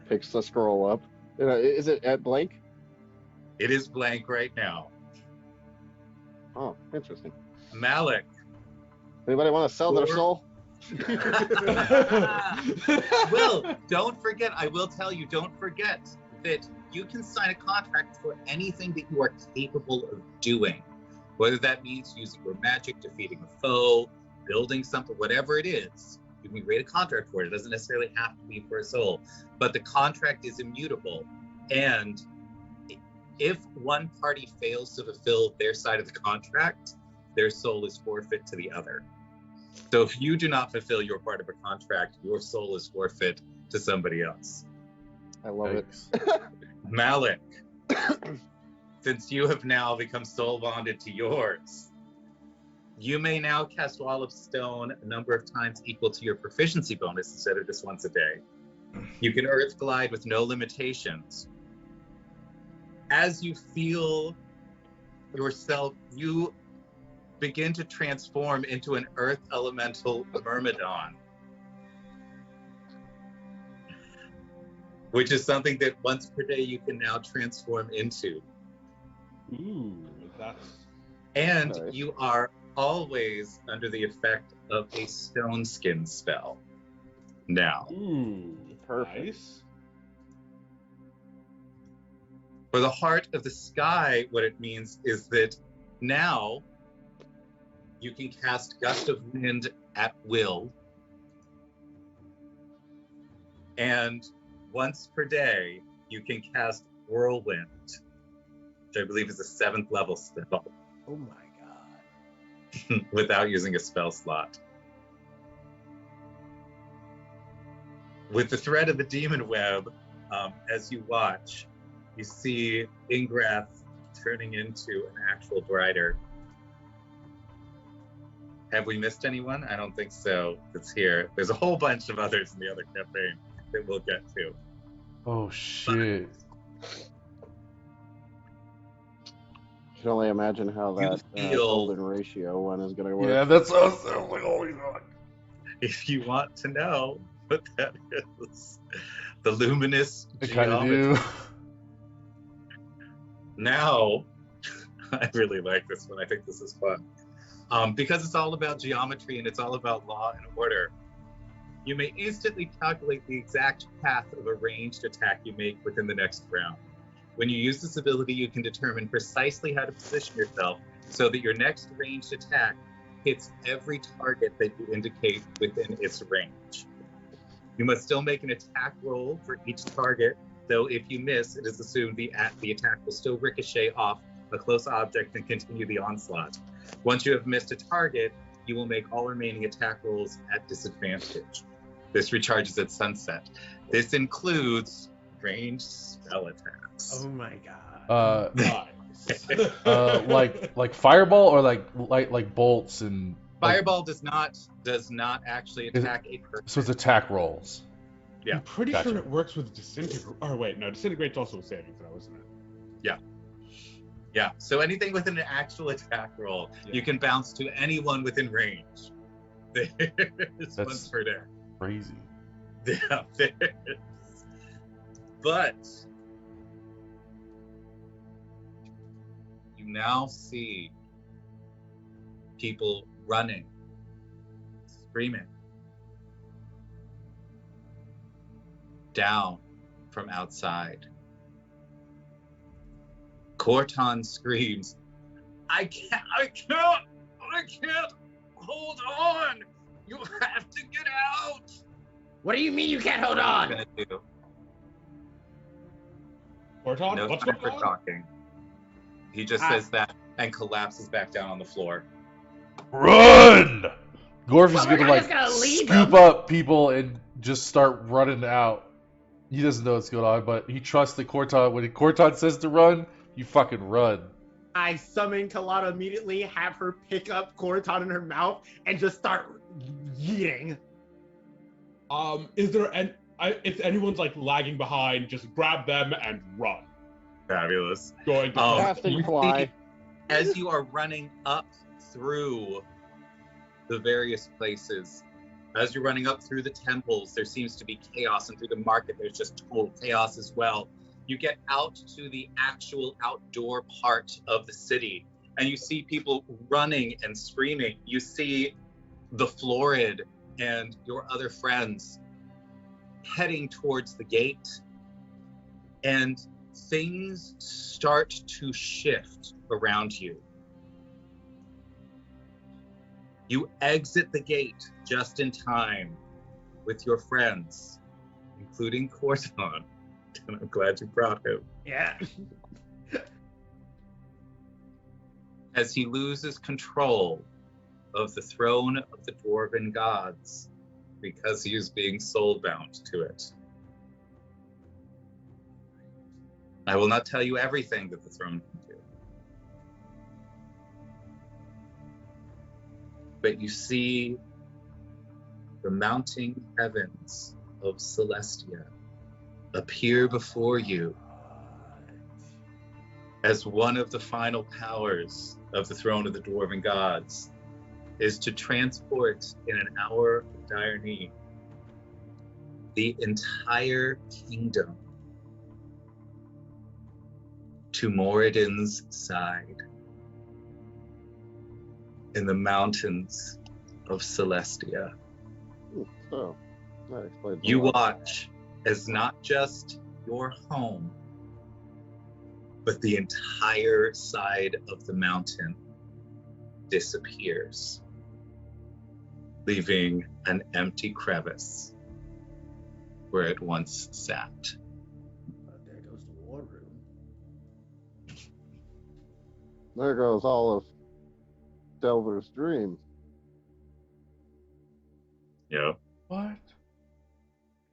Picks the scroll up. Is it at blank? It is blank right now. Oh, interesting. Malik. Anybody want to sell their soul? Will, don't forget, I will tell you, don't forget that you can sign a contract for anything that you are capable of doing. Whether that means using your magic, defeating a foe, building something, whatever it is, You can create a contract for it. It doesn't necessarily have to be for a soul, but the contract is immutable. And if one party fails to fulfill their side of the contract, their soul is forfeit to the other. So if you do not fulfill your part of a contract, your soul is forfeit to somebody else. I love it. Malik, since you have now become soul bonded to yours, you may now cast Wall of Stone a number of times equal to your proficiency bonus instead of just once a day. You can earth glide with no limitations. As you feel yourself, you begin to transform into an earth elemental myrmidon, which is something that once per day you can now transform into. Ooh, that's... And nice. You are always under the effect of a stone skin spell. Now, Ooh, Perfect. nice. for the Heart of the Sky, what it means is that now you can cast Gust of Wind at will. And once per day, you can cast Whirlwind, which I believe is a 7th level spell, Oh my god. without using a spell slot. With the thread of the Demon Web, as you watch, you see Ingrath turning into an actual Drider. Have we missed anyone? I don't think so. It's here. There's a whole bunch of others in the other campaign that we'll get to. Oh shit. I can only imagine how You that feel- golden ratio one is going to work. Yeah, that's us. I was like, oh my god. If you want to know what that is, the luminous I kind of geometry. do. Now, I really like this one. I think this is fun. Because it's all about geometry and it's all about law and order, you may instantly calculate the exact path of a ranged attack you make within the next round. When you use this ability, you can determine precisely how to position yourself so that your next ranged attack hits every target that you indicate within its range. You must still make an attack roll for each target, though if you miss, it is assumed the attack will still ricochet off a close object and continue the onslaught. Once you have missed a target, you will make all remaining attack rolls at disadvantage. This recharges at sunset. This includes ranged spell attacks. Oh my god. Nice. Like fireball or like bolts and Fireball does not actually attack a person. so it's attack rolls. Yeah. I'm pretty Gotcha. sure it works with disintegrate. Oh wait, no, disintegrate's also a saving throw, isn't it? Yeah, so anything with an actual attack roll, Yeah. you can bounce to anyone within range. There's That's- once per day. Crazy. Yeah, there's. But you now see people running, screaming down from outside. Corton screams, I can't hold on. You have to get out. What do you mean you can't hold What are on? you gonna do? Corton, No what's time going for on? talking. He just says that and collapses back down on the floor. Run! Gorf is Well, we're gonna not like just gonna leave scoop him. up people and just start running out. He doesn't know what's going on, but he trusts the Corton. When Corton says to run, you fucking run. I summon Kalana immediately, have her pick up Corton in her mouth, and just start yeeting. Is there if anyone's like lagging behind, just grab them and run. Fabulous. Going to Casting you fly. see, as you are running up through the various places, as you're running up through the temples, there seems to be chaos, and through the market, there's just total chaos as well. You get out to the actual outdoor part of the city, and you see people running and screaming. You see the Florid and your other friends heading towards the gate, and things start to shift around you. You exit the gate just in time with your friends, including Corton, and I'm glad you brought him, Yeah. as he loses control of the throne of the Dwarven gods because he is being soul-bound to it. I will not tell you everything that the throne can do. But you see the mounting heavens of Celestia appear before you as one of the final powers of the throne of the Dwarven gods is to transport in an hour of dire need the entire kingdom to Moradin's side in the mountains of Celestia. So, that explains a You lot. watch as not just your home, but the entire side of the mountain disappears, leaving an empty crevice where it once sat. There goes the war room. There goes all of Delver's dream. Yeah. What?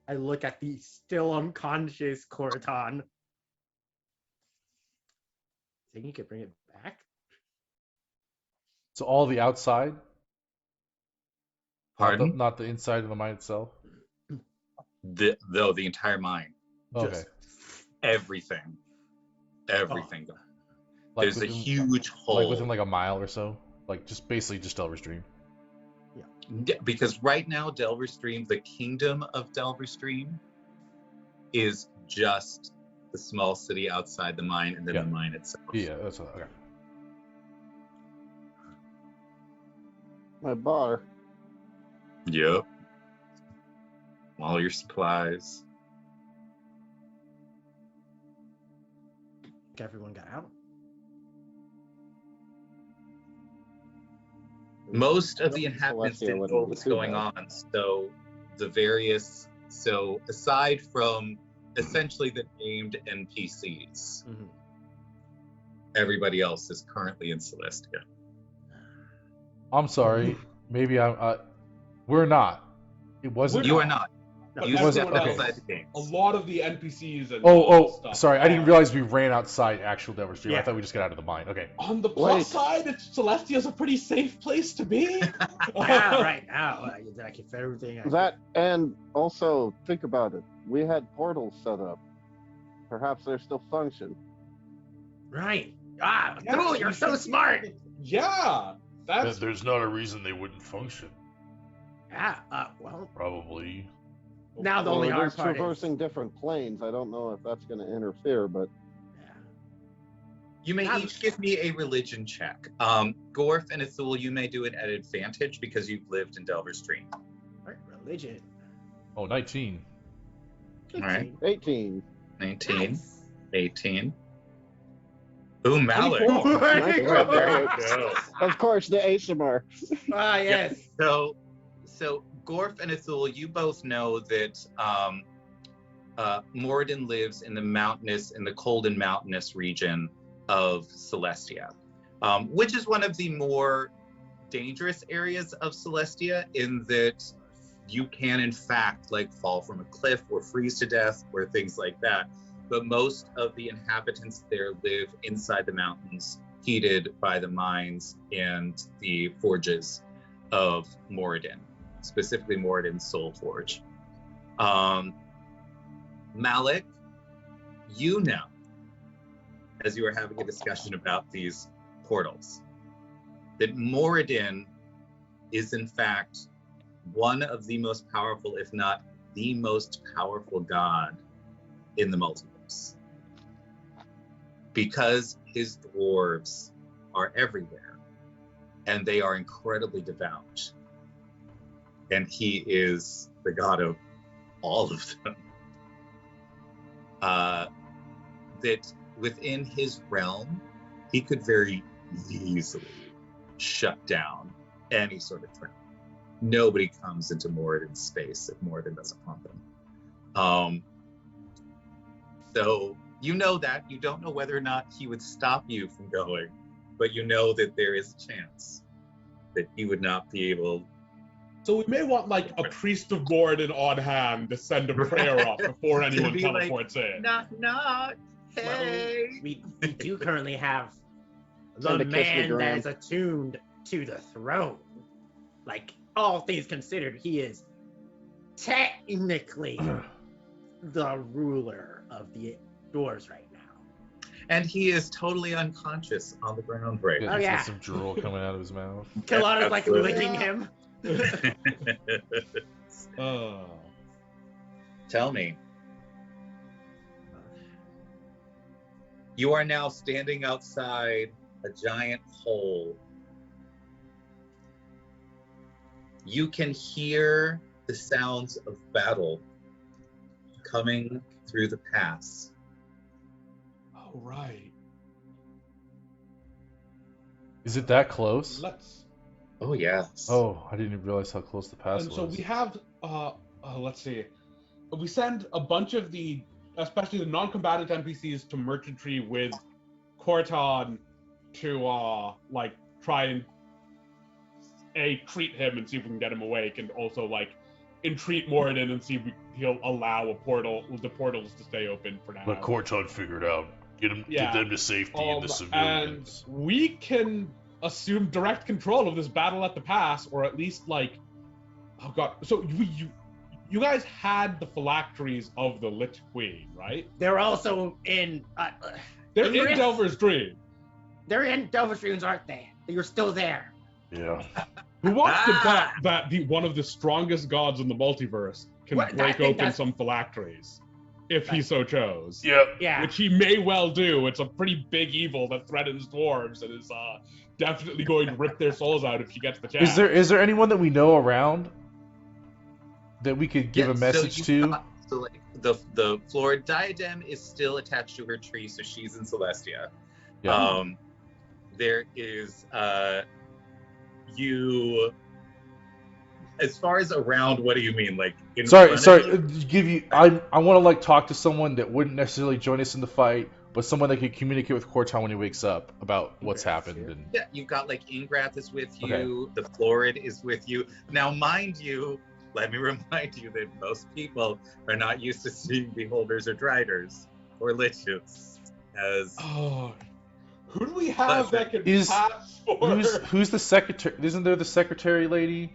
I look at the still unconscious Corton. Think you could bring it back? So all the outside? Pardon? Not the inside of the mine itself? The entire mine. Okay. Just Everything. Everything. Like There's a within- huge hole. Like within like a mile or so? Like just basically just Delver's Dream. Yeah, because right now, Delver's Stream, the kingdom of Delver's Stream, is just the small city outside the mine and then Yeah. the mine itself. Yeah, that's what, okay. My bar. Yep. All your supplies. think everyone got out. Most of the inhabitants Celestia didn't wouldn't know be what's too going bad. on. So aside from essentially the named NPCs, Mhm. everybody else is currently in Celestia. I'm sorry. Maybe we're not. It wasn't. You are not. No, You was- stepped okay. outside the gates. A lot of the NPCs and stuff Sorry. I didn't are- realize we ran outside actual Delver's Dream. I Yeah. thought we just got out of the mine. Okay. On the plus Wait. side, Celestia's a pretty safe place to be. Right now, I can fit everything. That, and also, think about it. We had portals set up. Perhaps they're still function. Right. Yeah, Cool, you're so smart. Yeah, that's There's not a reason they wouldn't function. Yeah. Well, Probably. now the Well, only it hard is part traversing different planes. I don't know if that's going to interfere, but Yeah. You may Not- each give me a religion check. Gorf and Ithul, you may do it at advantage because you've lived in Delver's Dream. Right, religion. Oh, 19. All right. 18. 19, Nice. 18. Ooh, Malik. 24. Right. Nice There work. we go. Of course, the ASMR. Yes. So Gorf and Ithul, you both know that Moradin lives in the cold and mountainous region of Celestia, which is one of the more dangerous areas of Celestia in that you can, in fact, like fall from a cliff or freeze to death or things like that. But most of the inhabitants there live inside the mountains, heated by the mines and the forges of Moradin, specifically Moradin's Soul Forge. Malik, you know, as you were having a discussion about these portals, that Moradin is in fact one of the most powerful, if not the most powerful god in the multiverse. Because his dwarves are everywhere and they are incredibly devout. And he is the god of all of them. That within his realm, he could very easily shut down any sort of threat. nobody comes into Moradin's space if Moradin doesn't want them. So you know that. You don't know whether or not he would stop you from going, but you know that there is a chance that he would not be able. So we may want like a priest of Moradin on hand to send a prayer up before anyone be teleports in. Knock. Hey. Well, we do currently have the Send a kiss me man that ground. is attuned to the throne. Like, all things considered, he is technically the ruler of the doors right now. And he is totally unconscious on the ground right now. Oh, yeah. Some drool coming out of his mouth. Kalana's like Absolutely. licking him. Tell me. You are now standing outside a giant hole. You can hear the sounds of battle coming through the pass. Oh, right. Is it that close? Let's. Oh, yes. Oh, I didn't even realize how close the pass And was. so we have, let's see. We send a bunch of the, especially the non-combatant NPCs to merchantry with Corton to, like, try and treat him and see if we can get him awake, and also, like, entreat Moradin and see if he'll allow the portals to stay open for now. Let Corton figure it out. Get them to safety and the civilians. And we can assume direct control of this battle at the pass, or at least, like, oh god. So you guys had the phylacteries of the Lich Queen, right? They're also in. They're in Ingress? Delver's Dream. They're in Delver's Dreams, aren't they? You're still there. Yeah. Who wants to bet that one of the strongest gods in the multiverse can What? I break think open that's- some phylacteries, if he so chose? Yeah. Yeah. Which he may well do. It's a pretty big evil that threatens dwarves and is definitely going to rip their souls out if she gets the chance. Is there anyone that we know around that we could give a message to? So like the florid diadem is still attached to her tree, so she's in Celestia. Yeah. There is you. As far as around, what do you mean? Like in front of you? I want to like talk to someone that wouldn't necessarily join us in the fight, but someone that could communicate with Corton when he wakes up about what's happened. And Yeah, you've got like Ingrath is with you. Okay. The Florid is with you. Now, mind you, let me remind you that most people are not used to seeing beholders or driders or liches as. Oh, who do we have that can Is- pass for? who's the secretary? Isn't there the secretary lady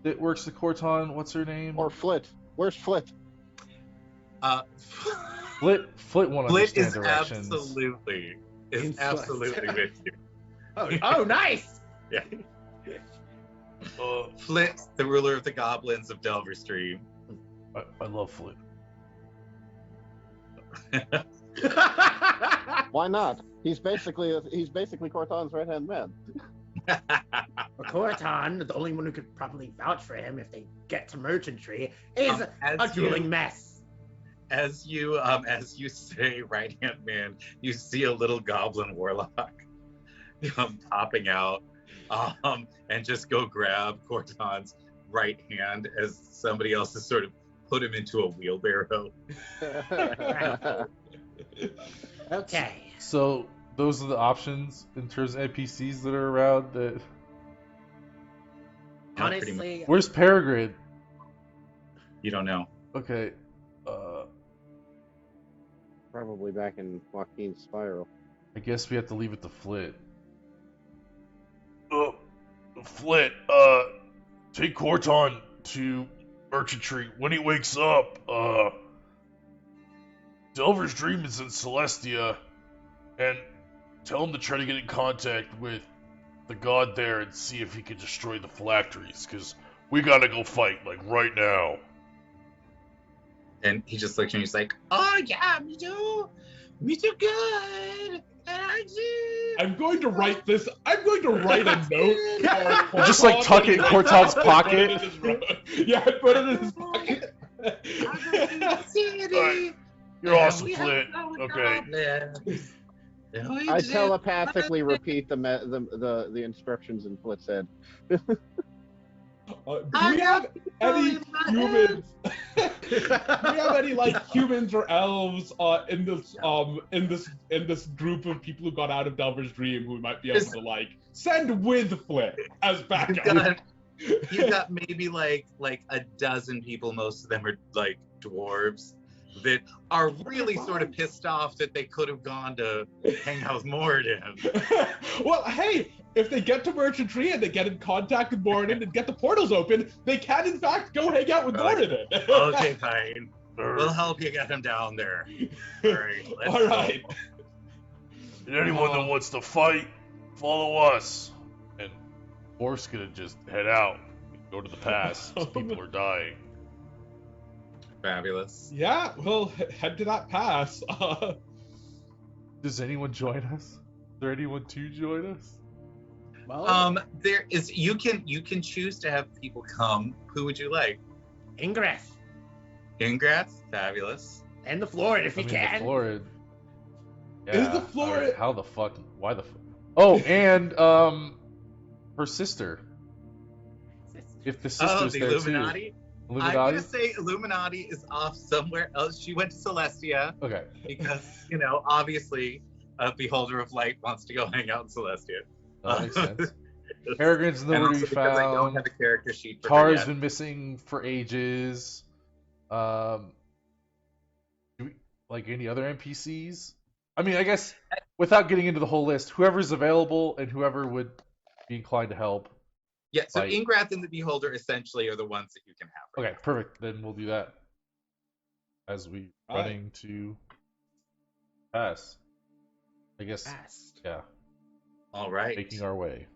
that works the Corton? What's her name? Or Flit. Where's Flit? Flit won't Flit understand is directions. absolutely In absolutely with you. Oh, nice. Yeah. Flit, the ruler of the goblins of Delver Stream. I love Flit. Why not? He's basically Corton's right-hand man. Corton, the only one who could probably vouch for him if they get to merchantry, is As a you- drooling mess. As you say, right hand man, you see a little goblin warlock come popping out, and just go grab Corton's right hand as somebody else has sort of put him into a wheelbarrow. Okay. So those are the options in terms of NPCs that are around. That Honestly, where's Peregrine? You don't know. Okay. Probably back in Joaquin's spiral. I guess we have to leave it to Flit. Flit, take Corton to merchantry. When he wakes up, Delver's Dream is in Celestia, and tell him to try to get in contact with the god there and see if he can destroy the phylacteries, because we gotta go fight, like, right now. And he just looks and he's like, "Oh yeah, me too good." And I do. I'm going to write this. I'm going to write a note. for Just, like, Corton. tuck it in Corton's pocket. Put it in his ro- Yeah, put it in his pocket. Alright, you're awesome, Flit. Okay. I telepathically repeat the instructions in Flit's head. Do we have any humans? Do we have any like humans or elves in this group of people who got out of Delver's Dream who might be able to like send with Flip as backup? You've got maybe like a dozen people. Most of them are like dwarves that are really sort of pissed off that they could have gone to hang out with Moradin. Well, hey, if they get to Merchant Tree and they get in contact with Moradin and get the portals open, they can in fact go hang out with Moradin. Okay, fine. We'll help you get him down there. All right. All right. And anyone that wants to fight, follow us. And Orf's gonna just head out and go to the pass. People are dying. Fabulous. Yeah, well, head to that pass. Does anyone join us? Is there anyone to join us? Well, there is. You can choose to have people come. Who would you like? Ingress Ingrath? Fabulous. and the Florid if you The can. Florid. Is the Florid- How the fuck? Why the? Oh, and her sister. If the sister's the there Illuminati? too. I'm Illuminati. gonna say Illuminati is off somewhere else. She went to Celestia Okay. because, obviously, a Beholder of Light wants to go hang out in Celestia. That makes sense. Peregrine's And nowhere to also be because I don't found. have a character sheet for her Tara's yet. been missing for ages. Do we, like any other NPCs? I mean, I guess without getting into the whole list, whoever's available and whoever would be inclined to help. Yeah, so like- Ingrath and the Beholder essentially are the ones that you can have. Okay, perfect. Then we'll do that as we Alright. running to pass. I guess. Fast. Yeah, All right. making our way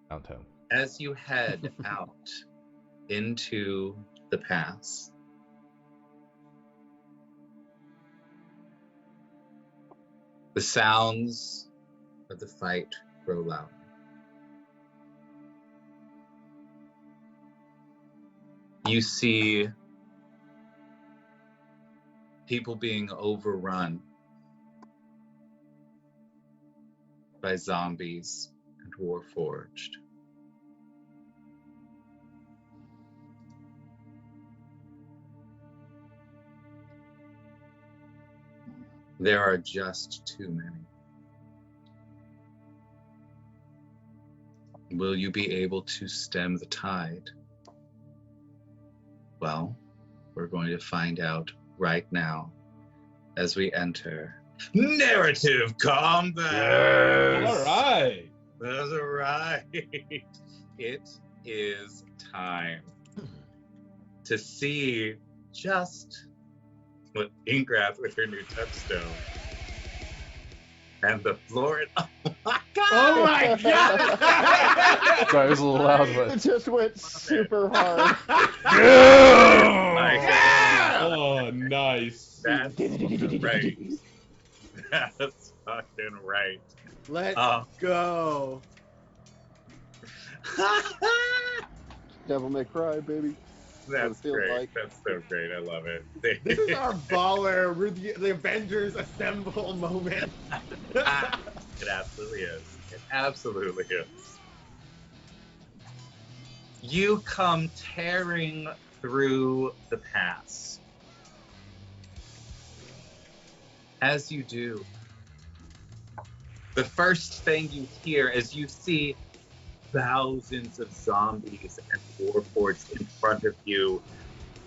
downtown. As you head out into the pass, the sounds of the fight grow loud. You see people being overrun by zombies and warforged. There are just too many. Will you be able to stem the tide? Well, we're going to find out right now as we enter narrative combat. All right. That's right. It is time to see just what Ingrath with her new touchstone and the Florid. Oh my god! Oh my god! Sorry, it was a little loud, It but just went super hard. Yeah! Oh, nice. That's right. That's fucking right. Let's Oh. go. Devil May Cry, baby. That's feels great. like. That's so great. I love it. This is our baller, the Avengers assemble moment. It absolutely is. It absolutely is. You come tearing through the pass. As you do, the first thing you hear as you see thousands of zombies and warforged in front of you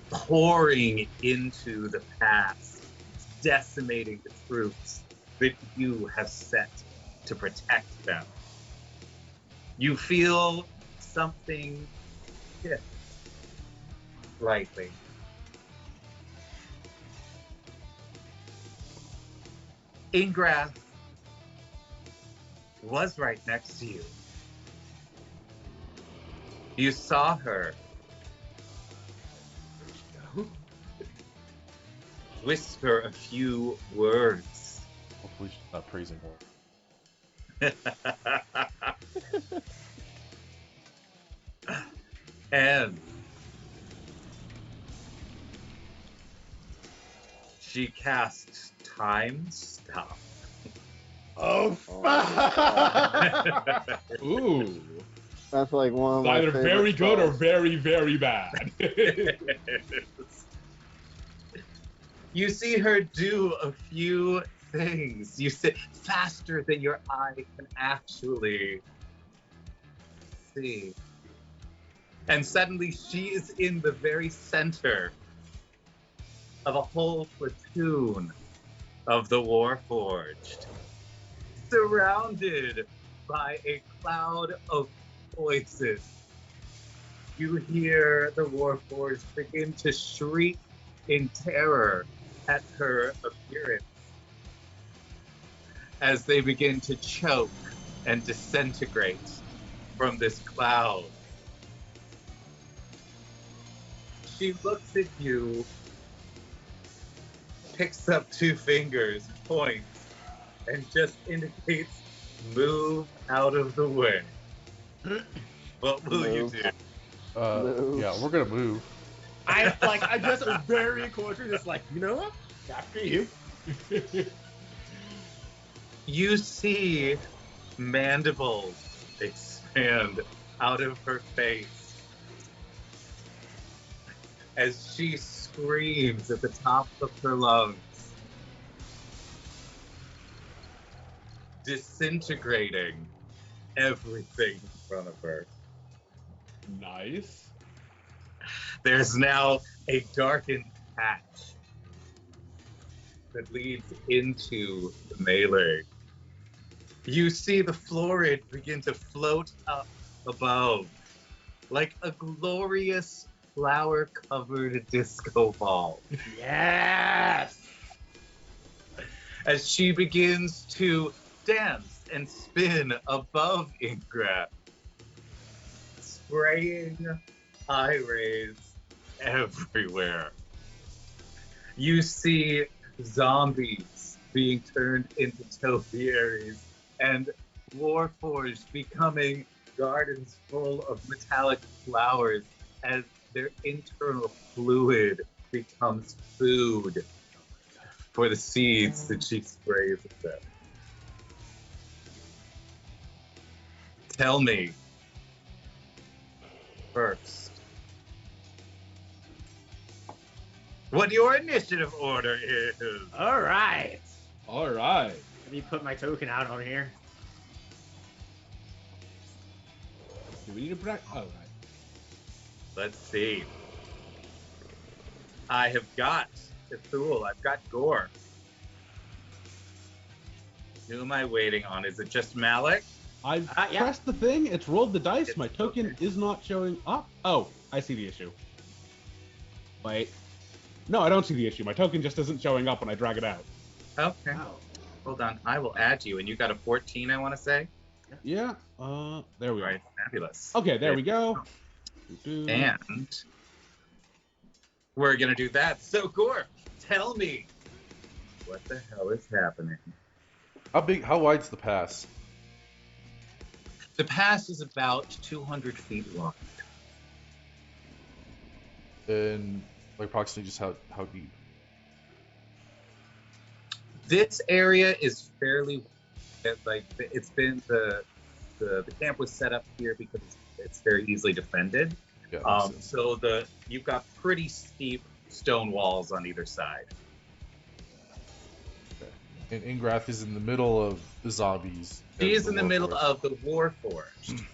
pouring into the pass, decimating the troops that you have set to protect them. You feel something shift slightly. Ingrath was right next to you. You saw her whisper a few words. hopefully she's not praising more. And she casts Time Stop. Oh, Oh, fuck! Ooh. That's like one of It's my either favorite very good or spells. very, very bad. You see her do a few things. You sit faster than your eye can actually see. And suddenly she is in the very center of a whole platoon of the Warforged, surrounded by a cloud of voices. You hear the Warforged begin to shriek in terror at her appearance as they begin to choke and disintegrate from this cloud. She looks at you, picks up 2 fingers, points, and just indicates, move out of the way. What will you Move. do? Move. Yeah, we're gonna move. I just very cautious, just like, you know what? After you. You see mandibles expand out of her face as she screams at the top of her lungs, disintegrating everything in front of her. Nice. There's now a darkened patch that leads into the melee. You see the florid begin to float up above like a glorious flower-covered disco ball Yes. as she begins to dance and spin above Ingra, spraying eye rays everywhere. You see zombies being turned into topiaries and Warforged becoming gardens full of metallic flowers as their internal fluid becomes food for the seeds that she sprays at them. Tell me first what your initiative order is. All right. All right. Let me put my token out on here. Do we need a break? All right. Let's see. I have got Ithul. I've got Gore. Who am I waiting on? Is it just Malik? I've Yeah. pressed the thing, it's rolled the dice, It's my token okay. is not showing up. Oh, I see the issue. Wait. No, I don't see the issue. My token just isn't showing up when I drag it out. Okay. Oh. Hold on. I will add you. And you got a 14, I want to say? Yeah, there we Right. are. Fabulous. Okay, there we go. And we're going to do that. So, Gore, tell me what the hell is happening. How wide's the pass? The pass is about 200 feet long. And like approximately just how deep? This area is fairly, like, it's been the camp was set up here because it's very easily defended. Yeah. Makes sense. So you've got pretty steep stone walls on either side. And Ingrath is in the middle of the zombies. She is in the Warforged. middle of the Warforged.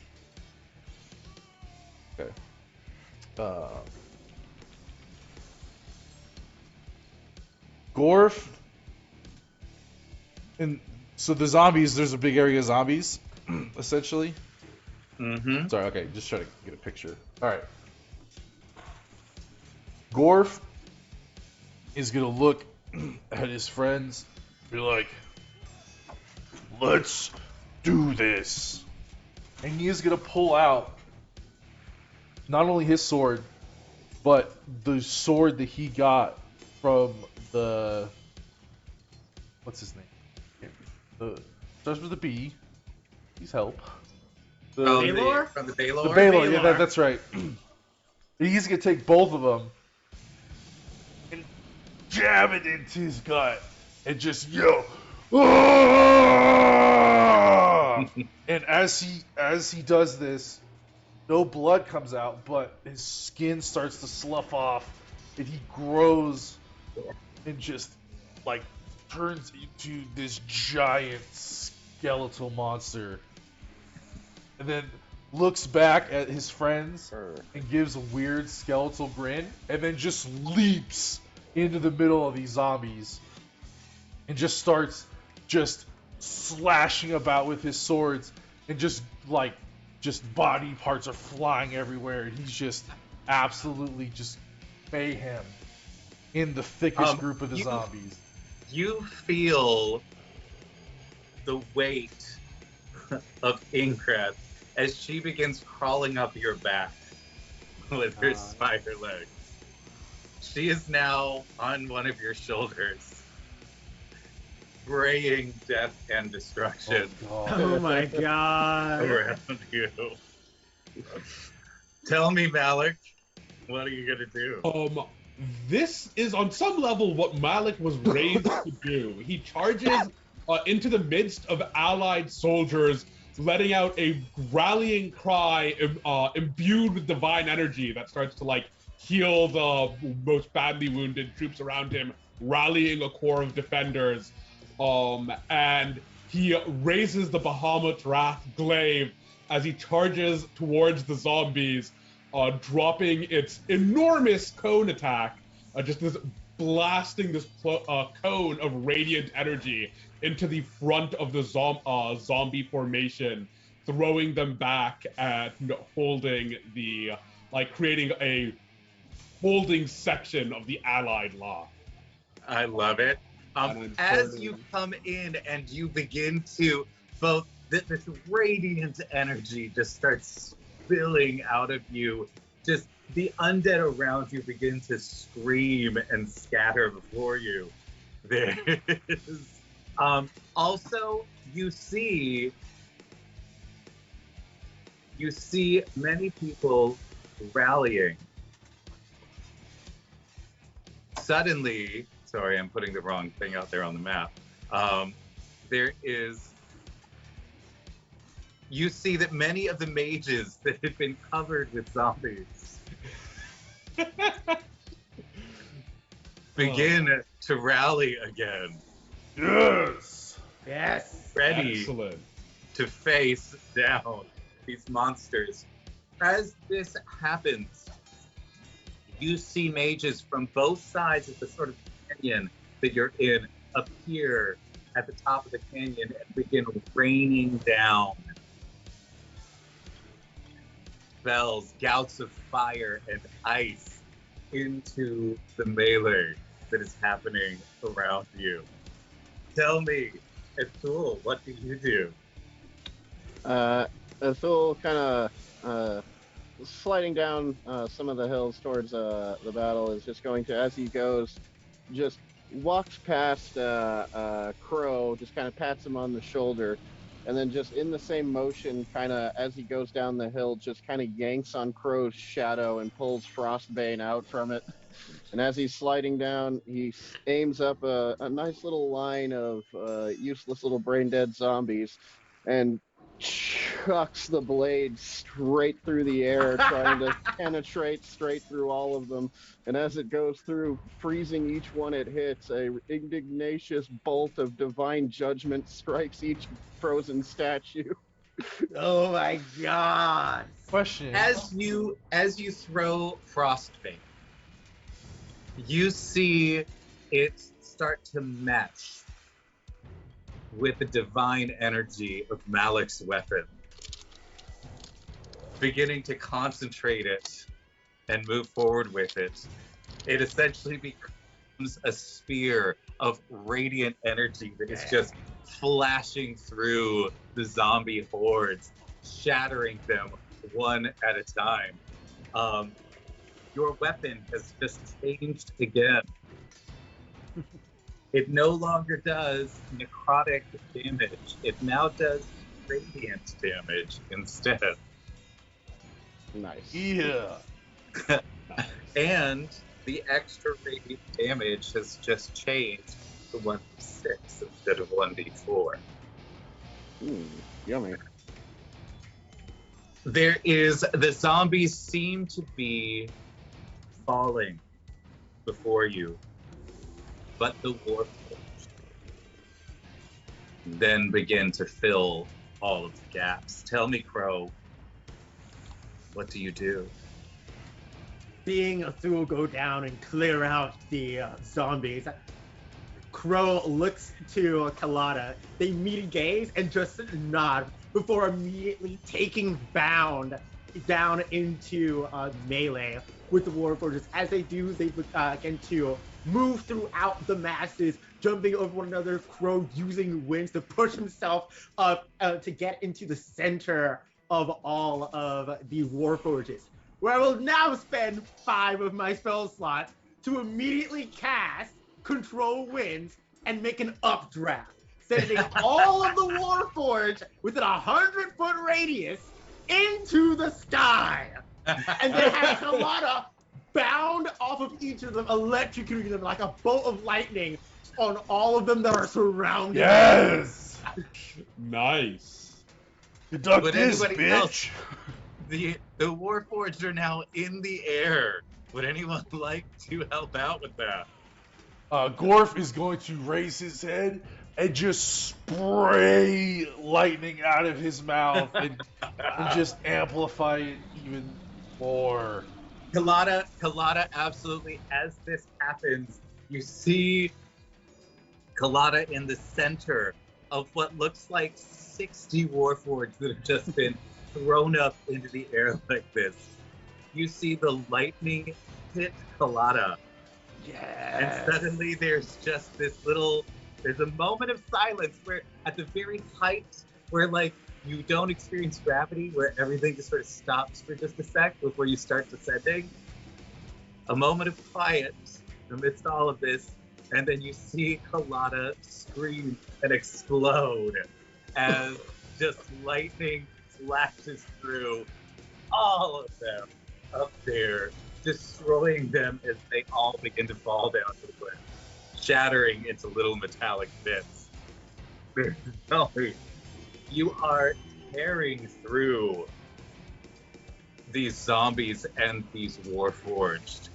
Okay. Gorf. And so the zombies, there's a big area of zombies, essentially. Mm-hmm. Sorry, okay, just try to get a picture. Alright. Gorf is gonna look at his friends, Be like, let's do this. and he is gonna pull out not only his sword, but the sword that he got from the what's his name? The starts with a B. Please help. The Baylor? From the Baylor? The Baylor, yeah, Baylor. that's right. He's gonna take both of them and jab it into his gut and just yell, "Ah!" And as he does this, no blood comes out, but his skin starts to slough off, and he grows and just like turns into this giant skeletal monster, and then looks back at his friends and gives a weird skeletal grin, and then just leaps into the middle of these zombies and just starts just slashing about with his swords, and just body parts are flying everywhere, and he's just absolutely just mayhem in the thickest group of the zombies. You feel the weight of Inkred as she begins crawling up your back with her spider legs. She is now on one of your shoulders, spraying death and destruction Oh my god. around you. Tell me, Malik, what are you gonna do? This is on some level what Malik was raised to do. He charges into the midst of allied soldiers, letting out a rallying cry imbued with divine energy that starts to like heal the most badly wounded troops around him, rallying a corps of defenders. And he raises the Bahamut Wrath glaive as he charges towards the zombies, dropping its enormous cone attack, just this blasting this cone of radiant energy into the front of the zombie formation, throwing them back and holding the, like creating a holding section of the allied line. I love it. As you come in and you begin to both, this radiant energy just starts spilling out of you. Just the undead around you begin to scream and scatter before you. There is also you see many people rallying. Suddenly, sorry, I'm putting the wrong thing out there on the map. You see that many of the mages that had been covered with zombies begin to rally again. Yes! Yes! Ready Excellent. to face down these monsters. As this happens, you see mages from both sides of the sort of canyon that you're in appear at the top of the canyon and begin raining down spells, gouts of fire and ice into the melee that is happening around you. Tell me, Atul, what do you do? Athul kind of sliding down some of the hills towards the battle is just going to, as he goes, just walks past Crow, just kind of pats him on the shoulder, and then just in the same motion, kind of as he goes down the hill, just kind of yanks on Crow's shadow and pulls Frostbane out from it. And as he's sliding down, he aims up a nice little line of useless little brain-dead zombies and chucks the blade straight through the air, trying to penetrate straight through all of them. And as it goes through, freezing each one it hits, a ignacious bolt of divine judgment strikes each frozen statue. Oh my god! Question. As you throw Frostbane, you see it start to mesh with the divine energy of Malik's weapon, beginning to concentrate it and move forward with it. It essentially becomes a spear of radiant energy that is just flashing through the zombie hordes, shattering them one at a time. Your weapon has just changed again. It no longer does necrotic damage. It now does radiant damage instead. Nice. Yeah. And the extra radiant damage has just changed to 1d6 instead of 1d4. Yummy. The zombies seem to be falling before you, but the warforged then begin to fill all of the gaps. Tell me, Crow, what do you do? Seeing Thul go down and clear out the zombies, Crow looks to Kalata. They meet a gaze and just nod before immediately taking bound down into melee with the Warforgers. As they do, they begin to move throughout the masses, jumping over one another. Crow using winds to push himself up to get into the center of all of the Warforges, where I will now spend 5 of my spell slots to immediately cast Control Winds and make an updraft, sending all of the Warforged within 100-foot radius into the sky. And then have Kalata bound off of each of them, electrocuting them like a bolt of lightning on all of them that are surrounded. Yes! Nice. You duck Would this, anybody bitch. else- The Warforged are now in the air. Would anyone like to help out with that? Gorf is going to raise his head and just spray lightning out of his mouth and just amplify it even more. Kalata, absolutely. As this happens, you see Kalata in the center of what looks like 60 Warforged that have just been thrown up into the air like this. You see the lightning hit Kalata. Yes. And suddenly there's a moment of silence where at the very height where like you don't experience gravity, where everything just sort of stops for just a sec before you start descending. A moment of quiet amidst all of this, and then you see Kalata scream and explode as just lightning flashes through all of them up there, destroying them as they all begin to fall down to the ground, shattering into little metallic bits. You are tearing through these zombies and these Warforged.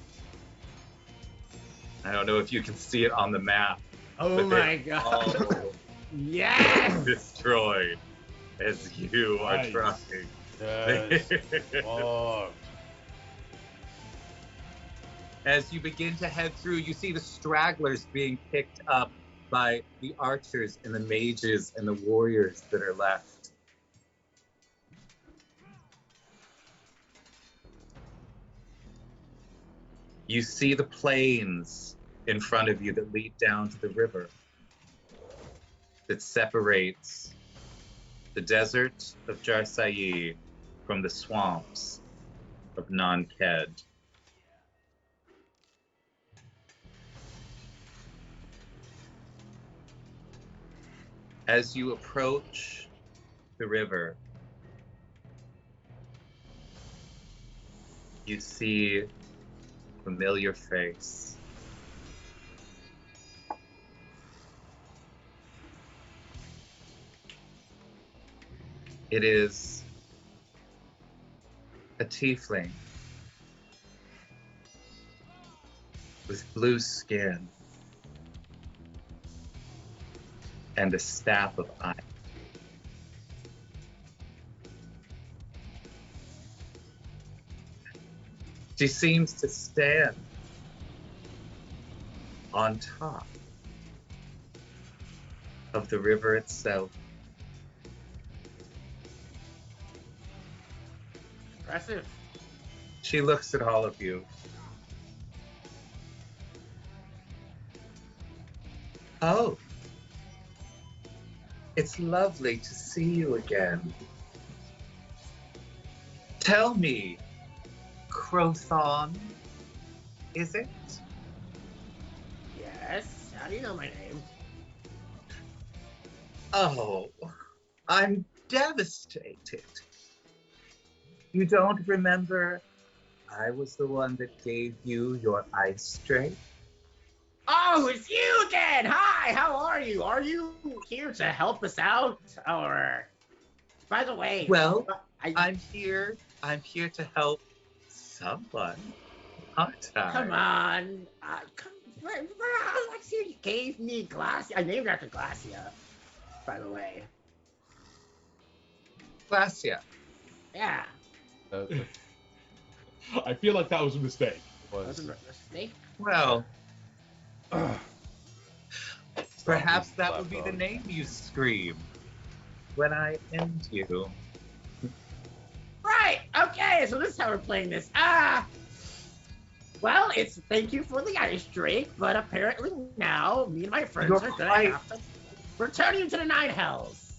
I don't know if you can see it on the map. Oh but my they're god. all Yes. destroyed as you are Nice. trying. Yes. Fuck. As you begin to head through, you see the stragglers being picked up by the archers and the mages and the warriors that are left. You see the plains in front of you that lead down to the river that separates the desert of Jarsayi from the swamps of Nanked. As you approach the river, you see a familiar face. It is a tiefling with blue skin and a staff of iron. She seems to stand on top of the river itself. Impressive. She looks at all of you. Oh, it's lovely to see you again. Tell me, Crothon, is it? Yes. How do you know my name? Oh, I'm devastated. You don't remember I was the one that gave you your ice strength? Oh, it's you again! Hi, how are you? Are you here to help us out? Or By the way, Well, I, I'm here to help someone. Aren't I? come on. Alexia gave me Glacia. I named her after Glacia, by the way. Glacia. Yeah, I feel like that was a mistake. wasn't a mistake. Well, perhaps Zombie that would be the lapdog. name you scream when I end you. Right. Okay. So this is how we're playing this. Well, it's thank you for the ice drink, but apparently now me and my friends You're are gonna quite- have to return you to the Nine Hells.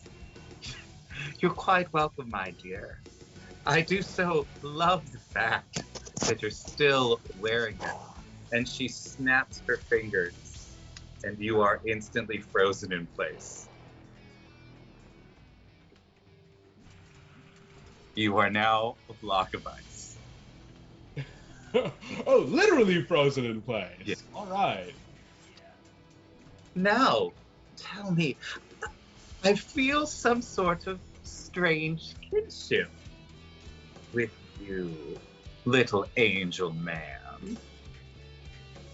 You're quite welcome, my dear. I do so love the fact that you're still wearing it. And she snaps her fingers, and you are instantly frozen in place. You are now a block of ice. Oh, literally frozen in place. Yeah. All right. Now, tell me, I feel some sort of strange kinship with you, little angel man.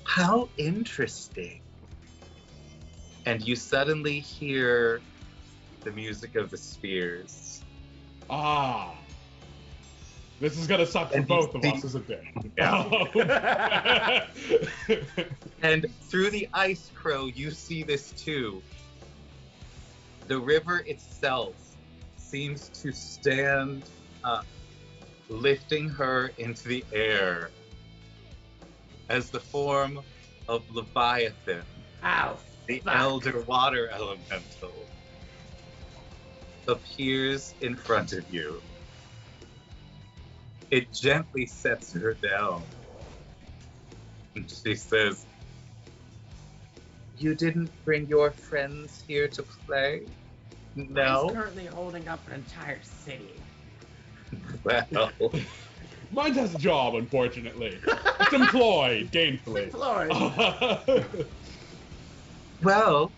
How interesting. And you suddenly hear the music of the spears. Ah. This is gonna suck for And both of the- us, isn't it? Yeah. And through the ice crow, you see this too. The river itself seems to stand up, lifting her into the air as the form of Leviathan, Ow. the fuck. elder water elemental, appears in front of you. It gently sets her down. And she says, "You didn't bring your friends here to play? He's No? currently holding up an entire city. Well, Mine has a job, unfortunately. It's employed gainfully. Floyd. well,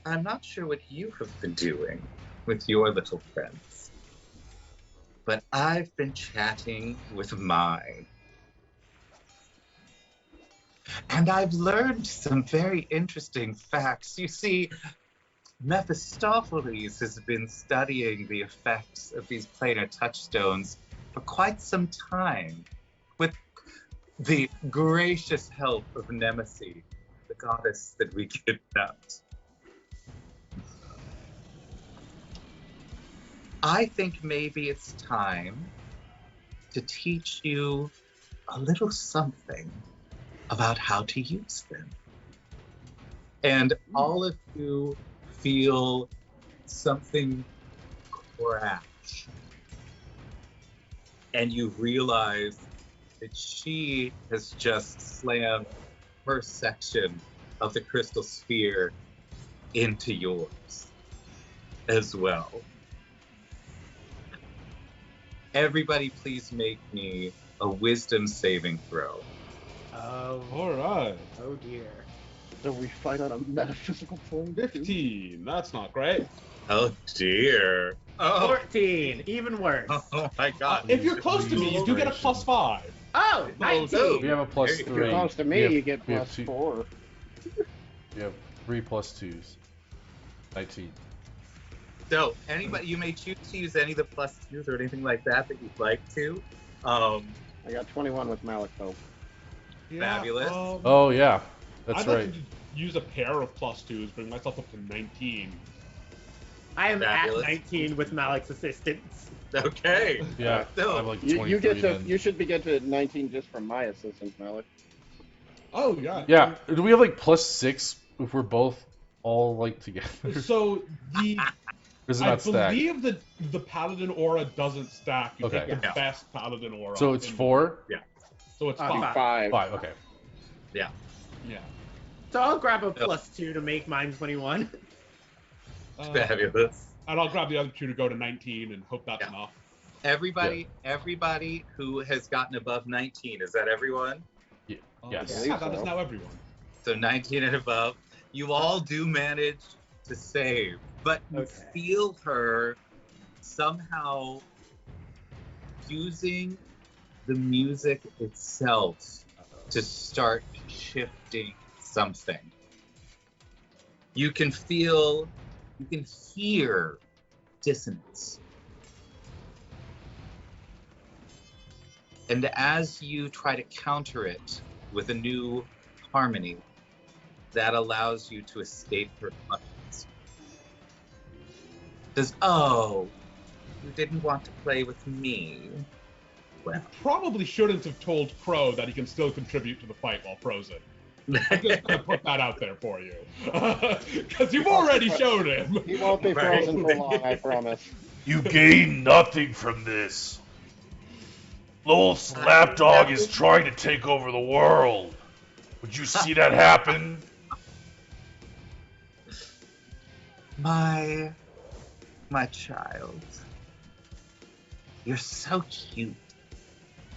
I'm not sure what you have been doing with your little friends, but I've been chatting with mine. And I've learned some very interesting facts. You see, Mephistopheles has been studying the effects of these planar touchstones for quite some time, with the gracious help of Nemesis, the goddess that we kidnapped. I think maybe it's time to teach you a little something about how to use them. And all of you feel something crash. And you realize that she has just slammed her section of the crystal sphere into yours as well. Everybody, please make me a wisdom saving throw. Oh, All right. oh dear. So we fight on a metaphysical plane. 15. That's not great. Oh dear. Oh, 14, even worse. oh my god. If you're close to me, you do get a +5. Oh, 19. We have a plus There you go. If you're 3. close to We me, have- you get we have plus two- 4. We have 3 plus 2s. 19. So, anybody, you may choose to use any of the plus twos or anything like that that you'd like to. Um, I got 21 with Malik though. Fabulous. Oh, yeah. That's I'd right. like to use a pair of +2s, bring myself up to 19. I am Fabulous. at 19 with Malik's assistance. okay. Yeah. So, I'm like You 23 get to then. you should be get to 19 just from my assistance, Malik. Oh, yeah. Yeah. Do we have like plus 6 if we're both all like together? So the Or is it I not stacked? believe that the paladin aura doesn't stack. You Okay. take the Yeah. best paladin aura. So it's in- 4? So it's Uh, 5. 5. 5, okay. Yeah. So I'll grab a +2 to make mine 21. fabulous. And I'll grab the other 2 to go to 19 and hope that's Yeah. enough. Everybody who has gotten above 19, is that everyone? Yes. Yeah, believe that is so. now everyone. So 19 and above. You all do manage to save, but you Okay. feel her somehow using the music itself to start shifting something. You can hear dissonance. And as you try to counter it with a new harmony, that allows you to escape her clutches. Oh, you didn't want to play with me? Well, Probably shouldn't have told Crow that he can still contribute to the fight while frozen. I'm just gonna put that out there for you. Because you've already showed him. He won't be Right. frozen for long, I promise. You gain nothing from this. Lowell Slapdog is trying to take over the world. Would you see that happen? My child, you're so cute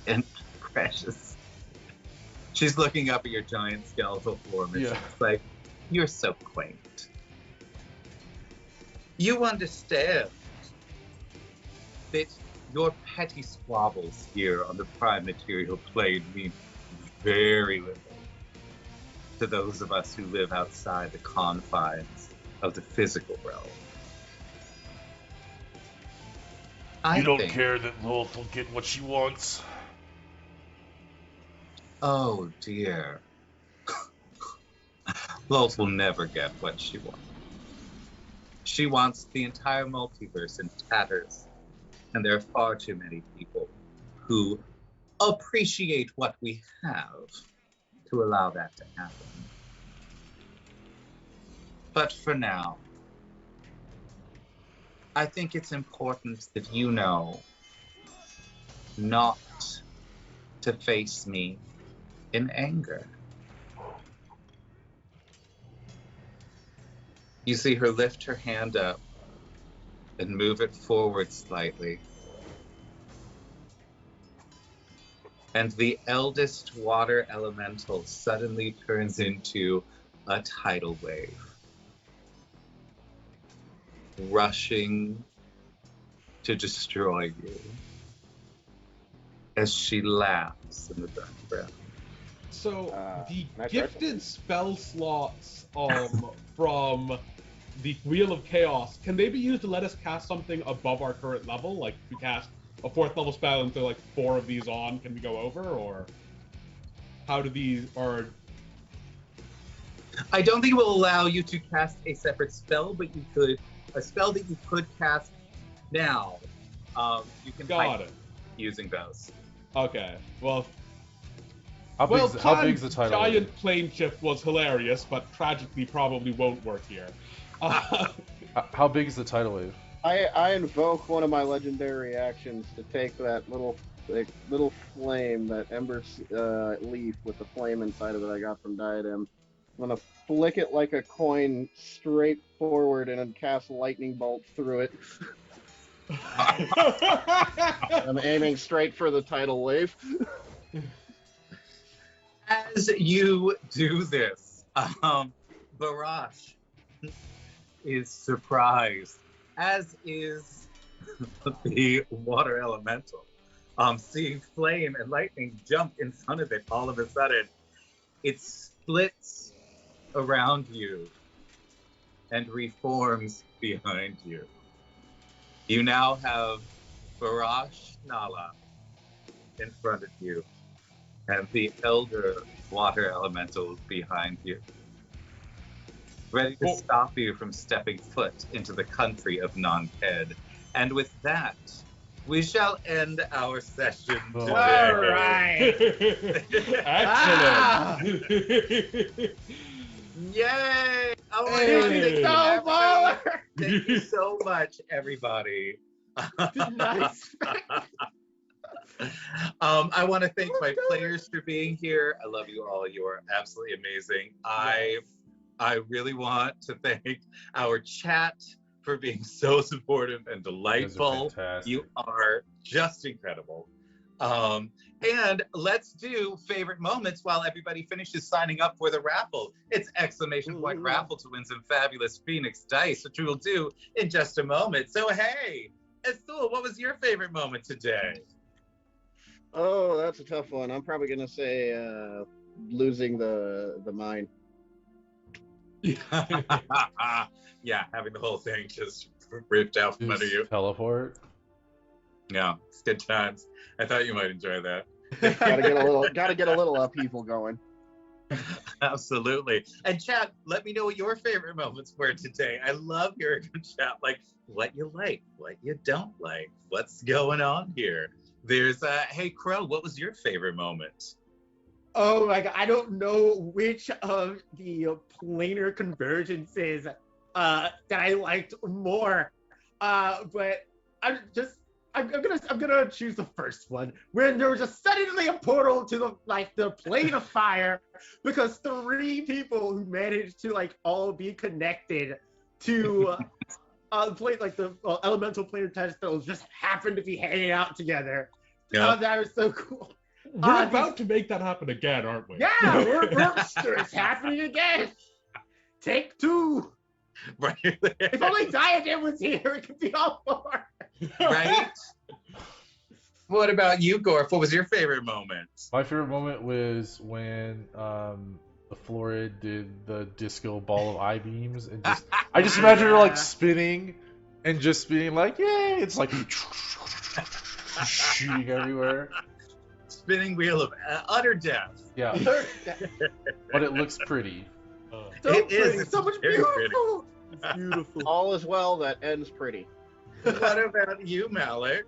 and precious. She's looking up at your giant skeletal form and Yeah. she's like, you're so quaint. You understand that your petty squabbles here on the prime material plane mean very little to those of us who live outside the confines of the physical realm. You don't think, care that Lowell will get what she wants? Oh dear. Lois will never get what she wants. She wants the entire multiverse in tatters, and there are far too many people who appreciate what we have to allow that to happen. But for now, I think it's important that you know not to face me in anger. You see her lift her hand up and move it forward slightly. And the eldest water elemental suddenly turns into a tidal wave, rushing to destroy you as she laughs in the background. So the can I try gifted spell slots from the Wheel of Chaos, can they be used to let us cast something above our current level? Like if we cast a 4th level spell and throw like 4 of these on, can we go over? Or how do these I don't think it will allow you to cast a separate spell, but you could, a spell that you could cast now, you can Got fight it. using those. Okay. Well, How big's the title? Giant plane chip was hilarious, but tragically probably won't work here. How big is the tidal wave? I invoke one of my legendary actions to take that little flame, that ember leaf with the flame inside of it I got from Diadem. I'm gonna flick it like a coin straight forward and then cast lightning bolt through it. I'm aiming straight for the tidal wave. As you do this, Barash is surprised, as is the water elemental. Seeing flame and lightning jump in front of it all of a sudden, it splits around you and reforms behind you. You now have Barash Nala in front of you, and the elder water elemental behind you, ready to stop you from stepping foot into the country of Non-Ked. And with that, we shall end our session today. All right. Excellent. Yay! Oh my Hey. God, So everybody. Thank you so much, everybody. Nice. I want to thank my players for being here. I love you all. You are absolutely amazing. I really want to thank our chat for being so supportive and delightful. You are just incredible. And let's do favorite moments while everybody finishes signing up for the raffle. It's exclamation point raffle to win some fabulous Phoenix dice, which we will do in just a moment. So hey, Azul, what was your favorite moment today? Oh, that's a tough one. I'm probably gonna say losing the mine. Yeah, having the whole thing just ripped out from under you. Teleport. Yeah, it's good times. I thought you might enjoy that. Gotta get a little upheaval going. Absolutely. And chat, let me know what your favorite moments were today. I love hearing from chat, like what you like, what you don't like, what's going on here. There's hey Crow, what was your favorite moment? Oh my god, I don't know which of the planar convergences that I liked more, but I'm gonna choose the first one, where there was just suddenly a portal to the plane of fire, because 3 people who managed to all be connected to the elemental planar Touchstones just happened to be hanging out together. Yeah. Oh, that was so cool. We're about to make that happen again, aren't we? Yeah, it's happening again. Take 2. Right. If only Diadem was here, it could be all 4. Right? What about you, Gorf? What was your favorite moment? My favorite moment was when the Florid did the disco ball of eye beams, and I just imagine her spinning and just being like, "Yay!" It's like shooting everywhere. Spinning wheel of utter death. Yeah, but it looks pretty. It is. So much very beautiful. It's beautiful. All is well that ends pretty. What about you, Malik?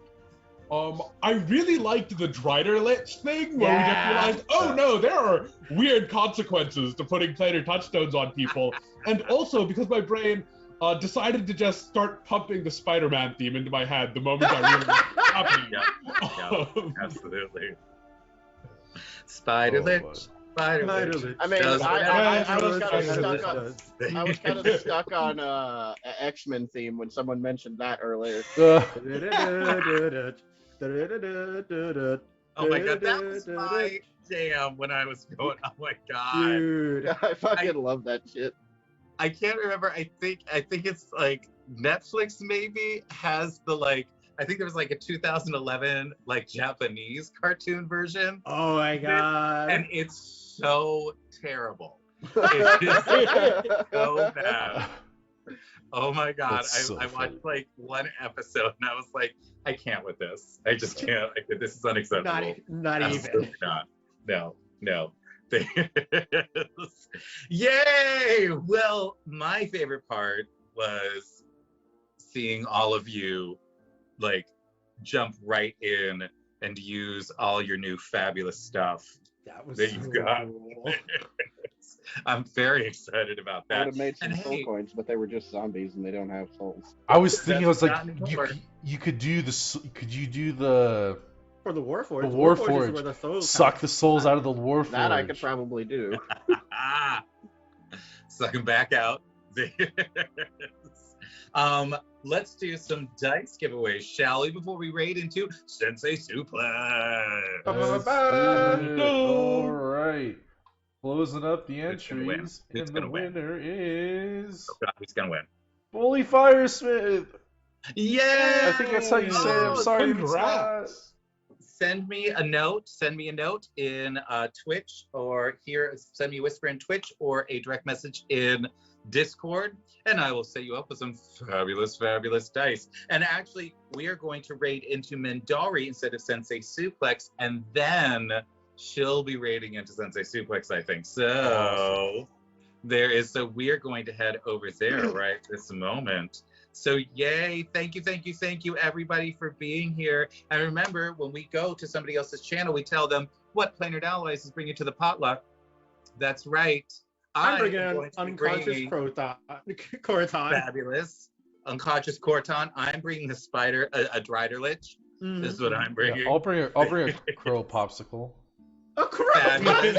I really liked the Drider Lich thing, where we just Yeah. realized, oh no, there are weird consequences to putting planar touchstones on people. And also, because my brain decided to just start pumping the Spider-Man theme into my head the moment I realized what's happening. Yeah, absolutely. Spider Lich. Spider Lich. I mean, Does I was whatever kind of stuck on X-Men theme when someone mentioned that earlier. Oh my god, that was my jam when I was going. Oh my god, Dude. I fucking love that shit. I can't remember. I think it's Netflix maybe has the I think there was a 2011 Japanese cartoon version. Oh my god. And it's so terrible. It's so bad. Oh my god. So I watched one episode and I was like, I can't with this. I just can't. This is unacceptable. Not Absolutely even. not. No. Yay! Well, my favorite part was seeing all of you jump right in and use all your new fabulous stuff That was that you've got. cool. I'm very excited about I would that. have made some And soul hey, coins, but they were just zombies and they don't have souls. I was thinking, I was That's like, not anymore. you could do the For the Warforged. The is Warforged. where the souls suck come. the souls out of the Warforged. That I could probably do. Suck him back out. Let's do some dice giveaways, shall we, before we raid into Sensei Suplex? Let's do it. All right. Closing up the Who's gonna win? entries, Who's and the gonna win? winner is Oh God, who's gonna win? Bully Firesmith. Yay! I think that's how you say it. I'm sorry if it's not. Congrats. Send me a note in Twitch, or send me a whisper in Twitch, or a direct message in Discord, and I will set you up with some fabulous dice. And actually, we are going to raid into Mindari instead of Sensei Suplex, and then she'll be raiding into Sensei Suplex, I think. So so we are going to head over there right this moment. So yay, thank you everybody for being here. And remember, when we go to somebody else's channel, we tell them what Planar Alloys is bringing to the potluck. That's right. I'm I bringing am an going to be unconscious bringing Corton. fabulous unconscious Corton. I'm bringing a spider, a Drider Lich. This is what I'm bringing. Yeah, I'll bring a crow popsicle. A crow. Fabulous.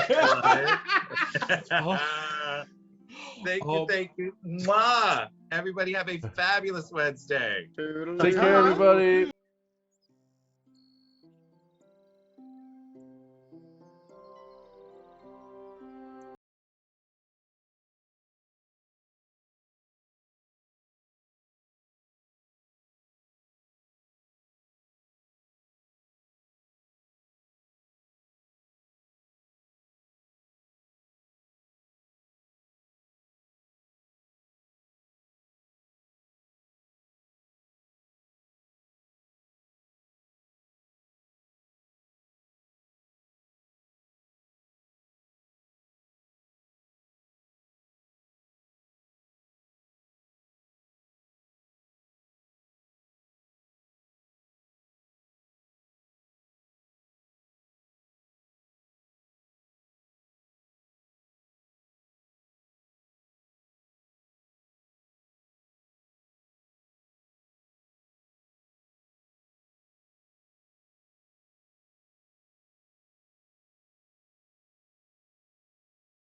Thank you. Mwah. Everybody have a fabulous Wednesday. Take care, everybody.